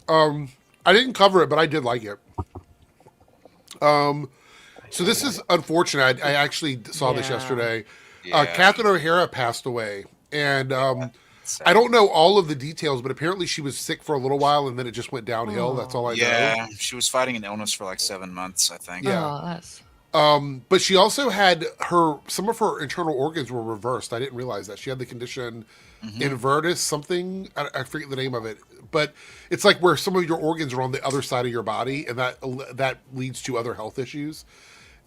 Ooh.
I didn't cover it, but I did like it. So this is unfortunate. I actually saw this yesterday.
Yeah.
Catherine O'Hara passed away, and I don't know all of the details, but apparently she was sick for a little while, and then it just went downhill. That's all I know.
Yeah, she was fighting an illness for like 7 months, I think.
Yeah.
Oh, that's...
But she also had some of her internal organs were reversed. I didn't realize that. She had the condition invertus something. I forget the name of it, but it's like where some of your organs are on the other side of your body, and that leads to other health issues.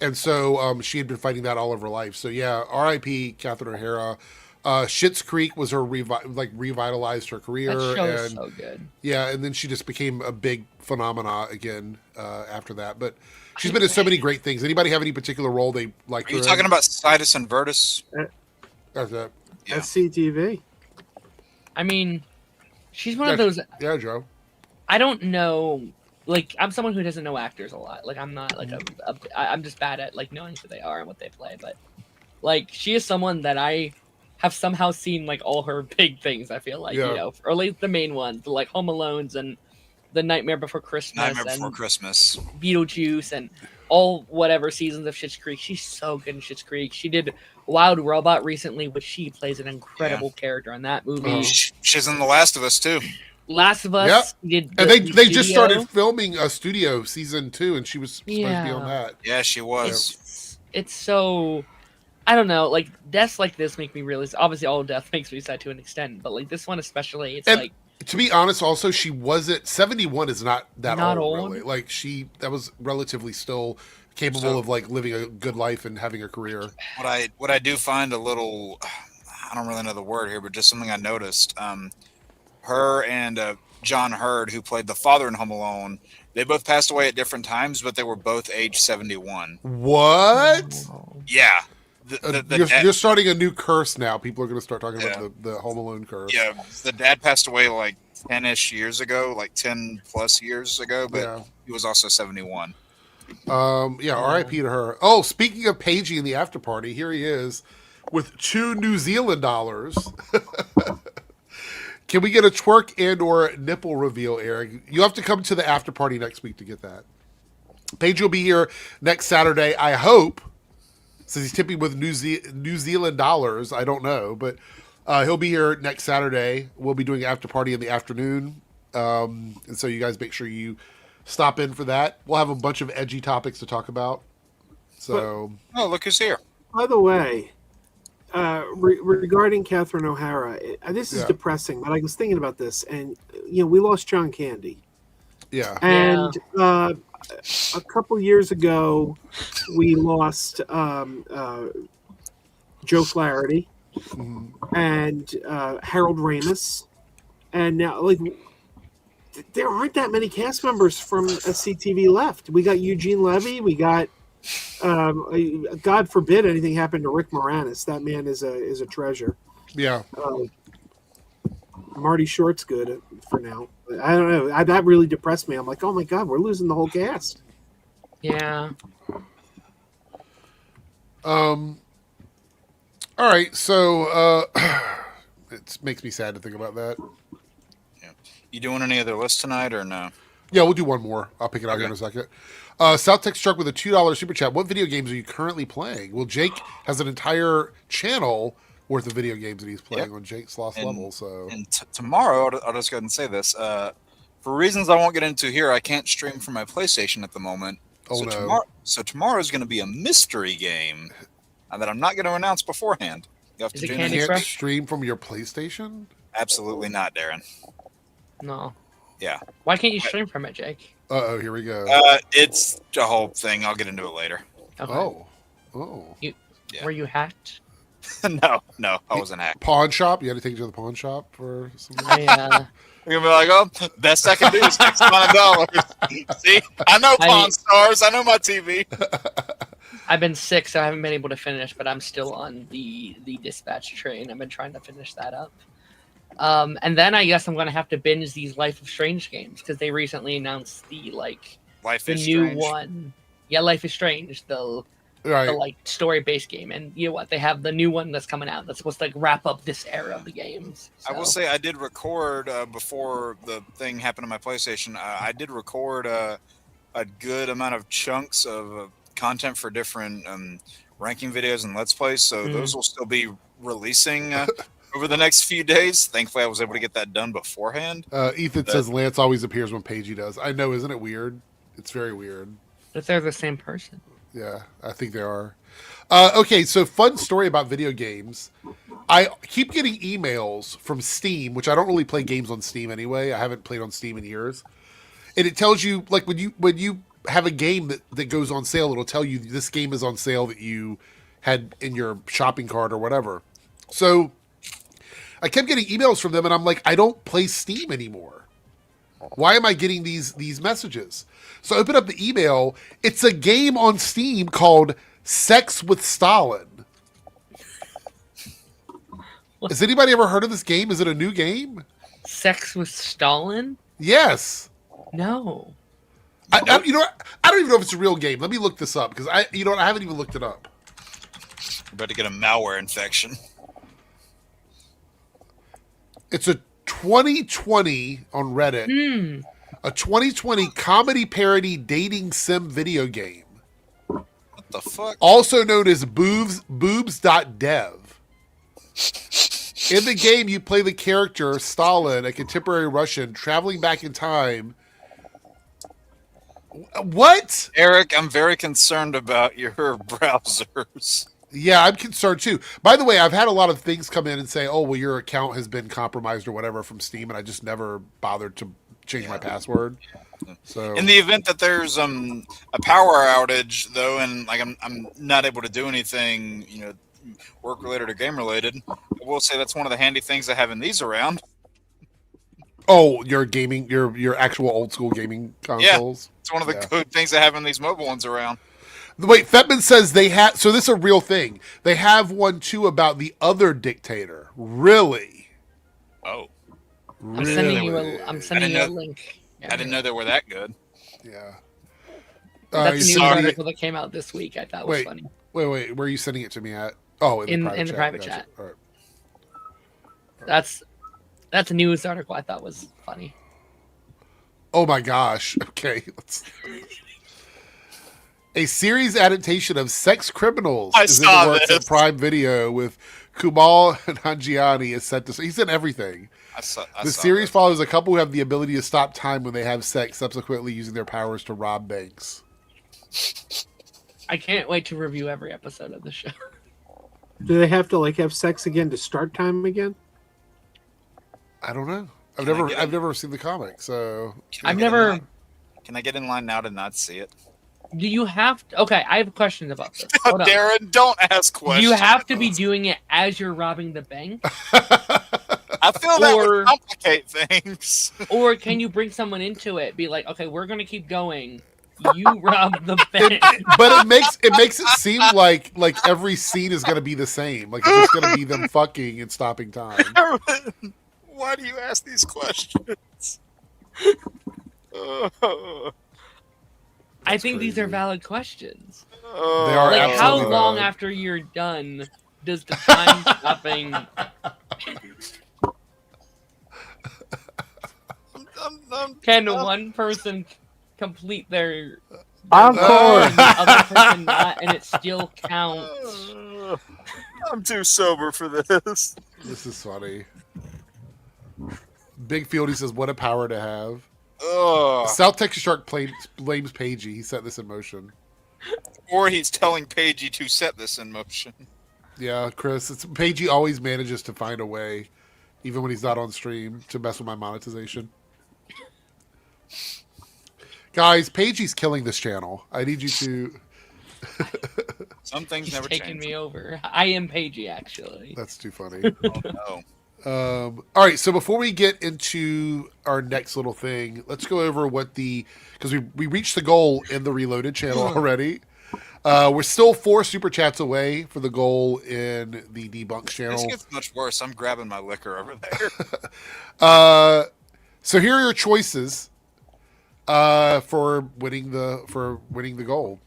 And so she had been fighting that all of her life. So yeah, R.I.P. Catherine O'Hara. Schitt's Creek was her revitalized her career.
That show is
and
so good.
yeah, and then she just became a big phenomena again after that. But she's been in so many great things. Anybody have any particular role they like?
Are you talking about Sidus and Vertus?
That's it.
Yeah.
SCTV.
I mean, she's one of those...
Yeah, Joe.
I don't know... Like, I'm someone who doesn't know actors a lot. Like, I'm not, like, I'm just bad at, like, knowing who they are and what they play. But, like, she is someone that I have somehow seen, like, all her big things, I feel like, you know. Or at least the main ones, like Home Alones and The Nightmare Before Christmas. Beetlejuice and all whatever seasons of Schitt's Creek. She's so good in Schitt's Creek. She did Wild Robot recently, which she plays an incredible character in that movie.
She's in The Last of Us, too.
Last of Us. Did
and they just started filming a studio season 2, and she was supposed to be on that.
Yeah, she was.
It's so... I don't know, like, deaths like this make me realize... Obviously, all death makes me sad to an extent, but, like, this one especially, it's like...
To be honest, also, she wasn't... 71 is not that
Not
old,
old.
really. Like, that was relatively still capable of, like, living a good life and having a career.
What I do find a little... I don't really know the word here, but just something I noticed. Her and John Hurd, who played the father in Home Alone, they both passed away at different times, but they were both age 71.
What?
Yeah.
You're starting a new curse now. People are going to start talking about the Home Alone curse.
Yeah, the dad passed away like 10-ish years ago, like 10 plus years ago, but he was also 71.
R.I.P. to her. Oh, speaking of Pagey in the after party, here he is with $2 New Zealand dollars. Can we get a twerk and or nipple reveal, Eric? You have to come to the after party next week to get that. Paige will be here next Saturday, I hope. Since he's tipping with New Zealand dollars, I don't know, but he'll be here next Saturday. We'll be doing after party in the afternoon, and so you guys make sure you stop in for that. We'll have a bunch of edgy topics to talk about. So,
look who's here!
By the way, regarding Catherine O'Hara, this is depressing. But I was thinking about this, and we lost John Candy.
Yeah,
and a couple years ago, we lost Joe Flaherty and Harold Ramis, and now there aren't that many cast members from SCTV left. We got Eugene Levy. We got God forbid anything happened to Rick Moranis. That man is a treasure.
Yeah.
Marty Short's good for now. I don't know. That really depressed me. I'm like, oh my God, we're losing the whole cast.
Yeah.
All right. So it makes me sad to think about that.
Yeah. You doing any other lists tonight or no?
Yeah, we'll do one more. I'll pick it out here in a second. South Texas Truck with a $2 super chat. What video games are you currently playing? Well, Jake has an entire channel worth of video games that he's playing on Jake's Lost Level. So,
and tomorrow, I'll just go ahead and say this. For reasons I won't get into here, I can't stream from my PlayStation at the moment.
Oh, no.
Tomorrow is going to be a mystery game that I'm not going to announce beforehand. You have to
Is it
tune
Candy
in.
can't
Crush?
stream from your PlayStation?
Absolutely not, Darren.
No.
Yeah.
Why can't you stream from it, Jake?
Uh-oh, here we go.
It's a whole thing. I'll get into it later.
Okay.
Oh.
Were you hacked?
No, I wasn't hacked.
Pawn shop? You had to take it to the pawn shop for something?
You're going to be like, best I can do is X amount of dollars. See? I know Pawn Stars. I know my TV.
I've been sick, so I haven't been able to finish, but I'm still on the dispatch train. I've been trying to finish that up. And then I guess I'm going to have to binge these Life of Strange games, because they recently announced the new one. Yeah, Life is Strange, the story-based game. And you know what? They have the new one that's coming out that's supposed to wrap up this era of the games. So.
I will say I did record before the thing happened on my PlayStation. I did record a good amount of chunks of content for different ranking videos and Let's Plays, so those will still be releasing over the next few days. Thankfully, I was able to get that done beforehand.
Ethan says Lance always appears when Paigey does. I know, isn't it weird? It's very weird.
But they're the same person.
Yeah, I think they are. Okay, so fun story about video games. I keep getting emails from Steam, which I don't really play games on Steam anyway. I haven't played on Steam in years. And it tells you, like, when you have a game that goes on sale, it'll tell you this game is on sale that you had in your shopping cart or whatever. So I kept getting emails from them, and I'm like, I don't play Steam anymore. Why am I getting these messages? So I open up the email. It's a game on Steam called Sex with Stalin. Has anybody ever heard of this game? Is it a new game?
Sex with Stalin?
Yes.
No.
I don't even know if it's a real game. Let me look this up, because I haven't even looked it up.
You're about to get a malware infection.
It's a 2020 on Reddit. A 2020 comedy parody dating sim video game.
What the fuck?
Also known as boobs.dev. In the game, you play the character Stalin, a contemporary Russian, traveling back in time. What?
Eric, I'm very concerned about your browsers.
Yeah, I'm concerned too. By the way, I've had a lot of things come in and say, oh, well, your account has been compromised or whatever from Steam, and I just never bothered to change my password. So
in the event that there's a power outage, though, and like I'm not able to do anything, work related or game related, I will say that's one of the handy things of having these around.
Oh, your gaming, your actual old school gaming consoles.
Yeah, it's one of the good things of having these mobile ones around.
Wait, Fetman says they have. So this is a real thing. They have one too about the other dictator. Really?
Oh.
I'm sending you a link.
I didn't know they were that good.
Yeah.
That's a new article that came out this week. I thought was funny.
Wait. Where are you sending it to me at? Oh, in the private chat. All right.
That's a news article I thought was funny.
Oh my gosh. Okay. A series adaptation of Sex Criminals is in the works at Prime Video with Kumail Nanjiani is set to. He's in everything. The series follows a couple who have the ability to stop time when they have sex, subsequently using their powers to rob banks.
I can't wait to review every episode of the show.
Do they have to have sex again to start time again?
I don't know. I've never seen the comic, so
I've never.
Can I get in line now to not see it?
Do you have to? Okay, I have questions about this.
Darren, don't ask questions.
Do you have to be doing it as you're robbing the bank?
I feel that would complicate things.
Or can you bring someone into it? Be like, okay, we're gonna keep going. You rob the bank.
But it makes it seem like every scene is gonna be the same. Like it's just gonna be them fucking and stopping time.
Why do you ask these questions?
I think these are valid questions.
They are.
Like, how
absolutely
long
valid.
after you're done does the time stopping? Can one person complete their
Encore!
and the other person not, and it still counts?
I'm too sober for this.
This is funny. Big Field, he says, what a power to have.
Ugh.
South Texas Shark blames Pagey. He set this in motion.
Or he's telling Pagey to set this in motion.
Yeah, Chris. Pagey always manages to find a way, even when he's not on stream, to mess with my monetization. Guys, Pagey's killing this channel. I need you to...
Some things
He's
never
taking
change.
me over. I am Pagey, actually.
That's too funny.
Oh,
All right, so before we get into our next little thing, let's go over what because we reached the goal in the Reloaded channel already. We're still 4 super chats away for the goal in the Debunks channel.
this gets much worse. I'm grabbing my liquor over there.
So here are your choices for winning the goal.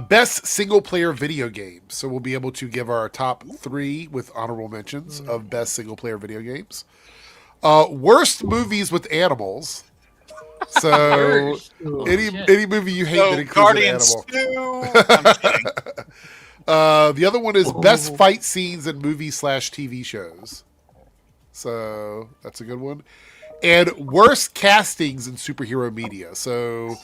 Best single player video games. So we'll be able to give our top 3 with honorable mentions of best single player video games. Worst movies with animals. So any movie you hate that includes
Guardians
an animal.
2. I'm kidding.
The other one is best fight scenes in movie/TV shows. So that's a good one. And worst castings in superhero media. So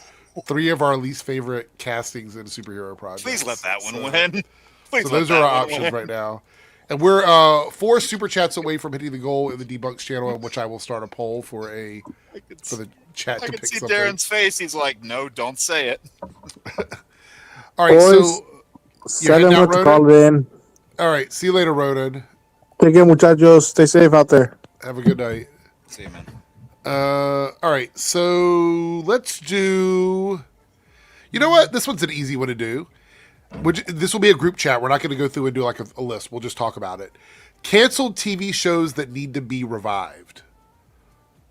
3 of our least favorite castings in superhero projects.
Please let that one win. Please
So
let
those
that
are our
one
options
win.
right now. And we're 4 super chats away from hitting the goal in the Debunks channel, in which I will start a poll for the chat
I
to
can
pick
see
something.
Darren's face. He's like, "No, don't say it."
All right,
Boys,
so you're
7
heading out,
with the
Ronan?
call in.
All right, see you later, Ronan.
Take care, muchachos. Stay safe out there.
Have a good night.
See you, man.
All right, so let's do. You know what? This one's an easy one to do. This will be a group chat. We're not going to go through and do like a list. We'll just talk about it. Canceled TV shows that need to be revived.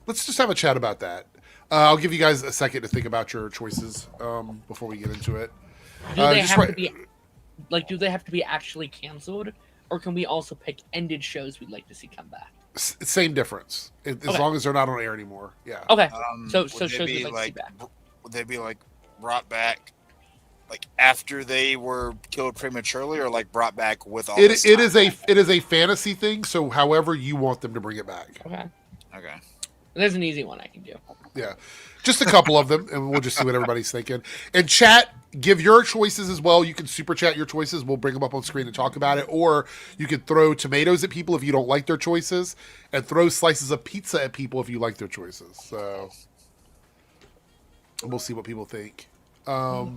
Let's just have a chat about that. I'll give you guys a second to think about your choices before we get into it.
Do they have to be do they have to be actually canceled, or can we also pick ended shows we'd like to see come back?
Same difference, as long as they're not on air anymore. Yeah.
Okay. So
Would
shows
they
we'd
be
like to see back.
Would they be like brought back, like after they were killed prematurely, or like brought back with all?
It is a fantasy thing. So however you want them to bring it back.
Okay.
Okay.
There's an easy one I can do.
Yeah, just a couple of them, and we'll just see what everybody's thinking. And chat, give your choices as well. You can super chat your choices. We'll bring them up on screen and talk about it. Or you could throw tomatoes at people if you don't like their choices, and throw slices of pizza at people if you like their choices. So we'll see what people think.
Oh.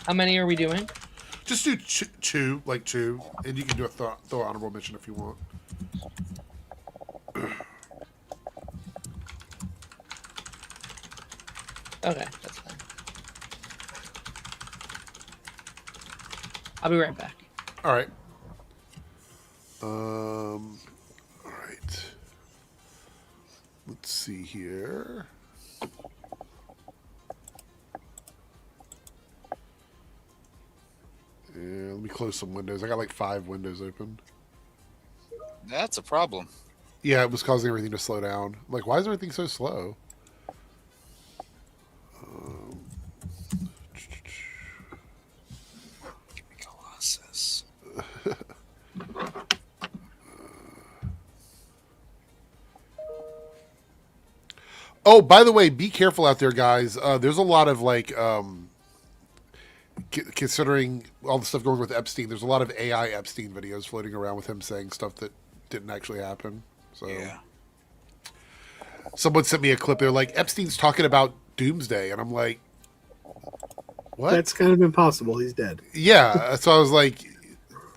How many are we doing?
Just do 2, like 2, and you can do a throw honorable mention if you want.
Okay, that's fine. I'll be right back.
All right. All right. Let's see here. And let me close some windows. I got like 5 windows open.
That's a problem.
Yeah, it was causing everything to slow down. I'm like, why is everything so slow?
Colossus.
Oh, by the way, be careful out there, guys. There's a lot of like, considering all the stuff going with Epstein, there's a lot of AI Epstein videos floating around with him saying stuff that didn't actually happen. So,
Yeah.
someone sent me a clip. They're like, Epstein's talking about doomsday, and I'm like, what?
That's kind of impossible. He's dead.
Yeah. So I was like,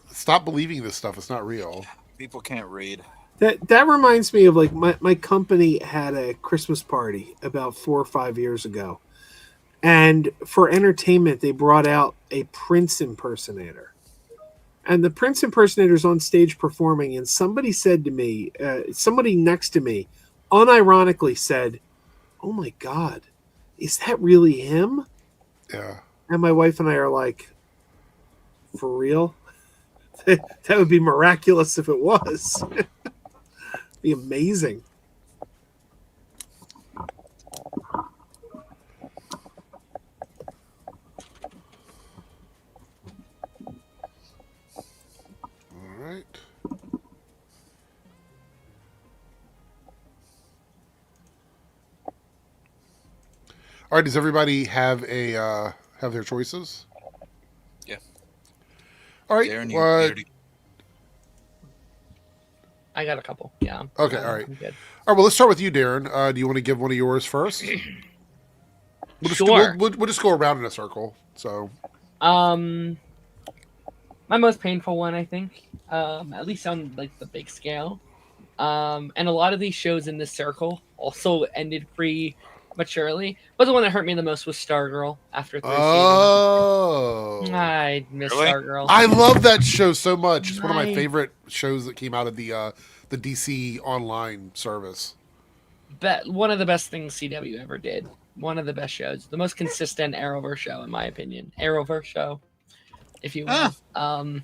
stop believing this stuff. It's not real.
People can't read.
That reminds me of like my company had a Christmas party about 4 or 5 years ago. And for entertainment, they brought out a Prince impersonator. And the Prince impersonator's on stage performing, and somebody said to me, somebody next to me, unironically said, "Oh my God, is that really him?"
Yeah.
And my wife and I are like, "For real?" That would be miraculous if it was. Be amazing.
All right. All right. Does everybody have their choices?
Yeah.
All right.
Darren,
What?
I got a couple. Yeah.
Okay. All right.
I'm good.
All right. Well, let's start with you, Darren. Do you want to give one of yours first?
Sure.
We'll just go around in a circle. So.
My most painful one, I think, at least on like the big scale, and a lot of these shows in this circle also ended prematurely. But the one that hurt me the most was Stargirl after 3
Oh.
seasons. I miss
Really?
Stargirl.
I love that show so much. It's one of my
I-
favorite shows that came out of the DC online service.
One of the best things CW ever did. One of the best shows, the most consistent Arrowverse show, in my opinion. Arrowverse show, if you will. And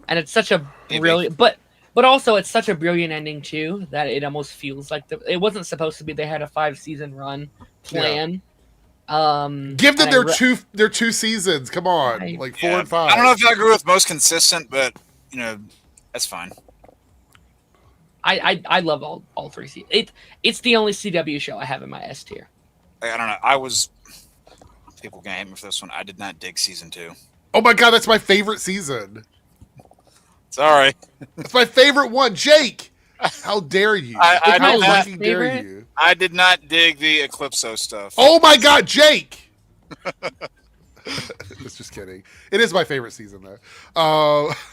it's such a brilliant, but also it's such a brilliant ending too that it almost feels like it wasn't supposed to be. They had a 5-season run plan.
Give them their two seasons. Come on, like 4 and 5.
I don't know if I agree with most consistent, but that's fine.
I love all 3 seasons. It's the only CW show I have in my S tier.
I don't know. People can hate me for this one. I did not dig season 2.
Oh my god, that's my favorite season.
Sorry.
That's my favorite one, Jake. How dare you? How fucking dare you?
I did not dig the Eclipso stuff.
Oh my god, Jake. It's just kidding. It is my favorite season though.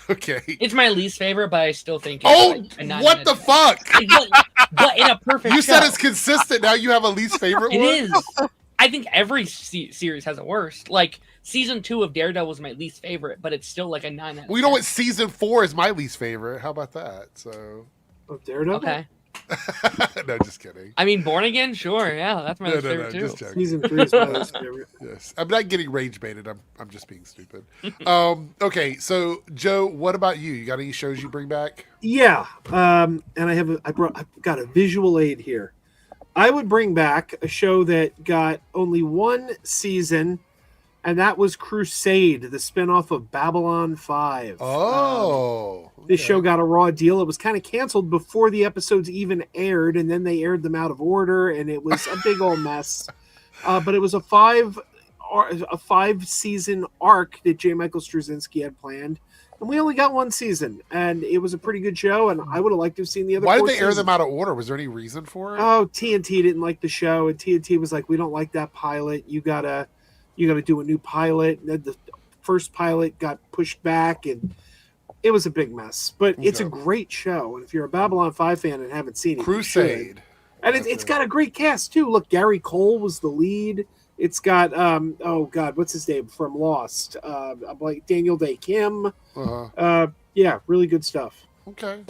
Okay.
It's my least favorite, but I still think.
What the fuck?
But in a perfect.
You said
show.
it's consistent. Now you have a least favorite
It
one.
is. I think every series has a worst. Like season 2 of Daredevil was my least favorite, but it's still like a 9 out of 10.
We know what season 4 is my least favorite. How about that? So.
Daredevil.
Okay.
No, just kidding.
I mean, Born Again, sure, yeah, that's my least favorite too.
Just joking.
Season 3 is my least favorite.
Yes, I'm not getting rage baited. I'm just being stupid. Okay, so Joe, what about you? You got any shows you bring back?
Yeah, and I've got a visual aid here. I would bring back a show that got only 1 season, and that was Crusade, the spinoff of Babylon 5.
Oh.
This show got a raw deal. It was kind of canceled before the episodes even aired, and then they aired them out of order, and it was a big old mess. But it was a 5-season arc that J. Michael Straczynski had planned, and we only got 1 season, and it was a pretty good show, and I would have liked to have seen the other.
Why did
4
they air
seasons.
them out of order? Was there any reason for it?
Oh, TNT didn't like the show, and TNT was like, "We don't like that pilot. You gotta do a new pilot." And then the first pilot got pushed back, and it was a big mess. But it's a great show, and if you're a Babylon 5 fan and haven't seen it,
Crusade,
and it's got a great cast too. Look, Gary Cole was the lead. It's got oh god, what's his name from Lost? Like Daniel Day Kim. Yeah, really good stuff.
Okay.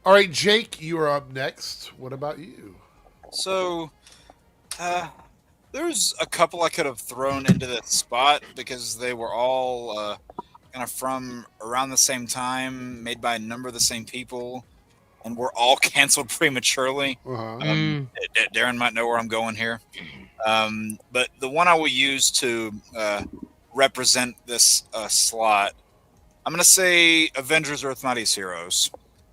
All right, Jake, you are up next. What about you?
So, there's a couple I could have thrown into that spot because they were all kind of from around the same time, made by a number of the same people, and were all canceled prematurely. Darren might know where I'm going here. But the one I will use to represent this slot, I'm going to say Avengers Earth Mightiest Heroes.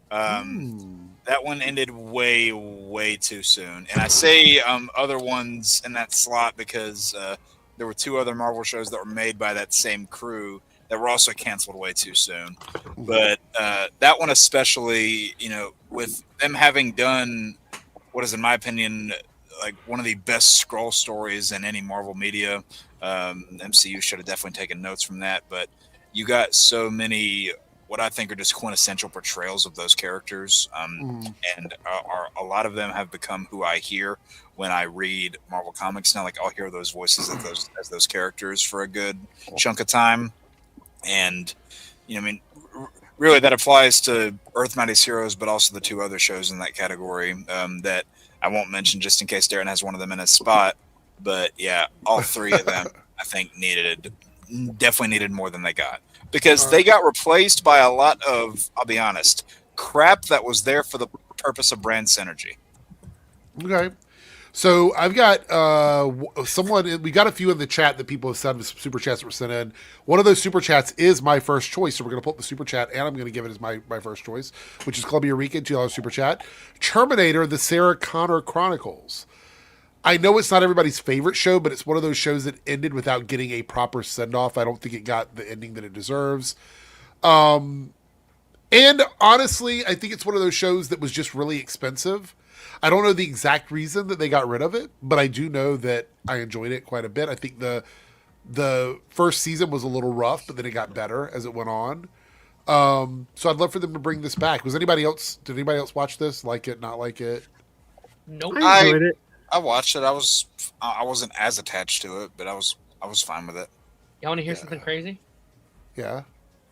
That one ended way, way too soon. And I say other ones in that slot because there were 2 other Marvel shows that were made by that same crew that were also canceled way too soon. But that one especially, with them having done what is, in my opinion, like one of the best Skrull stories in any Marvel media. MCU should have definitely taken notes from that. But you got so many what I think are just quintessential portrayals of those characters. And a lot of them have become who I hear when I read Marvel Comics now. Like I'll hear those voices as those characters for a good chunk of time. And, really that applies to Earth Mightiest Heroes, but also the 2 other shows in that category that I won't mention just in case Darren has one of them in his spot. But yeah, all 3 of them I think definitely needed more than they got. because they got replaced by a lot of, I'll be honest, crap that was there for the purpose of brand synergy.
Okay. So I've got someone. We got a few in the chat that people have sent super chats that were sent in. One of those super chats is my first choice, so we're going to pull up the super chat, and I'm going to give it as my first choice, which is Columbia Rica, $2 super chat. Terminator: The Sarah Connor Chronicles. I know it's not everybody's favorite show, but it's one of those shows that ended without getting a proper send off. I don't think it got the ending that it deserves. And honestly, I think it's one of those shows that was just really expensive. I don't know the exact reason that they got rid of it, but I do know that I enjoyed it quite a bit. I think the first season was a little rough, but then it got better as it went on. So I'd love for them to bring this back. Did anybody else watch this? Like it, not like it?
Nope.
I enjoyed it.
I watched it. I wasn't as attached to it, but I was fine with it.
Y'all want to hear something crazy?
Yeah.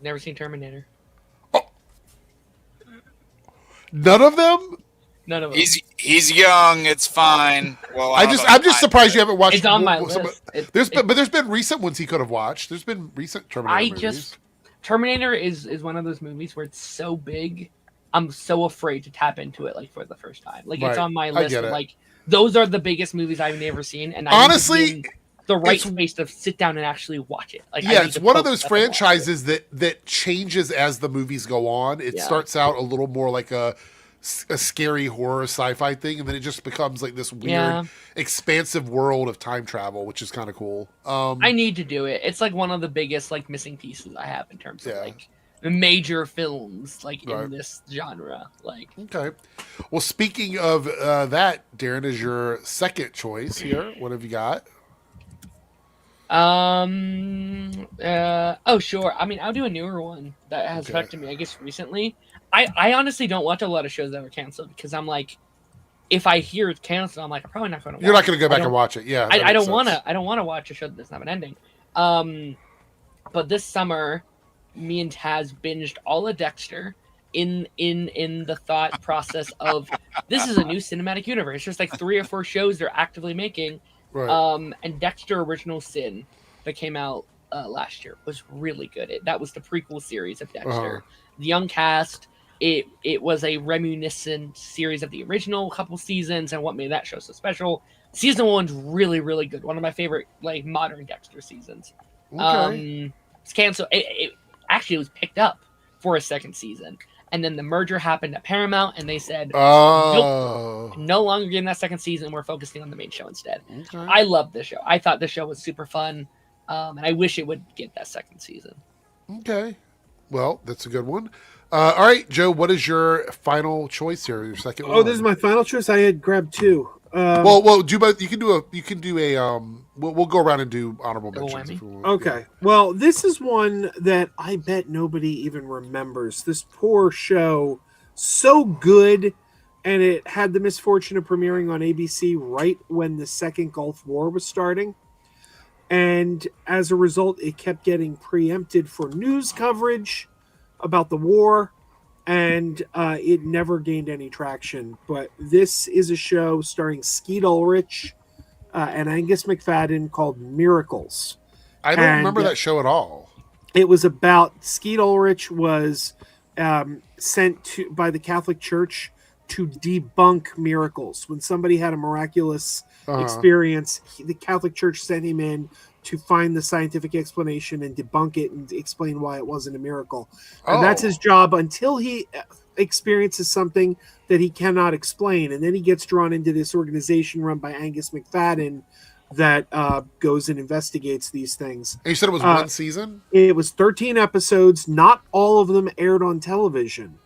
Never seen Terminator.
Oh. None of them?
None of them.
He's young. It's fine. Well,
I'm just surprised you haven't watched.
It's on my list.
There's been recent ones he could have watched. There's been recent Terminator movies.
Terminator is one of those movies where it's so big, I'm so afraid to tap into it like for the first time. Like it's on my list of like those are the biggest movies I've never seen, and honestly, the right space to sit down and actually watch it. Like
it's one of those franchises that changes as the movies go on. It starts out a little more like a scary horror sci-fi thing, and then it just becomes like this weird expansive world of time travel, which is kind of cool.
I need to do it. It's like one of the biggest like missing pieces I have in terms of like the major films like in this genre. Like
okay, well, speaking of that, Darren is your second choice here. What have you got?
Oh sure. I mean, I'll do a newer one that has affected me, I guess, recently. I honestly don't watch a lot of shows that were canceled because I'm like, if I hear it's canceled, I'm like, I'm probably not going to watch it.
You're not going to go back and watch it. Yeah.
I don't want to. I don't want to watch a show that doesn't have an ending. But this summer, me and Taz binged all of Dexter in the thought process of this is a new cinematic universe. There's like 3 or 4 shows they're actively making. Right. And Dexter Original Sin that came out last year was really good. That was the prequel series of Dexter. The young cast. It was a reminiscent series of the original couple seasons, and what made that show so special. Season 1's really, really good. One of my favorite like modern Dexter seasons. Okay. It's canceled. It actually was picked up for a second season, and then the merger happened at Paramount, and they said, "Nope, no longer getting that second season. We're focusing on the main show instead." Okay. I love this show. I thought this show was super fun, and I wish it would get that second season.
Okay, well, that's a good one. All right, Joe, what is your final choice here? Your second one?
Oh, this is my final choice. I had grabbed 2.
Well, do both. You can do a. We'll go around and do honorable mentions if you want.
Okay.
Yeah.
Well, this is one that I bet nobody even remembers. This poor show, so good, and it had the misfortune of premiering on ABC right when the second Gulf War was starting, and as a result, it kept getting preempted for news coverage about the war, and it never gained any traction. But this is a show starring Skeet Ulrich and Angus McFadden called Miracles.
I don't remember that show at all.
It was about Skeet Ulrich was sent by the Catholic Church to debunk miracles. When somebody had a miraculous experience, the Catholic Church sent him in to find the scientific explanation and debunk it and explain why it wasn't a miracle. And that's his job until he experiences something that he cannot explain. And then he gets drawn into this organization run by Angus McFadden that goes and investigates these things.
And you said it was one season?
It was 13 episodes. Not all of them aired on television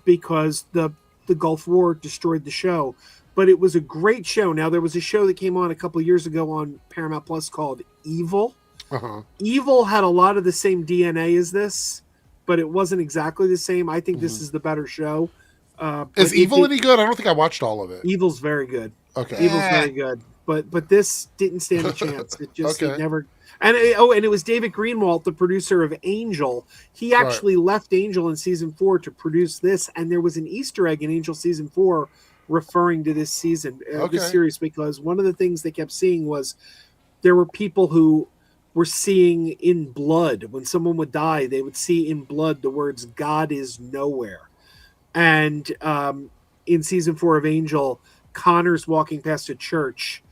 because the Gulf War destroyed the show. But it was a great show. Now, there was a show that came on a couple of years ago on Paramount Plus called Evil. Evil had a lot of the same DNA as this, but it wasn't exactly the same. I think this is the better show.
Is Evil any good? I don't think I watched all of it.
Evil's very good.
Okay.
Evil's very good. But this didn't stand a chance. It just it never... And it was David Greenwalt, the producer of Angel. He actually left Angel in season 4 to produce this, and there was an Easter egg in Angel season 4 referring to this season, this series, because one of the things they kept seeing was there were people who were seeing in blood. When someone would die, they would see in blood the words "God is nowhere." And in season 4 of Angel, Connor's walking past a church,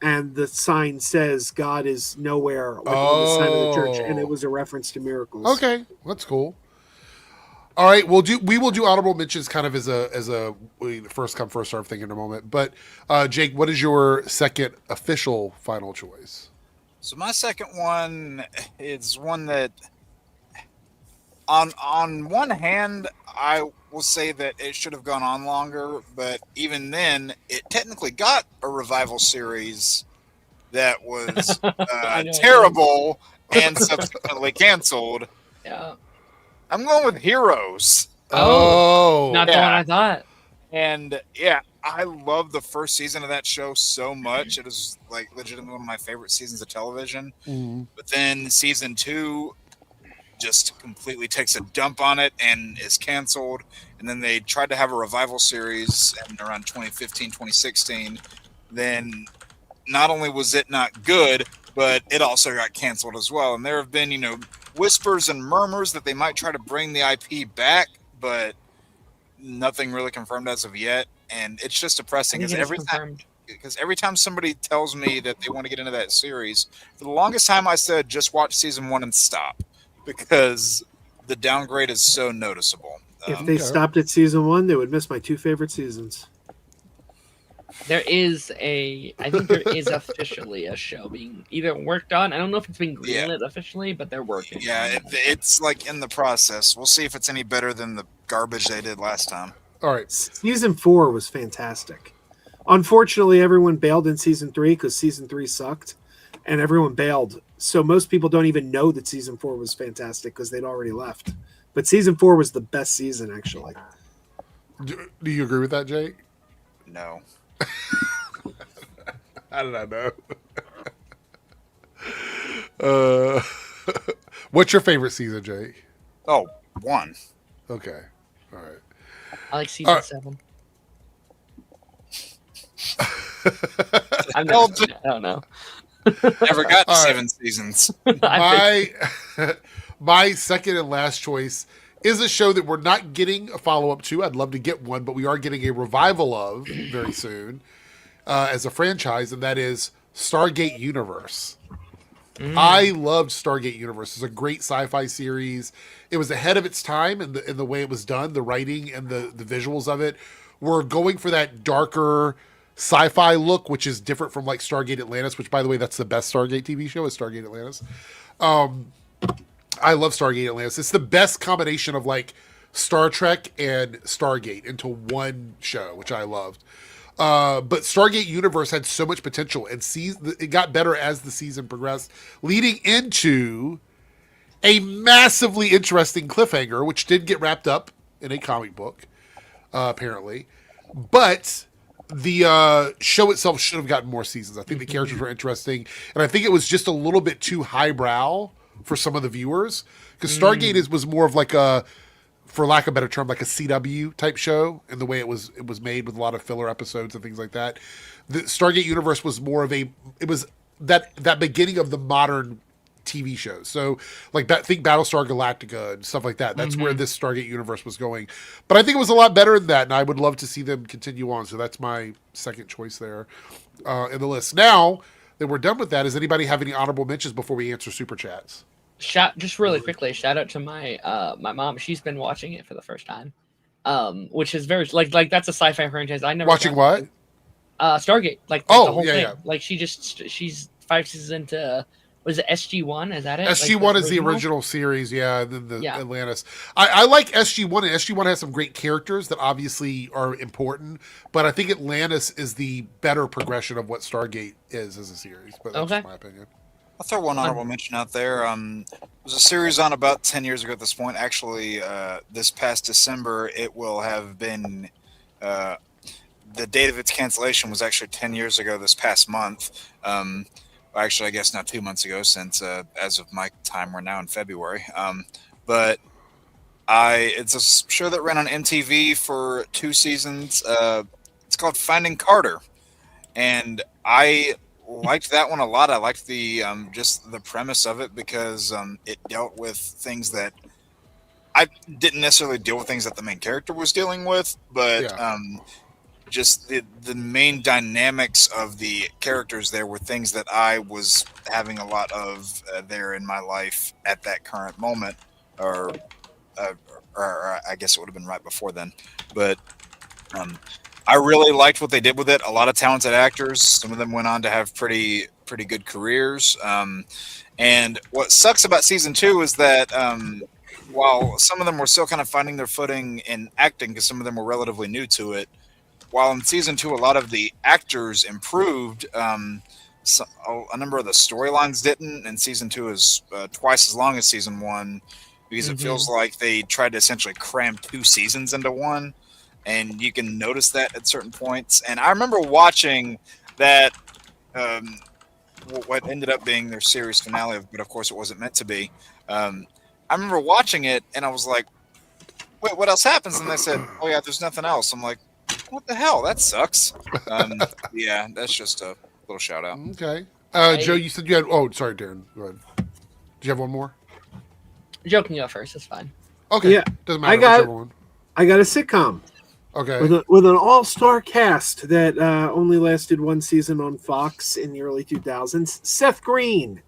and the sign says "God is nowhere" like on the side of the church, and it was a reference to miracles.
Okay, that's cool. All right, we will do honorable mentions kind of as a first come first serve thing in a moment. But Jake, what is your second official final choice?
So my second one is one that, on one hand, I will say that it should have gone on longer, but even then, it technically got a revival series that was terrible and subsequently canceled.
Yeah.
I'm going with Heroes.
Oh,
not the one I thought.
And yeah, I love the first season of that show so much. It is like legitimately one of my favorite seasons of television.
Mm-hmm.
But then season 2 just completely takes a dump on it and is canceled. And then they tried to have a revival series in around 2015, 2016. Then not only was it not good, but it also got canceled as well. And there have been, whispers and murmurs that they might try to bring the IP back, but nothing really confirmed as of yet. And it's just depressing because every time somebody tells me that they want to get into that series, for the longest time I said just watch season 1 and stop, because the downgrade is so noticeable.
If they stopped at season 1, they would miss my 2 favorite seasons.
I think there is officially a show being either worked on. I don't know if it's been greenlit officially, but they're working.
Yeah, it's like in the process. We'll see if it's any better than the garbage they did last time.
All right.
Season 4 was fantastic. Unfortunately, everyone bailed in season 3 because season 3 sucked, and everyone bailed. So most people don't even know that season 4 was fantastic because they'd already left. But season 4 was the best season, actually.
Do you agree with that, Jake?
No.
How did I know? What's your favorite season, Jake?
Oh, 1.
Okay. All right.
I like season 7. I don't know.
Never got to 7 seasons.
My second and last choice is a show that we're not getting a follow-up to. I'd love to get one, but we are getting a revival of very soon as a franchise, and that is Stargate Universe. I loved Stargate Universe. It's a great sci-fi series. It was ahead of its time in the way it was done. The writing and the visuals of it were going for that darker sci-fi look, which is different from like Stargate Atlantis, which, by the way, that's the best Stargate TV show is Stargate Atlantis. I love Stargate Atlantis. It's the best combination of like Star Trek and Stargate into one show, which I loved. But Stargate Universe had so much potential, and it got better as the season progressed, leading into a massively interesting cliffhanger, which did get wrapped up in a comic book, apparently. But the show itself should have gotten more seasons. I think the characters were interesting, and I think it was just a little bit too highbrow for some of the viewers, because Stargate was more of like a, for lack of a better term, like a CW type show in the way it was made with a lot of filler episodes and things like that. The Stargate Universe was more of it was that beginning of the modern TV shows. So like think Battlestar Galactica and stuff like that. That's where this Stargate Universe was going. But I think it was a lot better than that, and I would love to see them continue on. So that's my second choice there in the list. Now that we're done with that, does anybody have any honorable mentions before we answer super chats?
Just really quickly, shout out to my my mom. She's been watching it for the first time, which is very like that's a sci-fi franchise. I never
watching what
Stargate, like the whole thing. Yeah. Like she's 5 seasons into, was it SG-1? Is that it?
SG-1 is the original series, and then the Atlantis. I like SG-1, and SG-1 has some great characters that obviously are important, but I think Atlantis is the better progression of what Stargate is as a series. But that's just my opinion.
I'll throw one honorable mention out there. There was a series on about 10 years ago at this point. Actually, this past December, it will have been the date of its cancellation was actually 10 years ago this past month. Actually, I guess now 2 months ago, since as of my time, we're now in February. But it's a show that ran on MTV for 2 seasons. It's called Finding Carter. And I liked that one a lot. I liked the just the premise of it because it dealt with things that I didn't necessarily deal with things that the main character was dealing with, but just the main dynamics of the characters there were things that I was having a lot of there in my life at that current moment, or I guess it would have been right before then. But I really liked what they did with it. A lot of talented actors. Some of them went on to have pretty good careers. And what sucks about season 2 is that while some of them were still kind of finding their footing in acting, because some of them were relatively new to it, while in season 2 a lot of the actors improved, so a number of the storylines didn't, and season 2 is twice as long as season 1 because it feels like they tried to essentially cram 2 seasons into one, and you can notice that at certain points. And I remember watching that what ended up being their series finale, but of course it wasn't meant to be. I remember watching it and I was like, wait, what else happens? And they said, oh yeah, there's nothing else. I'm like, what the hell? That sucks. Yeah, that's just a little shout out.
Okay. Joe, you said you had, oh, sorry, Darren. Go ahead. Do you have one more?
Joe can go first. It's fine.
Okay.
Yeah.
Doesn't matter.
I got a sitcom.
Okay.
With an all-star cast that only lasted one season on Fox in the early 2000s. Seth Green,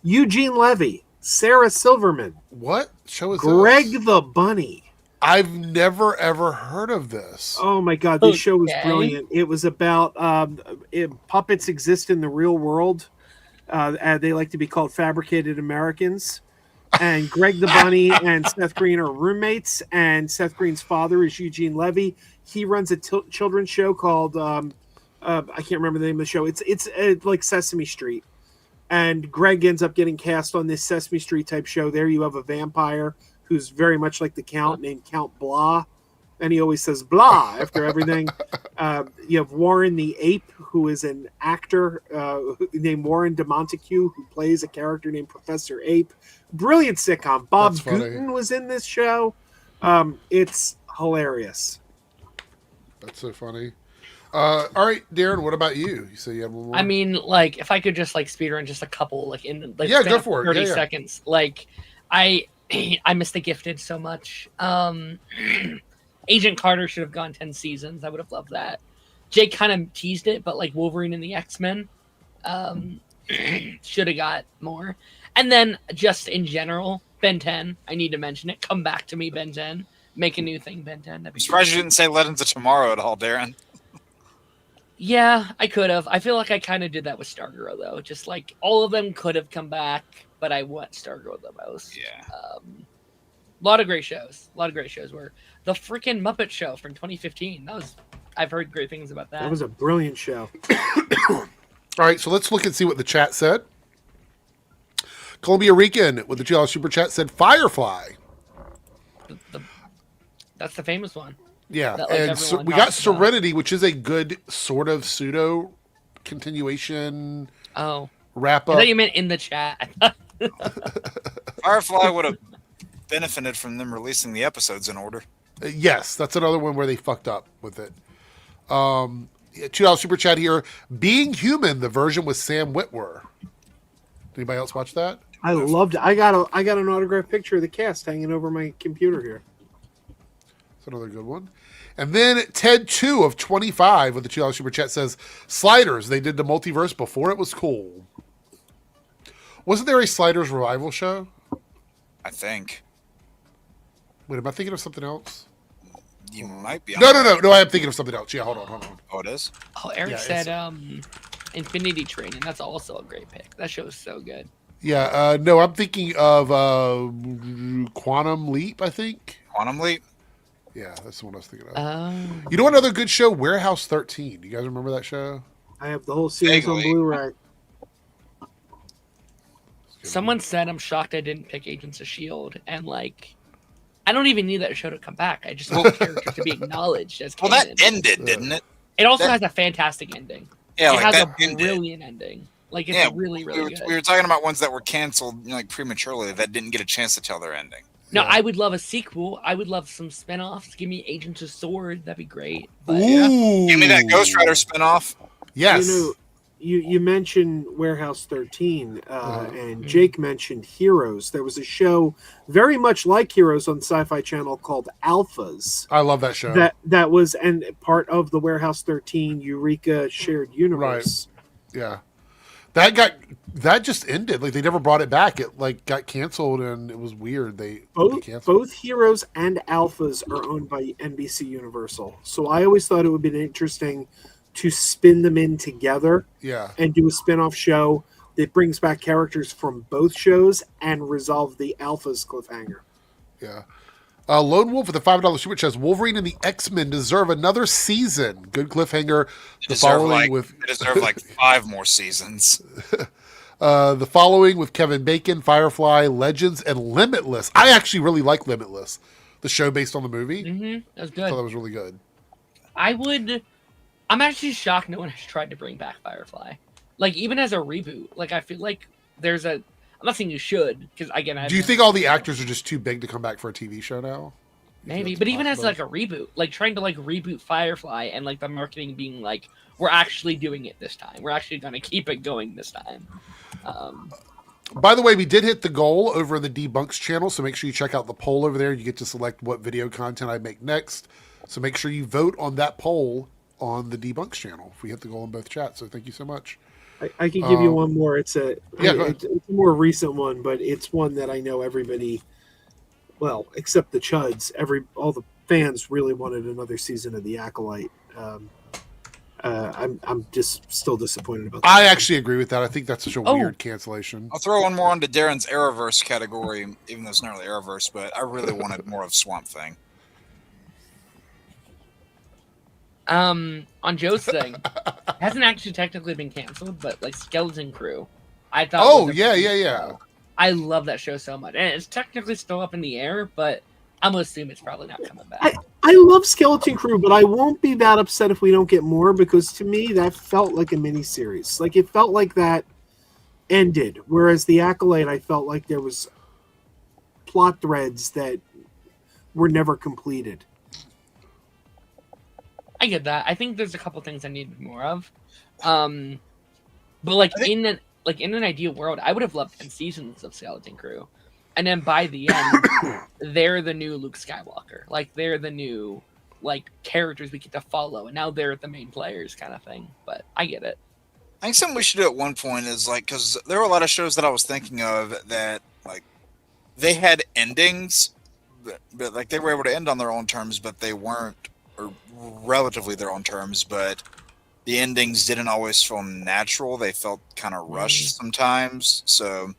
Eugene Levy, Sarah Silverman.
What show is
Greg
this?
the Bunny.
I've never, ever heard of this.
Oh, my God. This show was brilliant. It was about puppets exist in the real world. They like to be called fabricated Americans. And Greg the Bunny and Seth Green are roommates. And Seth Green's father is Eugene Levy. He runs a children's show called I can't remember the name of the show. It's like Sesame Street. And Greg ends up getting cast on this Sesame Street type show. There you have a vampire who's very much like the Count, named Count Blah. And he always says blah after everything. You have Warren the Ape, who is an actor named Warren DeMontague, who plays a character named Professor Ape. Brilliant sitcom. Bob Gooten was in this show. It's hilarious.
That's so funny. All right, Darren, what about you? You say you had one more?
I mean, like, if I could just like speed run just a couple, like in like
go for it.
30 seconds. Like, I miss The Gifted so much. Agent Carter should have gone 10 seasons. I would have loved that. Jake kind of teased it, but like Wolverine and the X-Men should have got more. And then just in general, Ben 10. I need to mention it. Come back to me, Ben 10. Make a new thing, Ben 10.
I'm surprised you didn't say Legends of Tomorrow at all, Darren.
Yeah, I could have. I feel like I kind of did that with Stargirl, though. Just like all of them could have come back, but I want Stargirl the most.
Yeah.
A lot of great shows. A lot of great shows were the freaking Muppet Show from 2015. I've heard great things about that.
That was a brilliant show.
All right, so let's look and see what the chat said. Columbia Rican with the $2 super chat said Firefly.
That's the famous one.
Yeah,
that, like,
and so we got Serenity, which is a good sort of pseudo continuation. Wrap up.
I thought you meant in the chat.
Firefly would have benefited from them releasing the episodes in order.
Yes, that's another one where they fucked up with it. $2 super chat here. Being Human, the version with Sam Witwer. Anybody else watch that?
I loved it. I got an autographed picture of the cast hanging over my computer here.
That's another good one. And then Ted 2 of 25 with the $2 super chat says, Sliders, they did the multiverse before it was cool. Wasn't there a Sliders revival show?
I think.
Wait, am I thinking of something else?
You might be.
No, I am thinking of something else. Yeah, hold on.
Oh, it is?
Oh, Eric said Infinity Train, and that's also a great pick. That show is so good.
Yeah, no, I'm thinking of Quantum Leap, I think.
Quantum Leap?
Yeah, that's the one I was thinking of. You know another good show? Warehouse 13. Do you guys remember that show?
I have the whole series on Blu-ray.
Someone said, I'm shocked I didn't pick Agents of S.H.I.E.L.D. And, like, I don't even need that show to come back. I just want the character to be acknowledged as canon.
Well, that ended, didn't it?
It also has a fantastic ending.
Yeah,
it
like
has a brilliant ending. Like, it's really, really good.
We were talking about ones that were canceled like prematurely that didn't get a chance to tell their ending.
No, I would love a sequel. I would love some spinoffs. Give me Agents of S.W.O.R.D. That'd be great. But,
Ooh.
Give me that Ghost Rider spinoff.
Yes.
you mentioned Warehouse 13, and Jake mentioned Heroes. There was a show very much like Heroes on Sci-Fi Channel called Alphas.
I love that show.
That was and part of the Warehouse 13 Eureka shared universe.
Right. Yeah. That just ended. Like they never brought it back. It like got canceled and it was weird. They canceled.
Both Heroes and Alphas are owned by NBC Universal. So I always thought it would be interesting to spin them in together.
Yeah.
And do a spin-off show that brings back characters from both shows and resolve the Alphas cliffhanger.
Yeah. Lone Wolf with a $5 super says Wolverine and the X-Men deserve another season. Good cliffhanger.
They deserve like 5 more seasons.
The following with Kevin Bacon, Firefly, Legends, and Limitless. I actually really like Limitless, the show based on the movie.
Mm-hmm. That was good.
I thought that was really good.
I'm actually shocked no one has tried to bring back Firefly. Like, even as a reboot. Like, I feel like I'm not saying you should, because, again,
do you think all the actors are just too big to come back for a TV show now?
Maybe, but even as, like, a reboot. Like, trying to, like, reboot Firefly and, like, the marketing being, like, we're actually doing it this time. We're actually going to keep it going this time.
By the way, we did hit the goal over in the Debunks channel, so make sure you check out the poll over there. You get to select what video content I make next. So make sure you vote on that poll on the Debunks channel if we hit the goal in both chats. So thank you so much.
I can give you one more. It's a more recent one, but it's one that I know everybody, well, except the Chuds, all the fans really wanted another season of The Acolyte. I'm just still disappointed about that.
I actually agree with that. I think that's such a weird cancellation.
I'll throw one more onto Darren's Arrowverse category, even though it's not really Arrowverse, but I really wanted more of Swamp Thing.
On Joe's thing, hasn't actually technically been canceled, but like Skeleton Crew, I thought.
Oh yeah.
I love that show so much, and it's technically still up in the air, but I'm gonna assume it's probably not coming back.
I love Skeleton Crew, but I won't be that upset if we don't get more, because to me that felt like a miniseries. Like it felt like that ended, whereas The Acolyte, I felt like there was plot threads that were never completed.
I get that. I think there's a couple things I needed more of. But like in an ideal world, I would have loved 10 seasons of Skeleton Crew. And then by the end, they're the new Luke Skywalker. Like they're the new like characters we get to follow, and now they're the main players kind of thing. But I get it.
I think something we should do at one point is like, because there were a lot of shows that I was thinking of that like they had endings, but like they were able to end on their own terms, but they weren't, or relatively their own terms, but the endings didn't always feel natural. They felt kind of rushed sometimes. So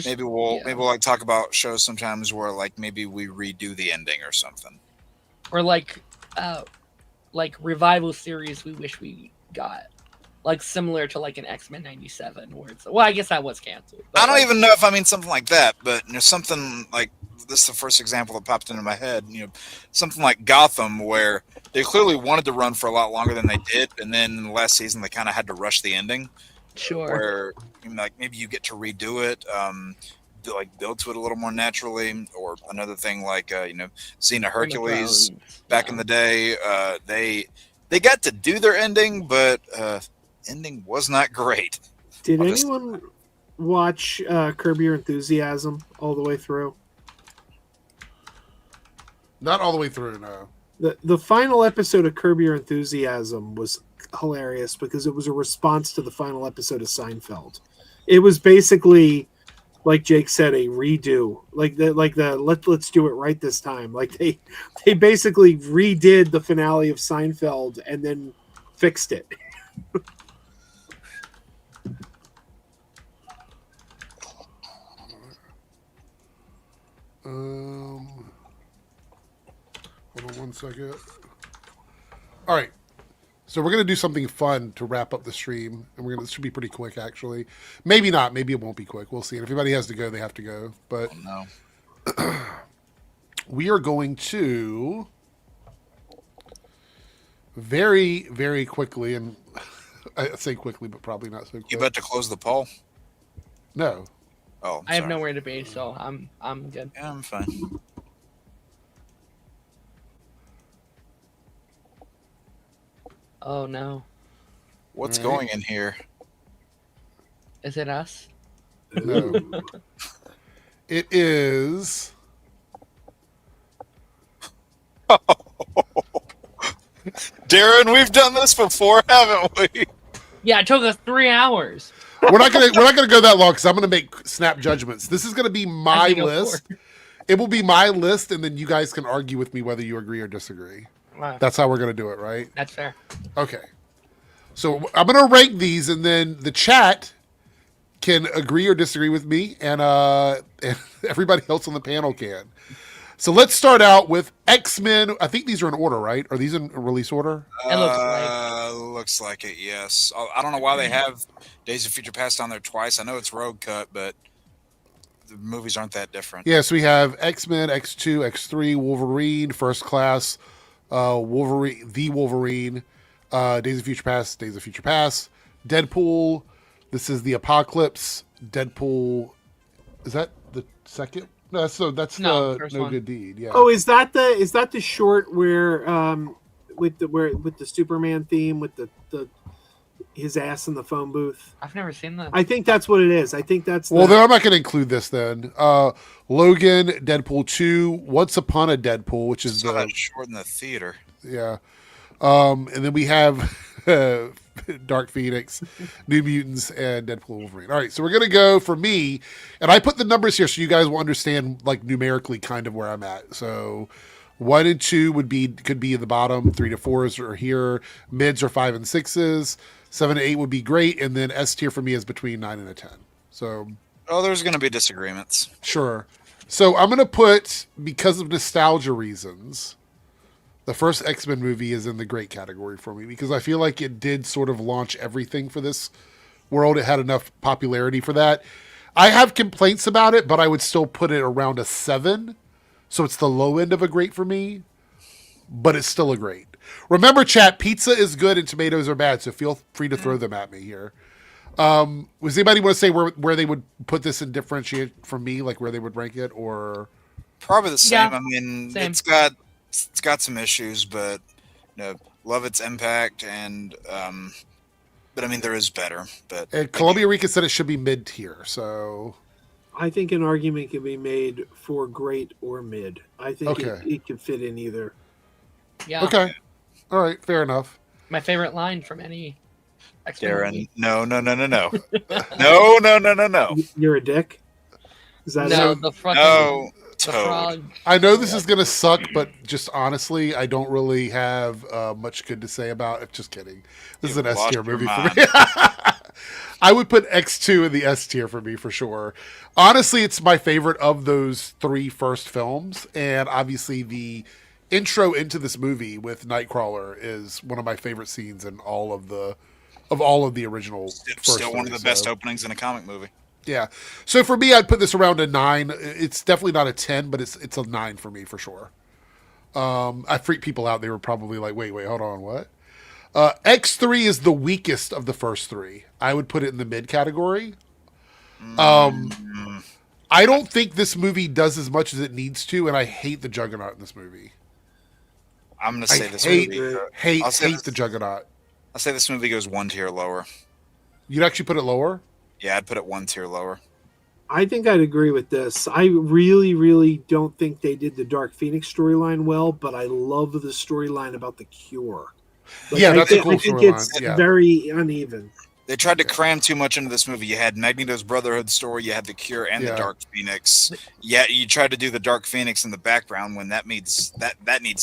maybe we'll like talk about shows sometimes where like maybe we redo the ending or something,
or like revival series we wish we got, like similar to like an X-Men 97, where it's, well, I guess that was canceled.
I don't even know if I mean something like that, but you know, something like this is the first example that popped into my head. You know, something like Gotham, where they clearly wanted to run for a lot longer than they did, and then in the last season they kind of had to rush the ending.
Sure.
Where like maybe you get to redo it, to like build to it a little more naturally, or another thing like you know, Xena Hercules back in the day, they got to do their ending, but ending was not great.
Did anyone watch Curb Your Enthusiasm all the way through?
Not all the way through, no.
The final episode of Curb Your Enthusiasm was hilarious because it was a response to the final episode of Seinfeld. It was basically, like Jake said, a redo. Let's do it right this time. Like they basically redid the finale of Seinfeld and then fixed it.
Hold on one second. All right. So we're going to do something fun to wrap up the stream. And this should be pretty quick, actually. Maybe not. Maybe it won't be quick. We'll see. And if everybody has to go, they have to go. But we are going to very, very quickly, and I say quickly, but probably not so quick.
You about to close the poll?
No.
Oh,
I have nowhere to be, so I'm good.
Yeah, I'm fine.
Oh no.
What's going in here?
Is it us?
No. It is.
Darren, we've done this before, haven't we?
Yeah, it took us 3 hours.
We're not gonna go that long because I'm gonna make snap judgments. This is gonna be my list. It will be my list, and then you guys can argue with me whether you agree or disagree.
Wow.
That's how we're gonna do it, right?
That's fair.
Okay. So I'm gonna rank these, and then the chat can agree or disagree with me, and everybody else on the panel can. So let's start out with X-Men. I think these are in order, right? Are these in release order?
It
Looks like it, yes. I don't know why they have Days of Future Past on there twice. I know it's Road Cut, but the movies aren't that different.
Yeah, so we have X-Men, X2, X3, Wolverine, First Class, Wolverine, The Wolverine, Days of Future Past, Deadpool. This is the Apocalypse. Deadpool. Is that the second? No, that's
No,
the
first
No
one.
Good Deed. Yeah.
Oh, is that the short where with the Superman theme with the his ass in the phone booth?
I've never seen that.
I think that's what it is. I think that's
Well, then I'm not going to include this then. Logan, Deadpool 2, Once Upon a Deadpool, which is
Saw that short in the theater.
yeah. And then we have Dark Phoenix, New Mutants, and Deadpool Wolverine. All right, so we're going to go for me, and I put the numbers here so you guys will understand like numerically kind of where I'm at. So 1 and 2 could be in the bottom, 3 to 4s are here, mids are 5 and 6s, 7 to 8 would be great, and then S tier for me is between 9 and a 10. So
there's going to be disagreements.
Sure. So I'm going to put, because of nostalgia reasons, the first X-Men movie is in the great category for me because I feel like it did sort of launch everything for this world. It had enough popularity for that. I have complaints about it, but I would still put it around a 7. So it's the low end of a great for me, but it's still a great. Remember, chat, pizza is good and tomatoes are bad, so feel free to throw them at me here. Was anybody want to say where they would put this and differentiate from me, like where they would rank it, or
probably the same?
Yeah,
I mean,
same.
it's got some issues, but love its impact, and but I mean there is better. But
and Columbia Rica said it should be mid tier, so
I think an argument can be made for great or mid. I think it could fit in either.
Yeah.
Okay. All right. Fair enough.
My favorite line from any X-Men
Darren,
movie.
no. No.
You're a dick. Is that
No,
it?
the fucking
No.
the frog.
I know this is gonna suck, but just honestly, I don't really have much good to say about it. Just kidding. This is an S tier movie for me. I would put X2 in the S tier for me for sure. Honestly, it's my favorite of those 3 first films, and obviously the intro into this movie with Nightcrawler is one of my favorite scenes in all of the original.
Still one of the best openings in a comic movie.
Yeah. So for me, I'd put this around a 9. It's definitely not a 10, but it's a 9 for me for sure. I freaked people out. They were probably like, wait, hold on, what? X3 is the weakest of the first 3. I would put it in the mid category. I don't think this movie does as much as it needs to, and I hate the Juggernaut in this movie.
I'm going to say this
hate
movie.
the Juggernaut.
I'll say this movie goes 1 tier lower.
You'd actually put it lower?
Yeah, I'd put it 1 tier lower.
I think I'd agree with this. I really, really don't think they did the Dark Phoenix storyline well, but I love the storyline about the cure.
Yeah, that's a cool
I think
storyline.
it's
Yeah.
very uneven.
They tried to cram too much into this movie. You had Magneto's Brotherhood story, you had the Cure, and the Dark Phoenix. Yeah, you tried to do the Dark Phoenix in the background when that needs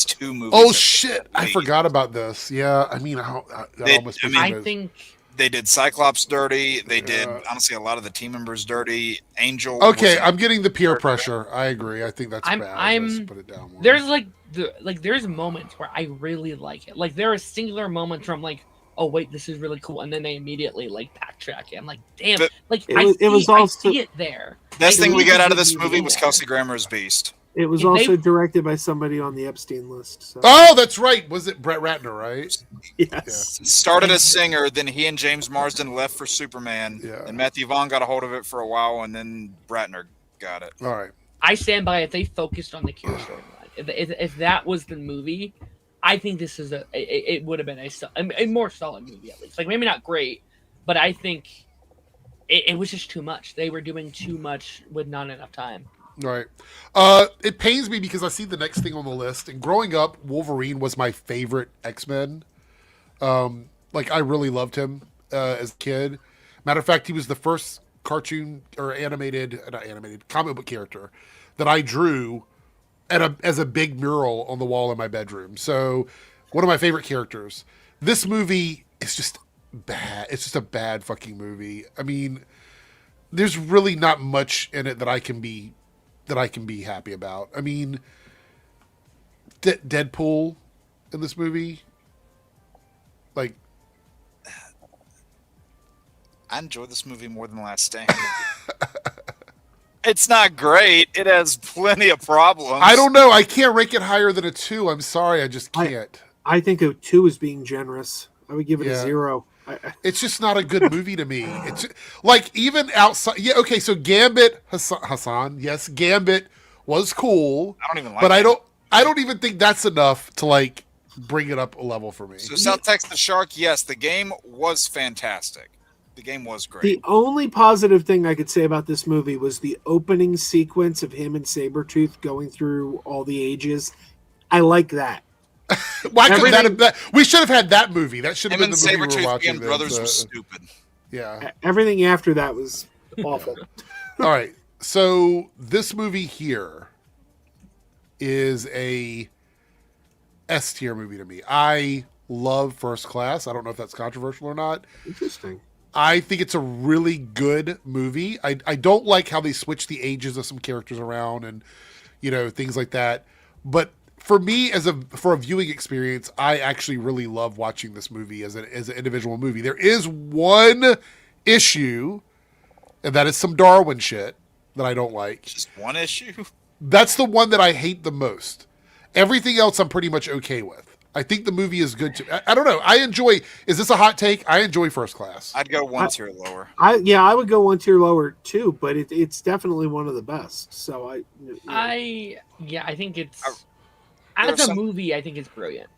2 movies.
Oh shit! I forgot about this. Yeah, I mean,
I think
they did Cyclops dirty. They did honestly a lot of the team members dirty. Angel.
Okay, I'm getting the peer pressure. I agree. I think that's bad. Let's put it down more.
There's there's moments where I really like it. Like there are singular moments where I'm like, oh wait, this is really cool, and then they immediately like backtrack it. I'm like, damn,
but
I see it there.
Best thing we got out of this movie was Kelsey Grammer's Beast.
It was also directed by somebody on the Epstein list. So.
Oh, that's right. Was it Brett Ratner, right?
Yes.
Yeah. Started as singer, then he and James Marsden left for Superman, and Matthew Vaughn got a hold of it for a while, and then Ratner got it.
All right.
I stand by it. They focused on the Cure storyline. If that was the movie, I think this is it would have been a more solid movie at least. Like maybe not great, but I think it was just too much. They were doing too much with not enough time.
Right. It pains me because I see the next thing on the list. And growing up, Wolverine was my favorite X-Men. Like, I really loved him as a kid. Matter of fact, he was the first cartoon or comic book character that I drew as a big mural on the wall in my bedroom. So, one of my favorite characters. This movie is just bad. It's just a bad fucking movie. I mean, there's really not much in it that I can be happy about. I mean, Deadpool in this movie, like,
I enjoyed this movie more than Last Stand. It's not great. It has plenty of problems.
I don't know. I can't rank it higher than a 2. I'm sorry. I just can't.
I think a 2 is being generous. I would give it a 0.
It's just not a good movie to me. It's like, even outside. Yeah. Okay. So Gambit, Hassan. Yes. Gambit was cool.
I don't even like
but
it.
I don't even think that's enough to like bring it up a level for me.
So South Texas Shark, yes, the game was fantastic. The game was great.
The only positive thing I could say about this movie was the opening sequence of him and Sabretooth going through all the ages. I like that.
Why couldn't that we should have had that movie. That should have been the movie we were
Sabretooth
watching.
being brothers was stupid.
Yeah.
Everything after that was awful.
All right. So this movie here is a S tier movie to me. I love First Class. I don't know if that's controversial or not.
Interesting.
I think it's a really good movie. I don't like how they switch the ages of some characters around and, you know, things like that. But for me, for a viewing experience, I actually really love watching this movie as an individual movie. There is one issue, and that is some Darwin shit that I don't like.
Just one issue?
That's the one that I hate the most. Everything else I'm pretty much okay with. I think the movie is good too. I don't know. I enjoy. Is this a hot take? I enjoy First Class.
I'd go one tier lower.
I would go one tier lower too, but it's definitely one of the best. So
I think it's as a movie. I think it's brilliant.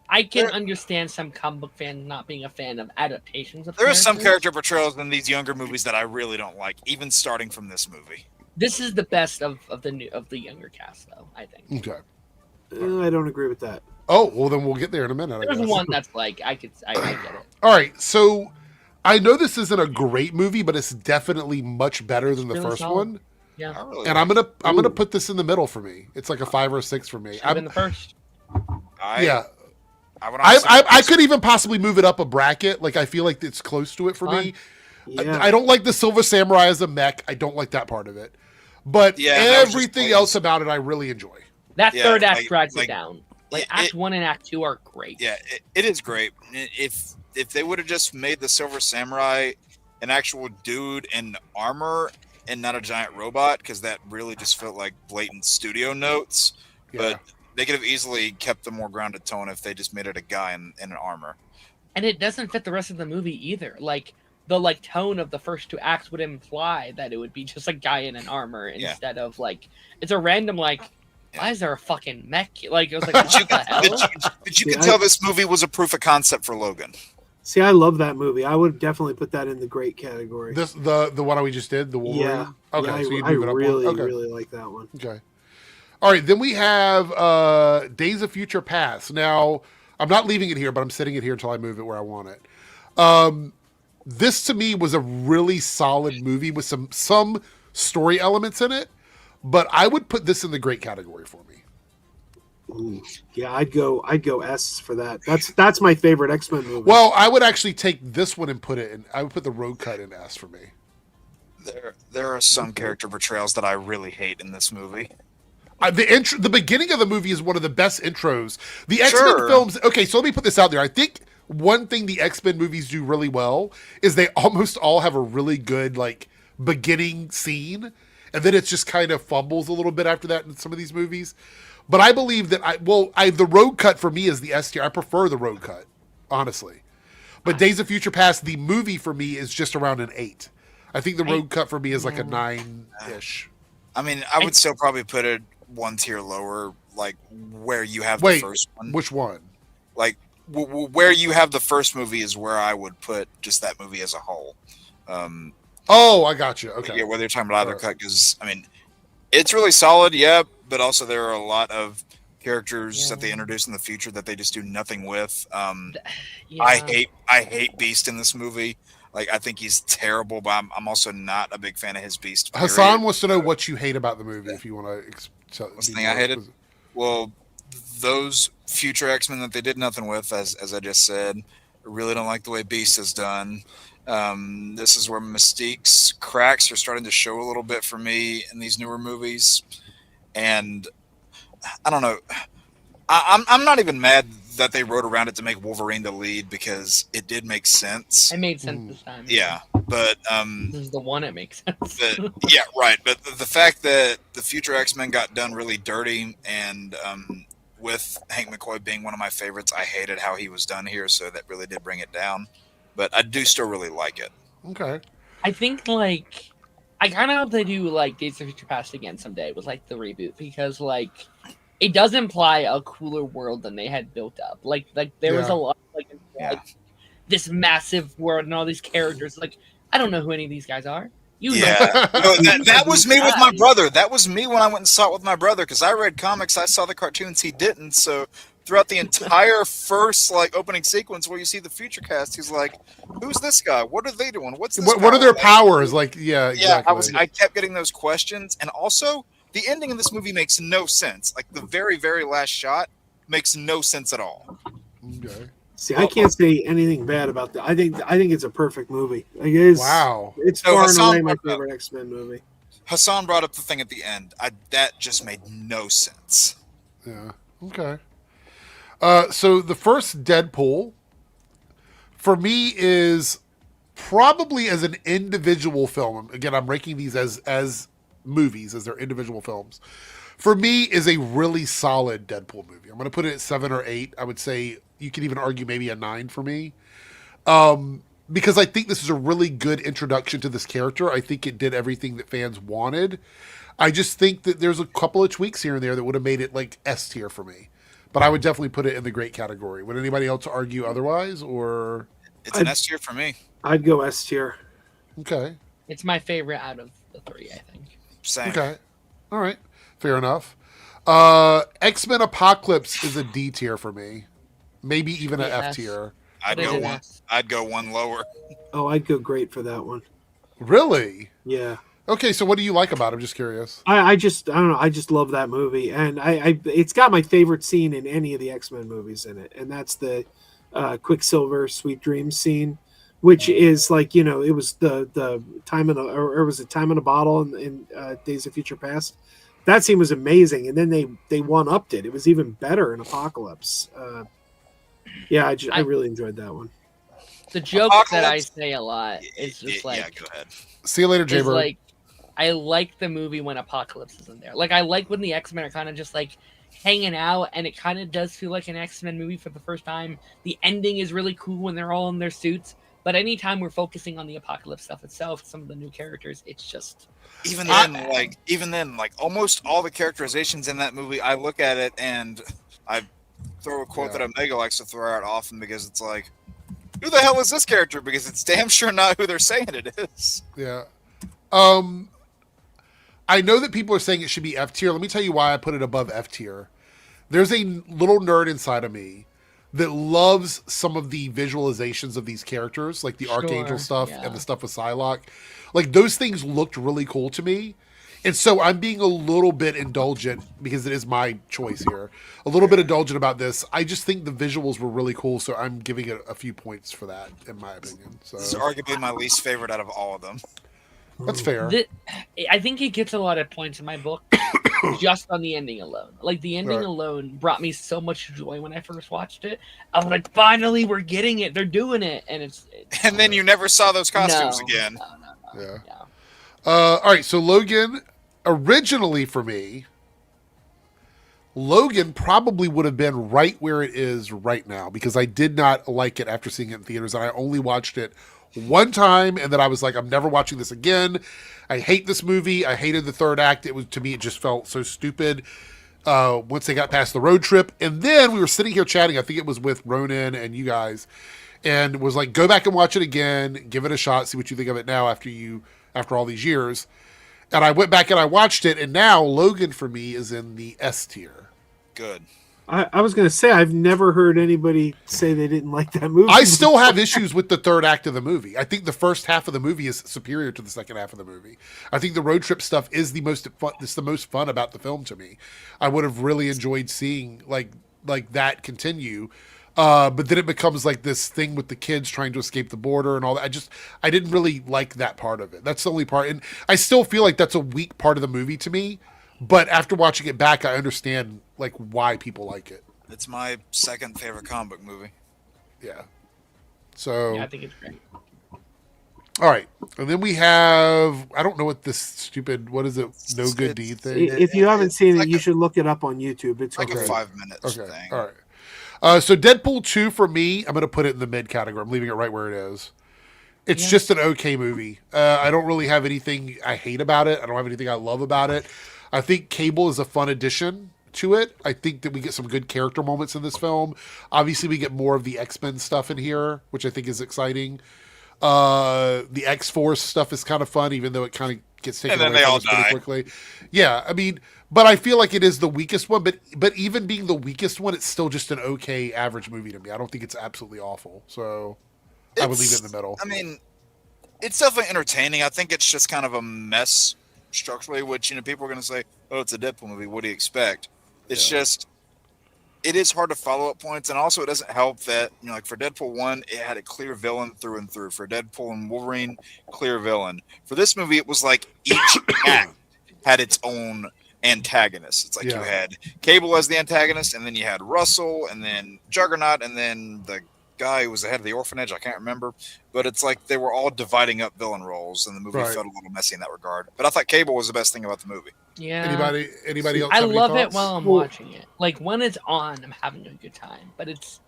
I can understand some comic book fans not being a fan of adaptations of.
There are some character portrayals in these younger movies that I really don't like, even starting from this movie.
This is the best of the younger cast, though. I think.
Okay.
I don't agree with that.
Oh, well, then we'll get there in a minute.
There's one that's like, I get it.
All right, so I know this isn't a great movie, but it's definitely much better than the
really
first
solid.
one.
Yeah.
And I'm gonna put this in the middle for me. It's like a 5 or a 6 for me.
I'm in the first.
I could even possibly move it up a bracket. Like, I feel like it's close to it for me.
Yeah.
I don't like the Silver Samurai as a mech. I don't like that part of it. But everything else about it, I really enjoy.
That third act drags it down. Like Act 1 and Act 2 are great.
Yeah, it is great. If they would have just made the Silver Samurai an actual dude in armor and not a giant robot, because that really just felt like blatant studio notes.
Yeah.
But they could have easily kept the more grounded tone if they just made it a guy in an armor.
And it doesn't fit the rest of the movie either. Like the tone of the first 2 acts would imply that it would be just a guy in an armor instead of like it's a random like. Why is there a fucking mech? Like, it was like, what the hell?
But you can tell this movie was a proof of concept for Logan.
See, I love that movie. I would definitely put that in the great category.
This the one we just did, the Wolverine?
Yeah.
Okay,
yeah,
so you
I
move it up
really,
one. Okay.
really like that one.
Okay. All right, then we have Days of Future Past. Now, I'm not leaving it here, but I'm setting it here until I move it where I want it. This, to me, was a really solid movie with some story elements in it. But I would put this in the great category for me.
Ooh, yeah, I'd go S for that. That's my favorite X-Men movie.
Well, I would actually take this one and put it in. I would put the Road Cut in S for me.
There are some character portrayals that I really hate in this movie.
The beginning of the movie is one of the best intros. The X-Men films. Okay, so let me put this out there. I think one thing the X-Men movies do really well is they almost all have a really good like beginning scene. And then it just kind of fumbles a little bit after that in some of these movies. But I believe that the Road Cut for me is the S tier. I prefer the Road Cut, honestly. But Days of Future Past, the movie for me is just around an 8. I think the Road Cut for me is like a 9-ish.
I mean, I would still probably put it one tier lower, like where you have the first one.
Which one?
Like where you have the first movie is where I would put just that movie as a whole.
Oh, I got you. Okay.
Yeah, whether you're talking about either cut, because I mean, it's really solid, yeah, but also there are a lot of characters that they introduce in the future that they just do nothing with. I hate Beast in this movie. Like, I think he's terrible, but I'm also not a big fan of his Beast. Period.
Hassan wants to know what you hate about the movie. If you want to,
what's the thing I hated? Well, those future X-Men that they did nothing with, as I just said. I really don't like the way Beast is done. This is where Mystique's cracks are starting to show a little bit for me in these newer movies, and I don't know. I'm not even mad that they wrote around it to make Wolverine the lead, because it did make sense.
It made sense this time.
Yeah, but
this is the one it makes sense.
But, yeah, right. But the fact that the future X-Men got done really dirty, and with Hank McCoy being one of my favorites, I hated how he was done here, so that really did bring it down. But I do still really like it.
Okay.
I think, like, I kind of hope they do, like, Days of Future Past again someday with, like, the reboot, because, like, it does imply a cooler world than they had built up. Like there was a lot, like this massive world and all these characters. Like, I don't know who any of these guys are. You know.
That was me with my brother. That was me when I went and saw it with my brother, because I read comics, I saw the cartoons, he didn't. So throughout the entire first opening sequence where you see the future cast, he's like, "Who's this guy? What are they doing? What's this?
What are their powers?" Like, yeah, exactly.
I kept getting those questions, and also the ending of this movie makes no sense. Like, the very, very last shot makes no sense at all.
Okay.
See, I can't say anything bad about that. I think it's a perfect movie. Like, it is,
wow.
It's far and away my favorite X-Men movie.
Hassan brought up the thing at the end. That just made no sense.
Yeah. Okay. So the first Deadpool for me is probably as an individual film. Again, I'm ranking these as movies, as their individual films. For me, is a really solid Deadpool movie. I'm going to put it at 7 or 8. I would say you could even argue maybe a 9 for me. Because I think this is a really good introduction to this character. I think it did everything that fans wanted. I just think that there's a couple of tweaks here and there that would have made it like S tier for me. But I would definitely put it in the great category. Would anybody else argue otherwise, or?
It's an S tier for me.
I'd go S tier.
Okay.
It's my favorite out of the 3, I think.
Same.
Okay. All right. Fair enough. X-Men Apocalypse is a D tier for me. Maybe even an F tier.
I'd go one lower.
Oh, I'd go great for that one.
Really?
Yeah.
Okay, so what do you like about it? I'm just curious.
I don't know. I just love that movie, and it's got my favorite scene in any of the X-Men movies in it, and that's the Quicksilver Sweet Dreams scene, which is like, you know, it was the time in or was it Time in a Bottle in Days of Future Past. That scene was amazing, and then they one-upped it. It was even better in Apocalypse. I really enjoyed that one.
The joke that I say a lot is just like,
yeah, go ahead.
See you later, Jaybird.
Like, I like the movie when Apocalypse isn't there. Like, I like when the X-Men are kind of just like hanging out, and it kind of does feel like an X-Men movie for the first time. The ending is really cool when they're all in their suits, but anytime we're focusing on the Apocalypse stuff itself, some of the new characters, it's just
even then, almost all the characterizations in that movie, I look at it and I throw a quote that Omega likes to throw out often, because it's like, who the hell is this character? Because it's damn sure not who they're saying it is.
Yeah. I know that people are saying it should be F tier. Let me tell you why I put it above F tier. There's a little nerd inside of me that loves some of the visualizations of these characters, like the Archangel stuff and the stuff with Psylocke. Like, those things looked really cool to me. And so I'm being a little bit indulgent, because it is my choice here. A little bit indulgent about this. I just think the visuals were really cool, so I'm giving it a few points for that, in my opinion. So
this is arguably my least favorite out of all of them.
That's fair.
I think it gets a lot of points in my book just on the ending alone. Like, the ending alone brought me so much joy when I first watched it. I was like, finally, we're getting it. They're doing it. And
and then you never saw those costumes again.
No. All right, so Logan, originally for me, Logan probably would have been right where it is right now, because I did not like it after seeing it in theaters, and I only watched it one time, and then I was like, I'm never watching this again. I hate this movie. I hated the third act. It was, to me, it just felt so stupid once they got past the road trip. And then we were sitting here chatting, I think it was with Ronan and you guys, and was like, go back and watch it again, give it a shot, see what you think of it now after you after all these years. And I went back and I watched it, and now Logan for me is in the S tier.
Good.
I was going to say, I've never heard anybody say they didn't like that movie.
I still have issues with the third act of the movie. I think the first half of the movie is superior to the second half of the movie. I think the road trip stuff is the most fun. It's the most fun about the film to me. I would have really enjoyed seeing like that continue. But then it becomes like this thing with the kids trying to escape the border and all that. I didn't really like that part of it. That's the only part. And I still feel like that's a weak part of the movie to me. But after watching it back, I understand like why people like it.
It's my second favorite comic book movie.
Yeah. So
Yeah, I think it's great.
All right. And then we have, I don't know what this stupid, what is it? No good deed thing.
If you haven't seen it, you should look it up on YouTube. It's
like
great.
a 5 minutes thing.
All right. So Deadpool 2 for me, I'm going to put it in the mid category. I'm leaving it right where it is. It's just an okay movie. I don't really have anything I hate about it. I don't have anything I love about it. I think Cable is a fun addition to it. I think that we get some good character moments in this film. Obviously, we get more of the X-Men stuff in here, which I think is exciting. The X-Force stuff is kind of fun, even though it kind of gets taken away from us pretty quickly. Yeah, I mean, but I feel like it is the weakest one. But even being the weakest one, it's still just an okay average movie to me. I don't think it's absolutely awful. So I would leave it in the middle.
I mean, it's definitely entertaining. I think it's just kind of a mess structurally, which, people are going to say, oh, it's a Deadpool movie. What do you expect? It's just, it is hard to follow up points. And also it doesn't help that, like for Deadpool 1, it had a clear villain through and through. For Deadpool and Wolverine, clear villain. For this movie, it was like each act had its own antagonist. It's like you had Cable as the antagonist, and then you had Russell, and then Juggernaut, and then the guy who was the head of the orphanage. I can't remember, but it's like they were all dividing up villain roles, and the movie felt a little messy in that regard. But I thought Cable was the best thing about the movie.
Yeah.
Anybody else?
I
have
love
any
it
thoughts?
while I'm watching it. Like when it's on, I'm having a good time, but it's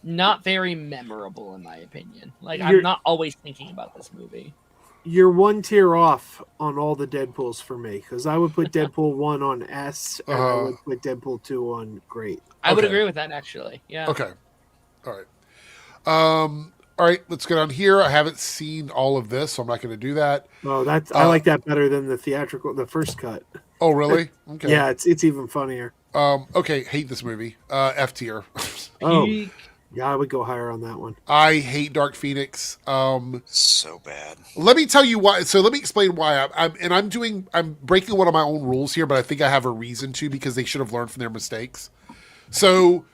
not very memorable in my opinion. Like I'm not always thinking about this movie.
You're one tier off on all the Deadpools for me, because I would put Deadpool 1 on S, and I would put Deadpool 2 on great.
I would agree with that, actually. Yeah.
Okay. All right. All right, let's go down here. I haven't seen all of this, so I'm not going to do that.
Oh, I like that better than the first cut.
Oh, really? Okay.
Yeah, it's even funnier.
Okay, hate this movie. F tier.
Oh, yeah, I would go higher on that one.
I hate Dark Phoenix.
So bad.
Let me tell you why. So let me explain why I'm breaking one of my own rules here, but I think I have a reason to, because they should have learned from their mistakes. So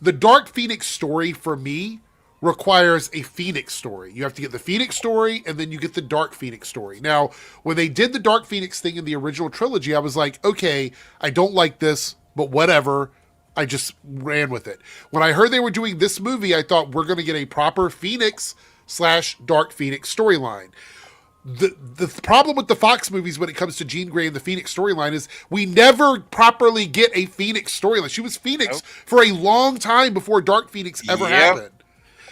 the Dark Phoenix story for me requires a Phoenix story. You have to get the Phoenix story, and then you get the Dark Phoenix story. Now, when they did the Dark Phoenix thing in the original trilogy, I was like, okay, I don't like this, but whatever. I just ran with it. When I heard they were doing this movie, I thought we're going to get a proper Phoenix/Dark Phoenix storyline. The problem with the Fox movies when it comes to Jean Grey and the Phoenix storyline is we never properly get a Phoenix storyline. She was Phoenix for a long time before Dark Phoenix ever happened.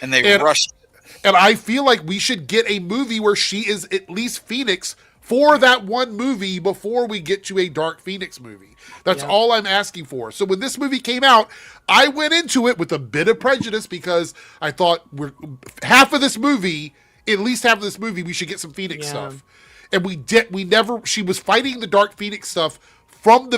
And they rushed it.
And I feel like we should get a movie where she is at least Phoenix for that one movie before we get to a Dark Phoenix movie. That's all I'm asking for. So when this movie came out, I went into it with a bit of prejudice because I thought at least half of this movie, we should get some Phoenix stuff. And we never, she was fighting the Dark Phoenix stuff from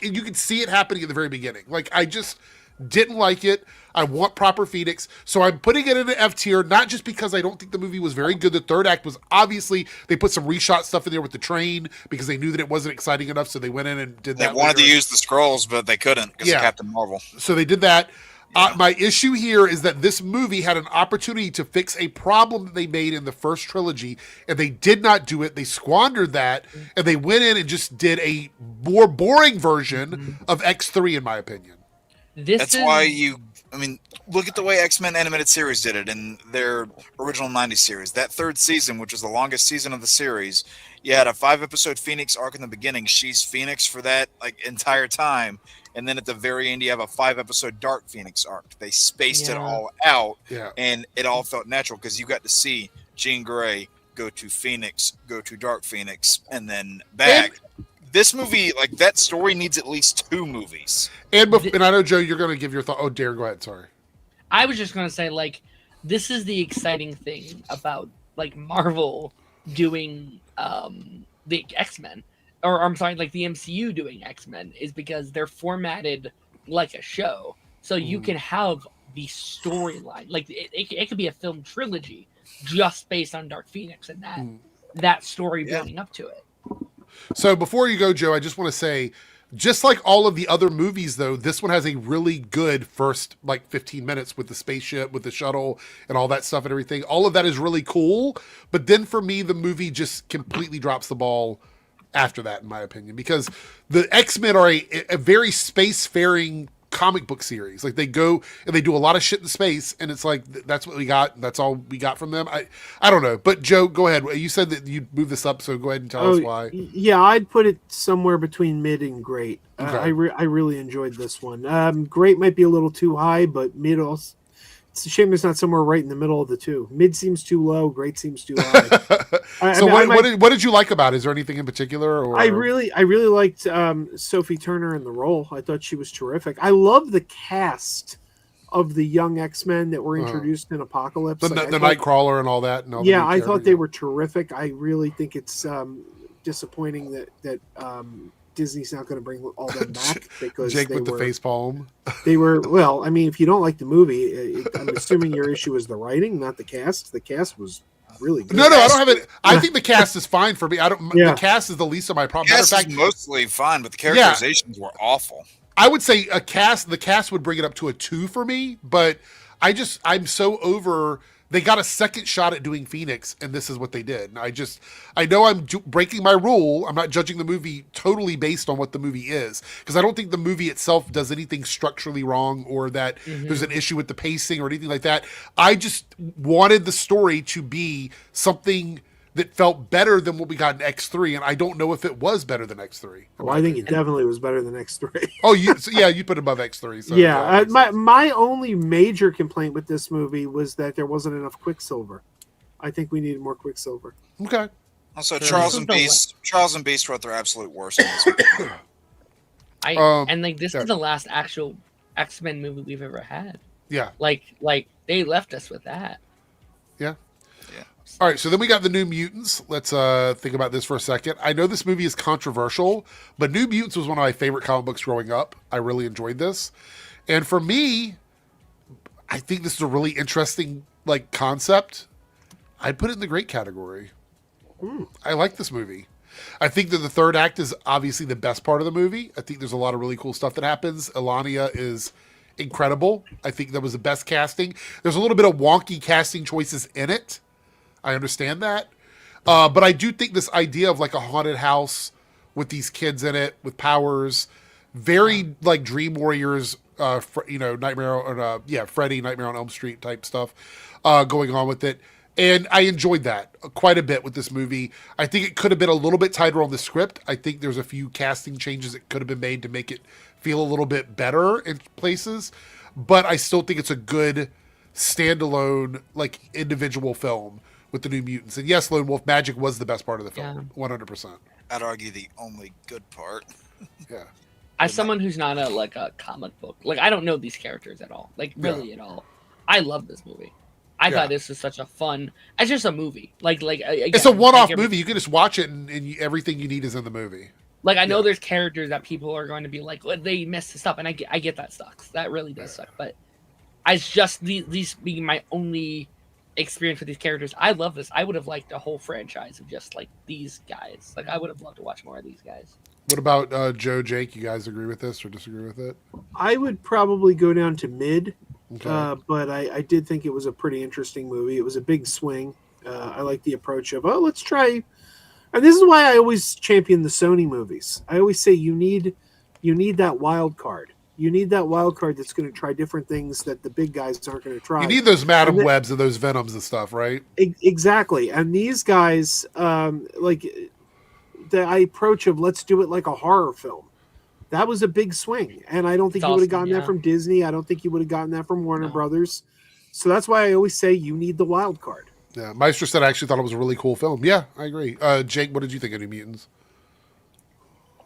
you could see it happening at the very beginning. Like, I just didn't like it. I want proper Phoenix. So I'm putting it in an F tier, not just because I don't think the movie was very good. The third act was obviously, they put some reshot stuff in there with the train because they knew that it wasn't exciting enough. So they went in and did that.
They wanted to use the scrolls, but they couldn't because of Captain Marvel.
So they did that. My issue here is that this movie had an opportunity to fix a problem that they made in the first trilogy, and they did not do it. They squandered that, and they went in and just did a more boring version of X3, in my opinion.
That's why look at the way X-Men Animated Series did it in their original 90s series. That third season, which was the longest season of the series, you had a 5-episode Phoenix arc in the beginning. She's Phoenix for that entire time. And then at the very end, you have a 5-episode Dark Phoenix arc. They spaced it all out, and it all felt natural because you got to see Jean Grey go to Phoenix, go to Dark Phoenix, and then back. This movie, that story needs at least 2 movies.
And I know, Joe, you're going to give your thought. Oh, Darren, go ahead. Sorry.
I was just going to say, this is the exciting thing about, Marvel doing the X-Men, or I'm sorry, like the MCU doing X-Men, is because they're formatted like a show, so you can have the storyline. Like it could be a film trilogy just based on Dark Phoenix and that story building up to it.
So before you go, Joe, I just want to say, just like all of the other movies, though, this one has a really good first, like, 15 minutes with the spaceship, with the shuttle, and all that stuff and everything. All of that is really cool. But then for me, the movie just completely drops the ball after that, in my opinion, because the X-Men are a very spacefaring comic book series. Like, they go and they do a lot of shit in space, and it's like, that's what we got. That's all we got from them. I don't know. But Joe, go ahead. You said that you'd move this up, so go ahead and tell us why.
Yeah, I'd put it somewhere between mid and great.
Okay.
I really enjoyed this one. Great might be a little too high, but mid also. It's a shame it's not somewhere right in the middle of the two. Mid seems too low. Great seems too high.
What did you like about it? Is there anything in particular? Or?
I really liked Sophie Turner in the role. I thought she was terrific. I love the cast of the young X-Men that were introduced in Apocalypse.
The Nightcrawler and all that. And all
I thought they were terrific. I really think it's disappointing that Disney's not going to bring all them back because
Jake with the face palm.
They were well. I mean, if you don't like the movie, I'm assuming your issue is the writing, not the cast. The cast was really good.
No, I don't have it. I think the cast is fine for me. The cast is the least of my problems.
The cast is mostly fine, but the characterizations were awful.
I would say the cast would bring it up to a 2 for me, but I'm so over. They got a second shot at doing Phoenix, and this is what they did. And I know I'm breaking my rule. I'm not judging the movie totally based on what the movie is, because I don't think the movie itself does anything structurally wrong or that there's an issue with the pacing or anything like that. I just wanted the story to be something that felt better than what we got in X3, and I don't know if it was better than X3.
Well, I think it definitely was better than X3.
Oh, you put it above X3. So
yeah, my only major complaint with this movie was that there wasn't enough Quicksilver. I think we needed more Quicksilver.
Okay.
Also, Charles and Beast were at their absolute worst in this movie.
This is the last actual X-Men movie we've ever had.
Yeah.
Like they left us with that.
Yeah. All right, so then we got the New Mutants. Let's think about this for a second. I know this movie is controversial, but New Mutants was one of my favorite comic books growing up. I really enjoyed this. And for me, I think this is a really interesting concept. I'd put it in the great category. I like this movie. I think that the third act is obviously the best part of the movie. I think there's a lot of really cool stuff that happens. Elania is incredible. I think that was the best casting. There's a little bit of wonky casting choices in it. I understand that. But I do think this idea of a haunted house with these kids in it, with powers, very Dream Warriors, Freddy, Nightmare on Elm Street type stuff going on with it. And I enjoyed that quite a bit with this movie. I think it could have been a little bit tighter on the script. I think there's a few casting changes that could have been made to make it feel a little bit better in places. But I still think it's a good standalone, individual film with the New Mutants. And yes, Lone Wolf Magic was the best part of the film, 100%.
I'd argue the only good part.
Yeah.
As someone who's not a comic book, I don't know these characters at all, at all. I love this movie. I thought this was such a fun. It's just a movie. Again,
it's a one-off movie. You can just watch it, and everything you need is in the movie.
I know there's characters that people are going to be they messed this up, and I get that sucks. That really does suck. But it's just these being my only experience with these characters. I love this. I would have liked a whole franchise of just these guys. I would have loved to watch more of these guys.
What about Joe, Jake? You guys agree with this or disagree with it?
I would probably go down to mid, but I did think it was a pretty interesting movie. It was a big swing. I like the approach of let's try. And this is why I always champion the Sony movies. I always say you need that wild card. You need that wild card that's going to try different things that the big guys aren't going to try.
You need those Madam Webs and those Venoms and stuff, right?
Exactly. And these guys, the approach of let's do it like a horror film, that was a big swing. And I don't think you would have gotten that from Disney. I don't think you would have gotten that from Warner Brothers. So that's why I always say you need the wild card.
Yeah, Meister said I actually thought it was a really cool film. Yeah, I agree. Jake, what did you think of New Mutants?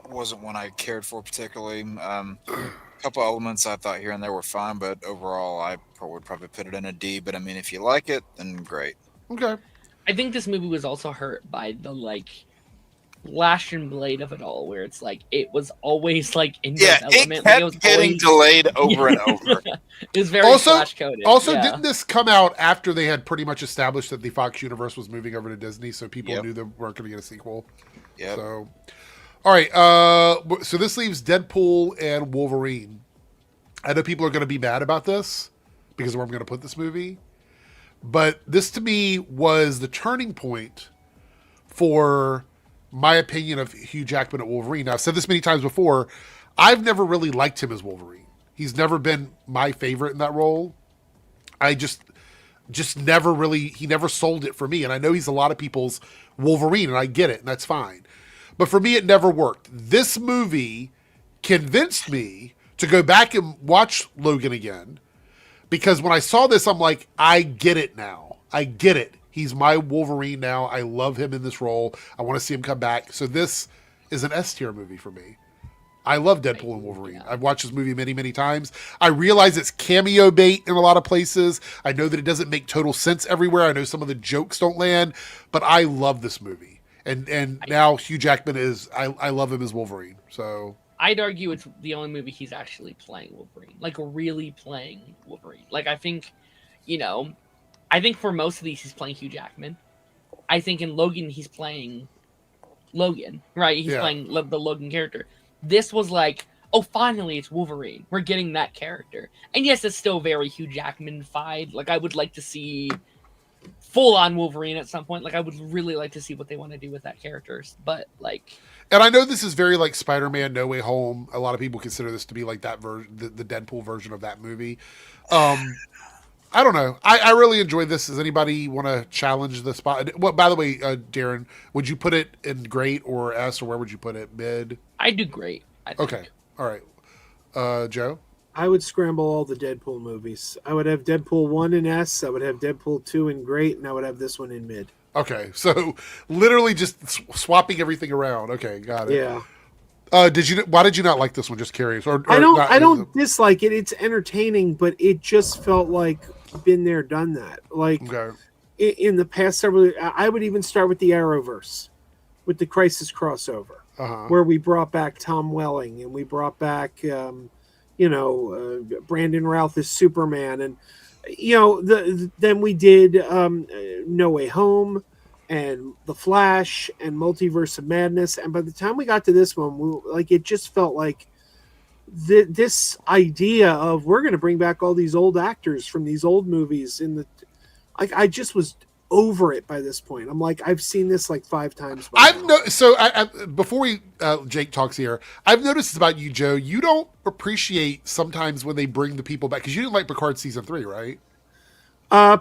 Wasn't one I cared for particularly. A couple elements I thought here and there were fine, but overall I would probably put it in a D. But I mean, if you like it, then great.
Okay.
I think this movie was also hurt by the like lash and blade of it all, where it's like it was always like in development.
It kept
was
getting
always...
delayed over and over.
It was very flash coded.
Also, didn't this come out after they had pretty much established that the Fox universe was moving over to Disney, so people knew they weren't going to get a sequel?
Yeah.
So, all right. So this leaves Deadpool and Wolverine. I know people are going to be mad about this because of where I'm going to put this movie, but this to me was the turning point for my opinion of Hugh Jackman at Wolverine. Now, I've said this many times before. I've never really liked him as Wolverine. He's never been my favorite in that role. I just never really, he never sold it for me. And I know he's a lot of people's Wolverine, and I get it, and that's fine. But for me, it never worked. This movie convinced me to go back and watch Logan again, because when I saw this, I'm like, I get it now. I get it. He's my Wolverine now. I love him in this role. I want to see him come back. So this is an S-tier movie for me. I love Deadpool and Wolverine. I've watched this movie many, many times. I realize it's cameo bait in a lot of places. I know that it doesn't make total sense everywhere. I know some of the jokes don't land, but I love this movie. And now Hugh Jackman is, I love him as Wolverine. So
I'd argue it's the only movie he's actually playing Wolverine, like really playing Wolverine. Like I think for most of these he's playing Hugh Jackman. I think in Logan he's playing Logan, right? He's playing the Logan character. This was like, oh, finally it's Wolverine. We're getting that character. And yes, it's still very Hugh Jackman-fied. Like I would like to see full-on Wolverine at some point. Like I would really like to see what they want to do with that character. But like,
and I know this is very like Spider-Man No Way Home. A lot of people consider this to be like that version, the Deadpool version of that movie. I don't know. I really enjoyed this. Does anybody want to challenge the spot? Well, by the way, Darren, would you put it in great or S, or where would you put it? Mid?
I do great.
Okay. All right. Joe?
I would scramble all the Deadpool movies. I would have Deadpool 1 in S, I would have Deadpool 2 in great, and I would have this one in mid.
Okay. So literally just swapping everything around. Okay. Got it.
Yeah.
Why did you not like this one? Just curious. Or
I don't dislike it. It's entertaining, but it just felt like been there, done that. Like in the past several, I would even start with the Arrowverse, with the Crisis crossover, where we brought back Tom Welling and we brought back, Brandon Routh as Superman, and then we did No Way Home and The Flash and Multiverse of Madness, and by the time we got to this one, it just felt like this idea of we're going to bring back all these old actors from these old movies I just was over it by this point. I'm like, I've seen this like 5 times.
Before Jake talks here, I've noticed this about you, Joe. You don't appreciate sometimes when they bring the people back, because you didn't like Picard season 3, right?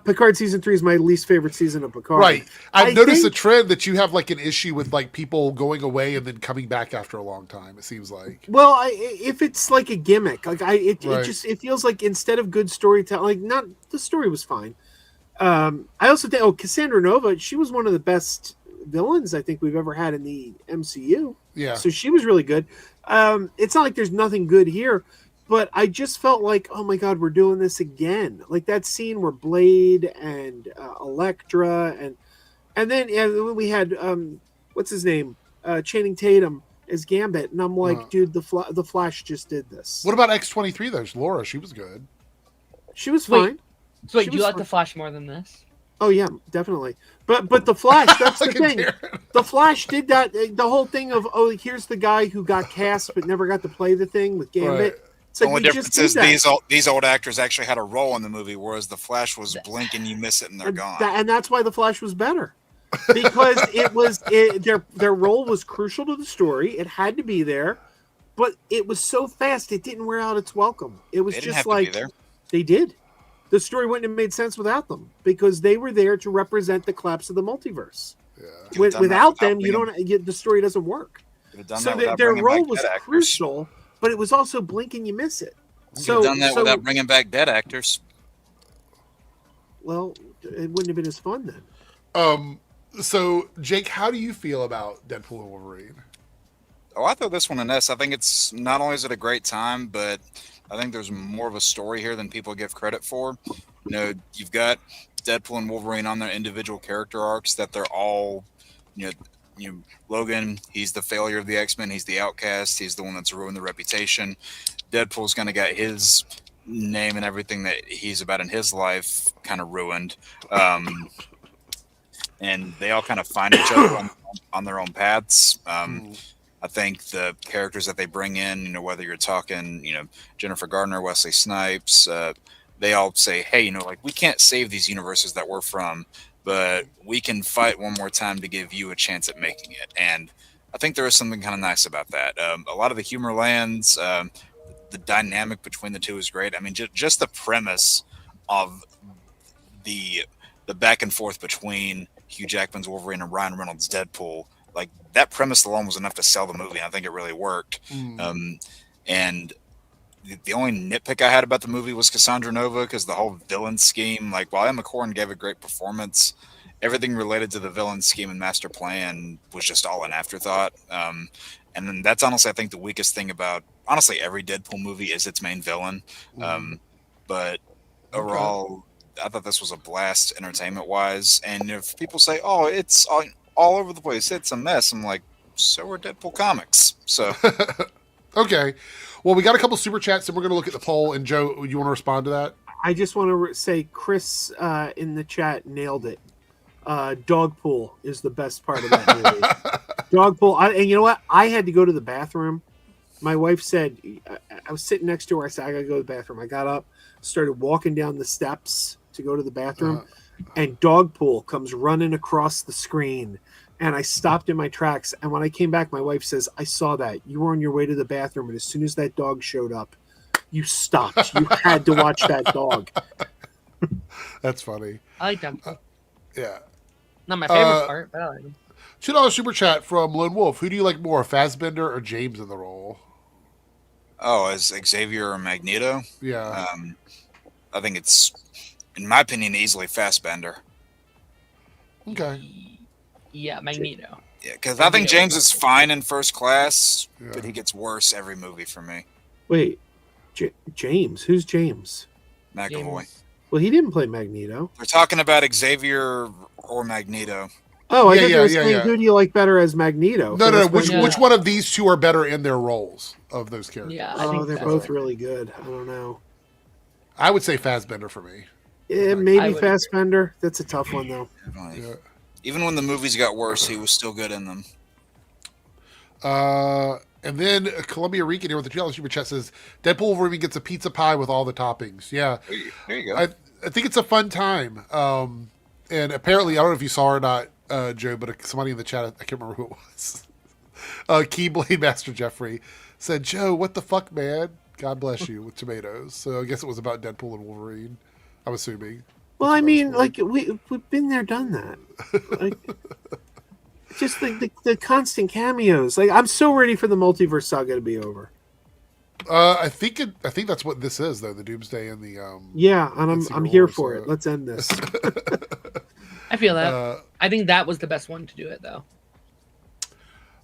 Picard season 3 is my least favorite season of Picard.
Right. I've noticed a trend that you have like an issue with like people going away and then coming back after a long time. It seems like.
Well, if it's like a gimmick, it feels like instead of good storytelling, the story was fine. I also think Cassandra Nova, she was one of the best villains I think we've ever had in the MCU.
Yeah.
So she was really good. It's not like there's nothing good here. But I just felt like, oh my God, we're doing this again. Like that scene where Blade and Elektra and then we had what's his name, Channing Tatum as Gambit, and I'm like, dude, the Flash just did this.
What about X-23 though? Laura, she was good.
She was fine.
So wait, do you like the Flash more than this?
Oh yeah, definitely. But the Flash, that's the thing. The Flash did that. The whole thing of here's the guy who got cast but never got to play the thing with Gambit.
Right.
The only difference is these old actors actually had a role in the movie, whereas the Flash was blink and you miss it and they're gone.
And that's why the Flash was better, because their role was crucial to the story. It had to be there, but it was so fast it didn't wear out its welcome. It was just like they did. The story wouldn't have made sense without them, because they were there to represent the collapse of the multiverse. Yeah. Without them, the story doesn't work. So their role was crucial. But it was also blink and you miss it.
So done that without bringing back dead actors.
Well, it wouldn't have been as fun then.
So Jake, how do you feel about Deadpool and Wolverine?
Oh, I throw this one in S. I think it's not only is it a great time, but I think there's more of a story here than people give credit for. You've got Deadpool and Wolverine on their individual character arcs, that they're all, Logan, he's the failure of the X-Men, he's the outcast, he's the one that's ruined the reputation. Deadpool's kind of got his name and everything that he's about in his life kind of ruined. And they all kind of find each other on their own paths. I think the characters that they bring in, whether you're talking, Jennifer Gardner, Wesley Snipes, they all say, hey, we can't save these universes that we're from, but we can fight one more time to give you a chance at making it. And I think there is something kind of nice about that. A lot of the humor lands, the dynamic between the two is great. I mean, just the premise of the back and forth between Hugh Jackman's Wolverine and Ryan Reynolds' Deadpool, like that premise alone was enough to sell the movie. I think it really worked. And the only nitpick I had about the movie was Cassandra Nova, because the whole villain scheme, like while Emma Corrin gave a great performance, everything related to the villain scheme and master plan was just all an afterthought. And then that's honestly, I think, the weakest thing about honestly every Deadpool movie is its main villain. But overall, I thought this was a blast entertainment wise. And if people say, oh, it's all over the place, it's a mess, I'm like, so are Deadpool comics. So
okay, well, we got a couple super chats and we're going to look at the poll. And Joe, you want to respond to that?
I just want to say Chris in the chat nailed it. Dogpool is the best part of that movie. Dogpool. And you know what? I had to go to the bathroom. My wife said, I was sitting next to her. I said, I got to go to the bathroom. I got up, started walking down the steps to go to the bathroom, and Dogpool comes running across the screen. And I stopped in my tracks. And when I came back, my wife says, I saw that. You were on your way to the bathroom. And as soon as that dog showed up, you stopped. You had to watch that dog.
That's funny.
I like Deadpool.
Yeah.
Not my favorite part, but I like him.
$2 super chat from Lone Wolf. Who do you like more, Fassbender or James in the role?
Oh, as Xavier or Magneto?
Yeah.
I think it's, in my opinion, easily Fassbender.
Okay.
Yeah, Magneto.
Yeah, because I think James is fine in First Class, but he gets worse every movie for me.
Wait, James? Who's James?
McAvoy.
James.
Well, he didn't play Magneto.
They're talking about Xavier or Magneto.
Oh, I thought they were saying, who do you like better as Magneto?
No. Which one of these two are better in their roles of those characters?
Yeah,
I think they're both really good. I don't know.
I would say Fassbender for me.
Yeah, maybe Fassbender. That's a tough one, though.
Yeah.
Even when the movies got worse, he was still good in them.
And then Columbia Rican here with the $2 super chat says, Deadpool Wolverine gets a pizza pie with all the toppings. Yeah.
There you go.
I think it's a fun time. And apparently, I don't know if you saw or not, Joe, but somebody in the chat, I can't remember who it was. Keyblade Master Jeffrey said, Joe, what the fuck, man? God bless you, with tomatoes. So I guess it was about Deadpool and Wolverine, I'm assuming.
Well, I mean, like, we've been there, done that. Like, just the constant cameos. Like, I'm so ready for the multiverse saga to be over.
I think that's what this is, though, the Doomsday and the
yeah, and I'm here for it. Let's end this.
I feel that. I think that was the best one to do it, though.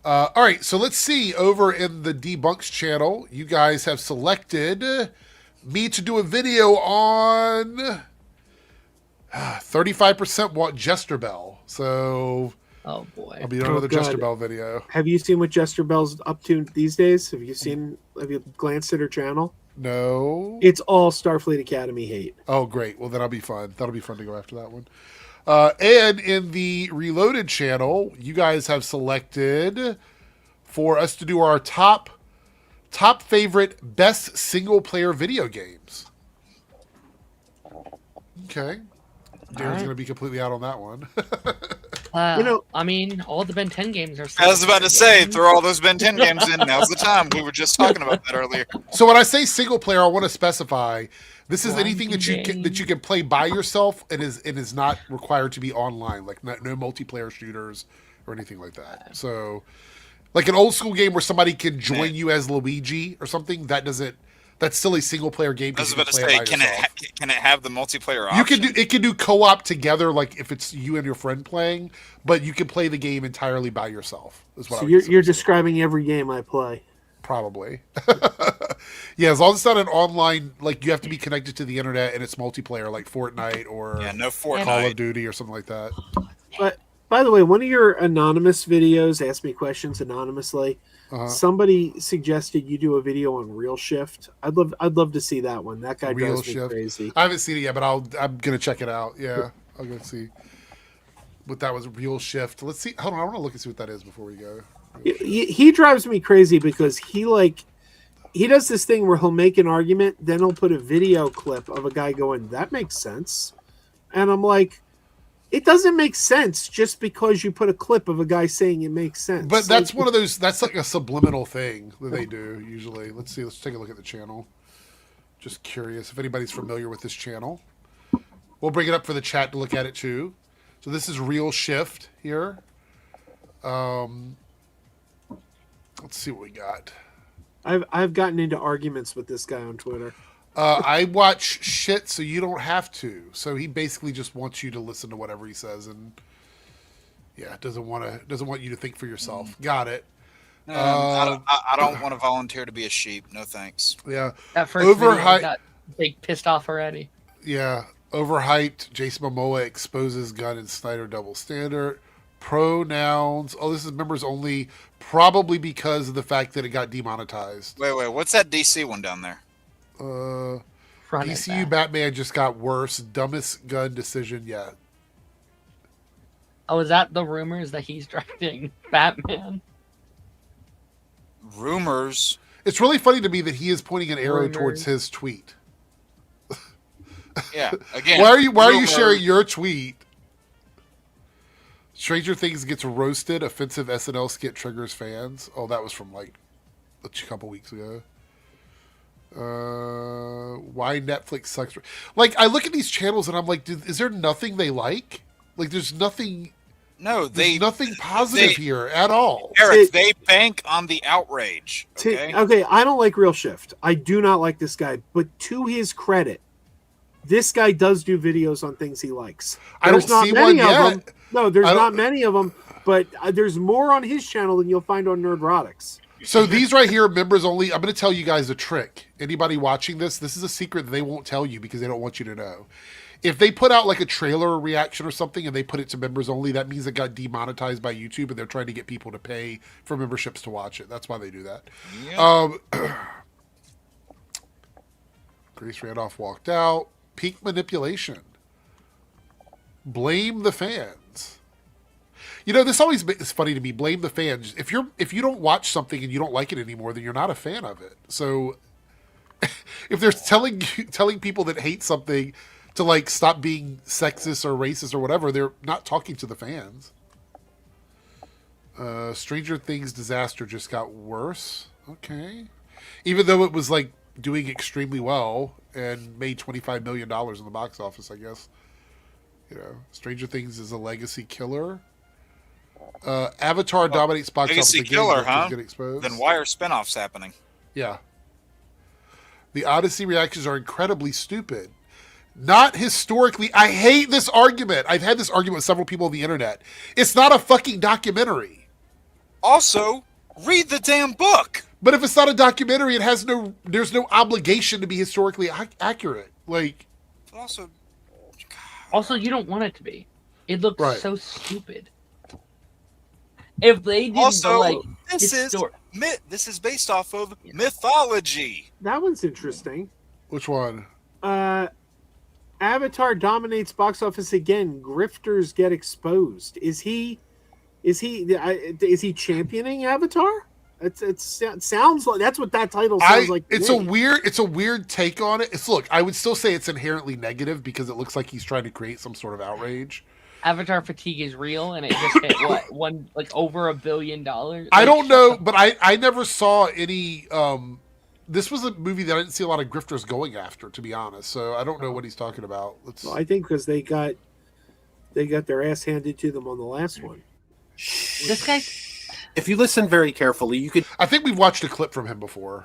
All right, so let's see. Over in the Debunks channel, you guys have selected me to do a video on 35% want Jester Bell. So,
oh boy,
I'll be doing another Jester Bell video.
Have you seen what Jester Bell's up to these days? Have you glanced at her channel?
No.
It's all Starfleet Academy hate.
Oh, great. Well, then that'll be fun. That'll be fun to go after that one. And in the Reloaded channel, you guys have selected for us to do our top favorite best single player video games. Okay. Darren's going to be completely out on that one.
I mean, all the Ben 10 games are.
I was about to say, throw all those Ben 10 games in. Now's the time. We were just talking about that earlier.
So when I say single player, I want to specify this is anything that you can play by yourself and is not required to be online, like no multiplayer shooters or anything like that. So, like an old school game where somebody can join you as Luigi or something, that's still a single player game.
I was about to say, can it have the multiplayer option?
It can do co-op together, like if it's you and your friend playing, but you can play the game entirely by yourself. Is what
so you're describing every game I play.
Probably. Yeah, as long as it's not an online, like you have to be connected to the internet and it's multiplayer, like Fortnite or
no Fortnite.
Call of Duty or something like that.
But by the way, one of your anonymous videos, Ask Me Questions Anonymously, somebody suggested you do a video on Real Shift. I'd love to see that one. That guy drives me crazy.
I haven't seen it yet, but I'm gonna check it out. Yeah, I'll go see what that was. Real Shift. Let's see. Hold on, I want to look and see what that is before we go.
He drives me crazy because he does this thing where he'll make an argument, then he'll put a video clip of a guy going, "That makes sense," and I'm like, it doesn't make sense just because you put a clip of a guy saying it makes sense.
But that's one of those. That's like a subliminal thing that they do usually. Let's see. Let's take a look at the channel. Just curious if anybody's familiar with this channel. We'll bring it up for the chat to look at it too. So this is Real Shift here. Let's see what we got.
I've gotten into arguments with this guy on Twitter.
I watch shit, so you don't have to. So he basically just wants you to listen to whatever he says, and doesn't want you to think for yourself. Got it.
I don't want to volunteer to be a sheep. No thanks.
Yeah.
That first video got big pissed off already.
Yeah. Overhyped. Jason Momoa exposes Gunn and Snyder double standard. Pronouns. Oh, this is members only, probably because of the fact that it got demonetized.
Wait. What's that DC one down there?
DCU Batman just got worse. Dumbest Gunn decision yet.
Oh, is that the rumors that he's directing Batman?
Rumors.
It's really funny to me that he is pointing an arrow towards his tweet.
Yeah. Again.
Why are you sharing your tweet? Stranger Things gets roasted. Offensive SNL skit triggers fans. Oh, that was from like a couple weeks ago. Why Netflix sucks. Like, I look at these channels and I'm like, is there nothing they like? Like, there's nothing.
No,
there's nothing positive here at all.
Eric, they bank on the outrage.
Okay, I don't like Real Shift. I do not like this guy. But to his credit, this guy does do videos on things he likes.
I don't see one yet.
No, there's not many of them, but there's more on his channel than you'll find on Nerdrotics.
So these right here, members only. I'm going to tell you guys a trick. Anybody watching this is a secret that they won't tell you because they don't want you to know. If they put out like a trailer reaction or something and they put it to members only, that means it got demonetized by YouTube and they're trying to get people to pay for memberships to watch it. That's why they do that. Yeah. Grace Randolph walked out. Peak manipulation. Blame the fans. You know, this always is funny to me. Blame the fans. If you don't watch something and you don't like it anymore, then you're not a fan of it. So if they're telling people that hate something to like stop being sexist or racist or whatever, they're not talking to the fans. Stranger Things disaster just got worse. Okay. Even though it was like doing extremely well and made $25 million in the box office, I guess. You know, Stranger Things is a legacy killer. Avatar dominates box office
again. Legacy killer, huh? Then why are spinoffs happening?
Yeah. The Odyssey reactions are incredibly stupid. Not historically. I hate this argument. I've had this argument with several people on the internet. It's not a fucking documentary.
Also, read the damn book.
But if it's not a documentary, there's no obligation to be historically accurate. Like,
also, you don't want it to be. It looks so stupid. If they didn't
this is based off of mythology.
That one's interesting.
Which one?
Avatar dominates box office again. Grifters get exposed. Is he championing Avatar? It sounds like that's what that title sounds like.
It's a weird take on it. Look, I would still say it's inherently negative because it looks like he's trying to create some sort of outrage.
Avatar fatigue is real, and it just hit over $1 billion.
I don't know, but I never saw any. This was a movie that I didn't see a lot of grifters going after, to be honest. So I don't know what he's talking about.
Well, I think because they got their ass handed to them on the last one.
This guy.
If you listen very carefully, you could.
I think we've watched a clip from him before,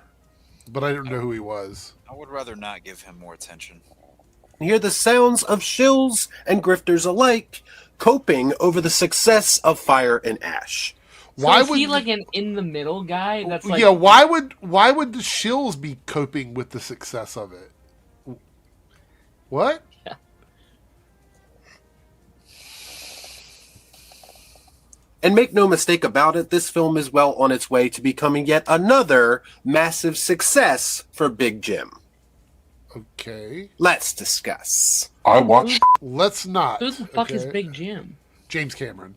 but I don't know who he was.
I would rather not give him more attention.
Hear the sounds of shills and grifters alike coping over the success of Fire and Ash.
Why
is
would
he like an in the middle guy? That's like
why would the shills be coping with the success of it? What?
Yeah.
And make no mistake about it, this film is well on its way to becoming yet another massive success for Big Jim.
Okay.
Let's discuss.
I watched.
Let's not.
Who the fuck is Big Jim?
James Cameron.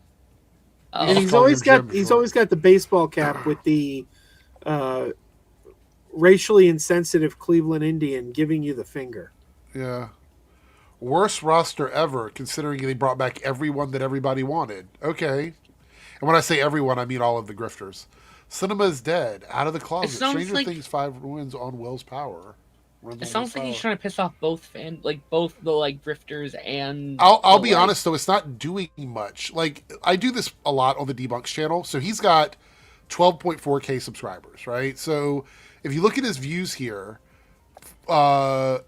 Oh.
And he's
call
always
him
got
Jim
he's
before.
always got the baseball cap with the racially insensitive Cleveland Indian giving you the finger.
Yeah. Worst roster ever, considering they brought back everyone that everybody wanted. Okay. And when I say everyone, I mean all of the grifters. Cinema is dead. Out of the closet.
sounds
Stranger
like-
Things 5 wins on Will's power.
It sounds like he's trying to piss off both both the like grifters and.
I'll
the,
be
like-
honest though, it's not doing much. Like I do this a lot on the Debunks channel. So he's got 12.4K subscribers, right? So if you look at his views here, what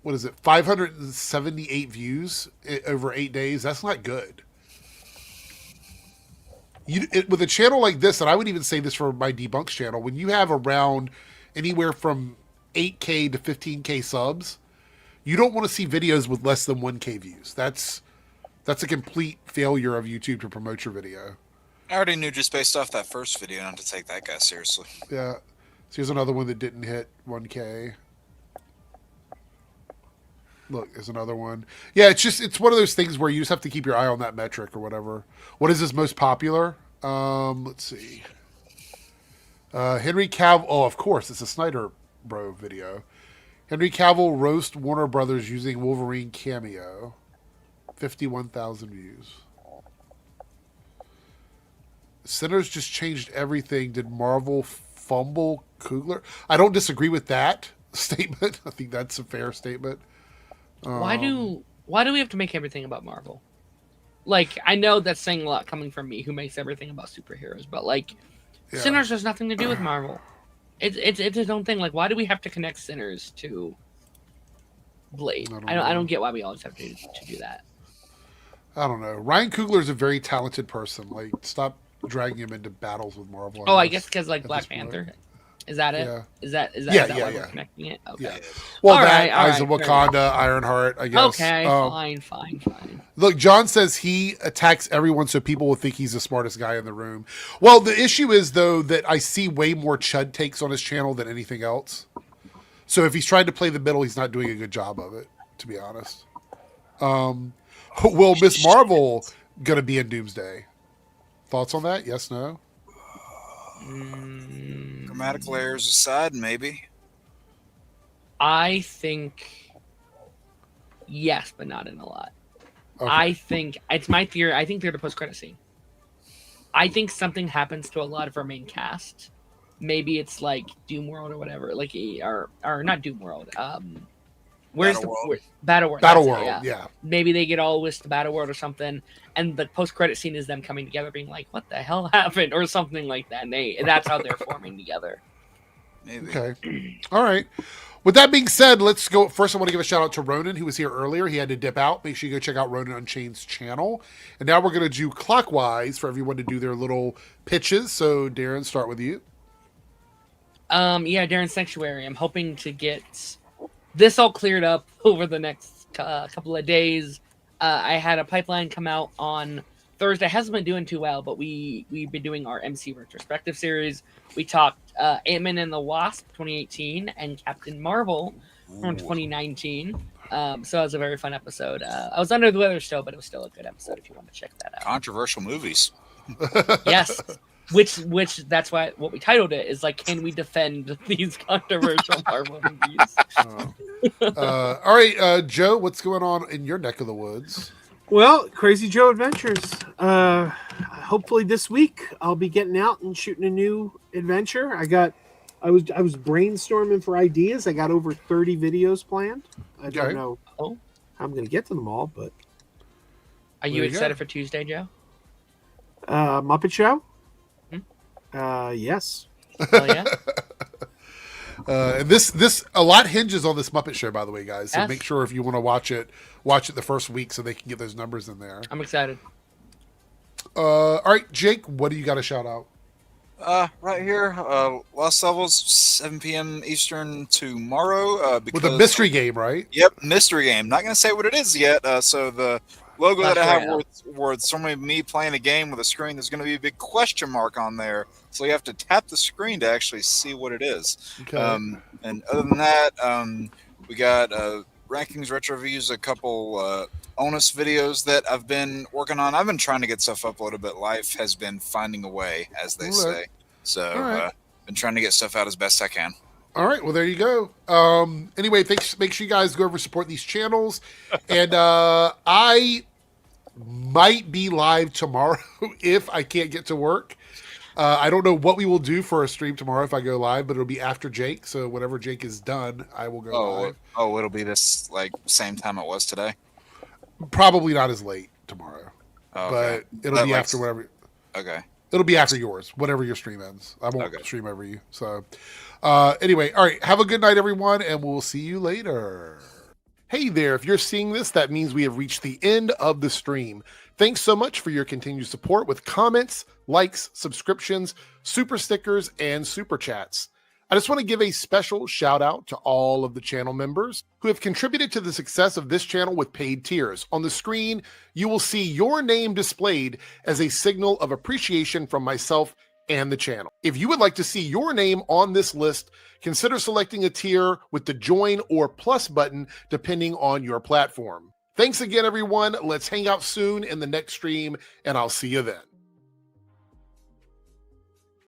is it? 578 views over 8 days. That's not good. With a channel like this, and I would even say this for my Debunks channel, when you have around anywhere from 8K to 15K subs, you don't want to see videos with less than 1K views. That's a complete failure of YouTube to promote your video.
I already knew just based off that first video not to take that guy seriously.
Yeah. So here's another one that didn't hit 1K. Look, there's another one. Yeah, it's one of those things where you just have to keep your eye on that metric or whatever. What is his most popular? Let's see. Henry Cavill. Oh, of course, it's a Snyder Bro video. Henry Cavill roast Warner Brothers using Wolverine cameo. 51,000 views. Sinners just changed everything. Did Marvel fumble Coogler? I don't disagree with that statement. I think that's a fair statement.
Why do we have to make everything about Marvel? Like, I know that's saying a lot coming from me, who makes everything about superheroes, but like,
Yeah.
Sinners has nothing to do with Marvel. It's its own thing. Like, why do we have to connect Sinners to Blade? I don't get why we always have to do that.
I don't know. Ryan Coogler is a very talented person. Like, stop dragging him into battles with Marvel.
Oh, I guess because like
at
Black
this point.
Panther. Is that it?
Yeah.
Is that
Yeah,
why
yeah.
we're connecting it? Okay.
Yeah. Well,
All
that
right, all
Eyes of
right, fair enough.
Wakanda, Ironheart, I guess.
Okay, fine.
Look, John says he attacks everyone so people will think he's the smartest guy in the room. Well, the issue is, though, that I see way more Chud takes on his channel than anything else. So if he's trying to play the middle, he's not doing a good job of it, to be honest. Will Miss Marvel going to be in Doomsday? Thoughts on that? Yes, no?
Grammatical errors aside, maybe.
I think yes, but not in a lot.
Okay.
I think it's my theory. I think they're the post-credit scene. I think something happens to a lot of our main cast. Maybe it's like Doom World or whatever, like or not Doom World. Where's Battle World?
Battle
That's it,
World, yeah.
Maybe they get all whisked to Battle World or something, and the post-credit scene is them coming together, being like, "What the hell happened?" or something like that. And that's how they're forming together.
Maybe.
Okay. All right. With that being said, let's go. First, I want to give a shout out to Ronan, who was here earlier. He had to dip out. Make sure you go check out Ronan Unchained's channel. And now we're going to do clockwise for everyone to do their little pitches. So, Darren, start with you.
Yeah, Darren Sanctuary. I'm hoping to get this all cleared up over the next couple of days. I had a pipeline come out on Thursday. It hasn't been doing too well, but we've been doing our MC retrospective series. We talked Ant-Man and the Wasp 2018 and Captain Marvel from 2019. So it was a very fun episode. I was under the weather still, but it was still a good episode if you want to check that out.
Controversial movies.
Yes. Which that's why what we titled it is like, can we defend these controversial Marvel movies?
All right, Joe, what's going on in your neck of the woods?
Well, Crazy Joe Adventures. Hopefully this week I'll be getting out and shooting a new adventure. I was brainstorming for ideas. I got over 30 videos planned. I don't know how I'm going to get to them all, but
Are you excited for Tuesday, Joe?
Muppet Show? Yes.
Hell yeah.
And this a lot hinges on this Muppet Show, by the way, guys. So
Yes.
make sure if you want to watch it the first week so they can get those numbers in there.
I'm excited.
All right, Jake, what do you got to shout out?
Right here, Lost Levels, 7 p.m. Eastern tomorrow.
With a mystery game, right?
Yep, mystery game. Not going to say what it is yet. So the logo that I have where it's normally me playing a game with a screen, there's going to be a big question mark on there. So you have to tap the screen to actually see what it is.
Okay.
And other than that, we got rankings, retro reviews, a couple onus videos that I've been working on. I've been trying to get stuff uploaded, but life has been finding a way, as they say. So been trying to get stuff out as best I can.
All right, well, there you go. Anyway, thanks. Make sure you guys go over and support these channels. And I might be live tomorrow if I can't get to work. I don't know what we will do for a stream tomorrow if I go live, but it'll be after Jake. So whenever Jake is done, I will go live.
Oh, it'll be this like same time it was today?
Probably not as late tomorrow,
okay.
But it'll be after whatever.
Okay.
It'll be after yours, whatever your stream ends. I won't stream over you. So anyway, all right. Have a good night, everyone, and we'll see you later. Hey there. If you're seeing this, that means we have reached the end of the stream. Thanks so much for your continued support with comments, likes, subscriptions, super stickers, and super chats. I just want to give a special shout out to all of the channel members who have contributed to the success of this channel with paid tiers. On the screen, you will see your name displayed as a signal of appreciation from myself and the channel. If you would like to see your name on this list, consider selecting a tier with the join or plus button depending on your platform. Thanks again, everyone. Let's hang out soon in the next stream, and I'll see you then.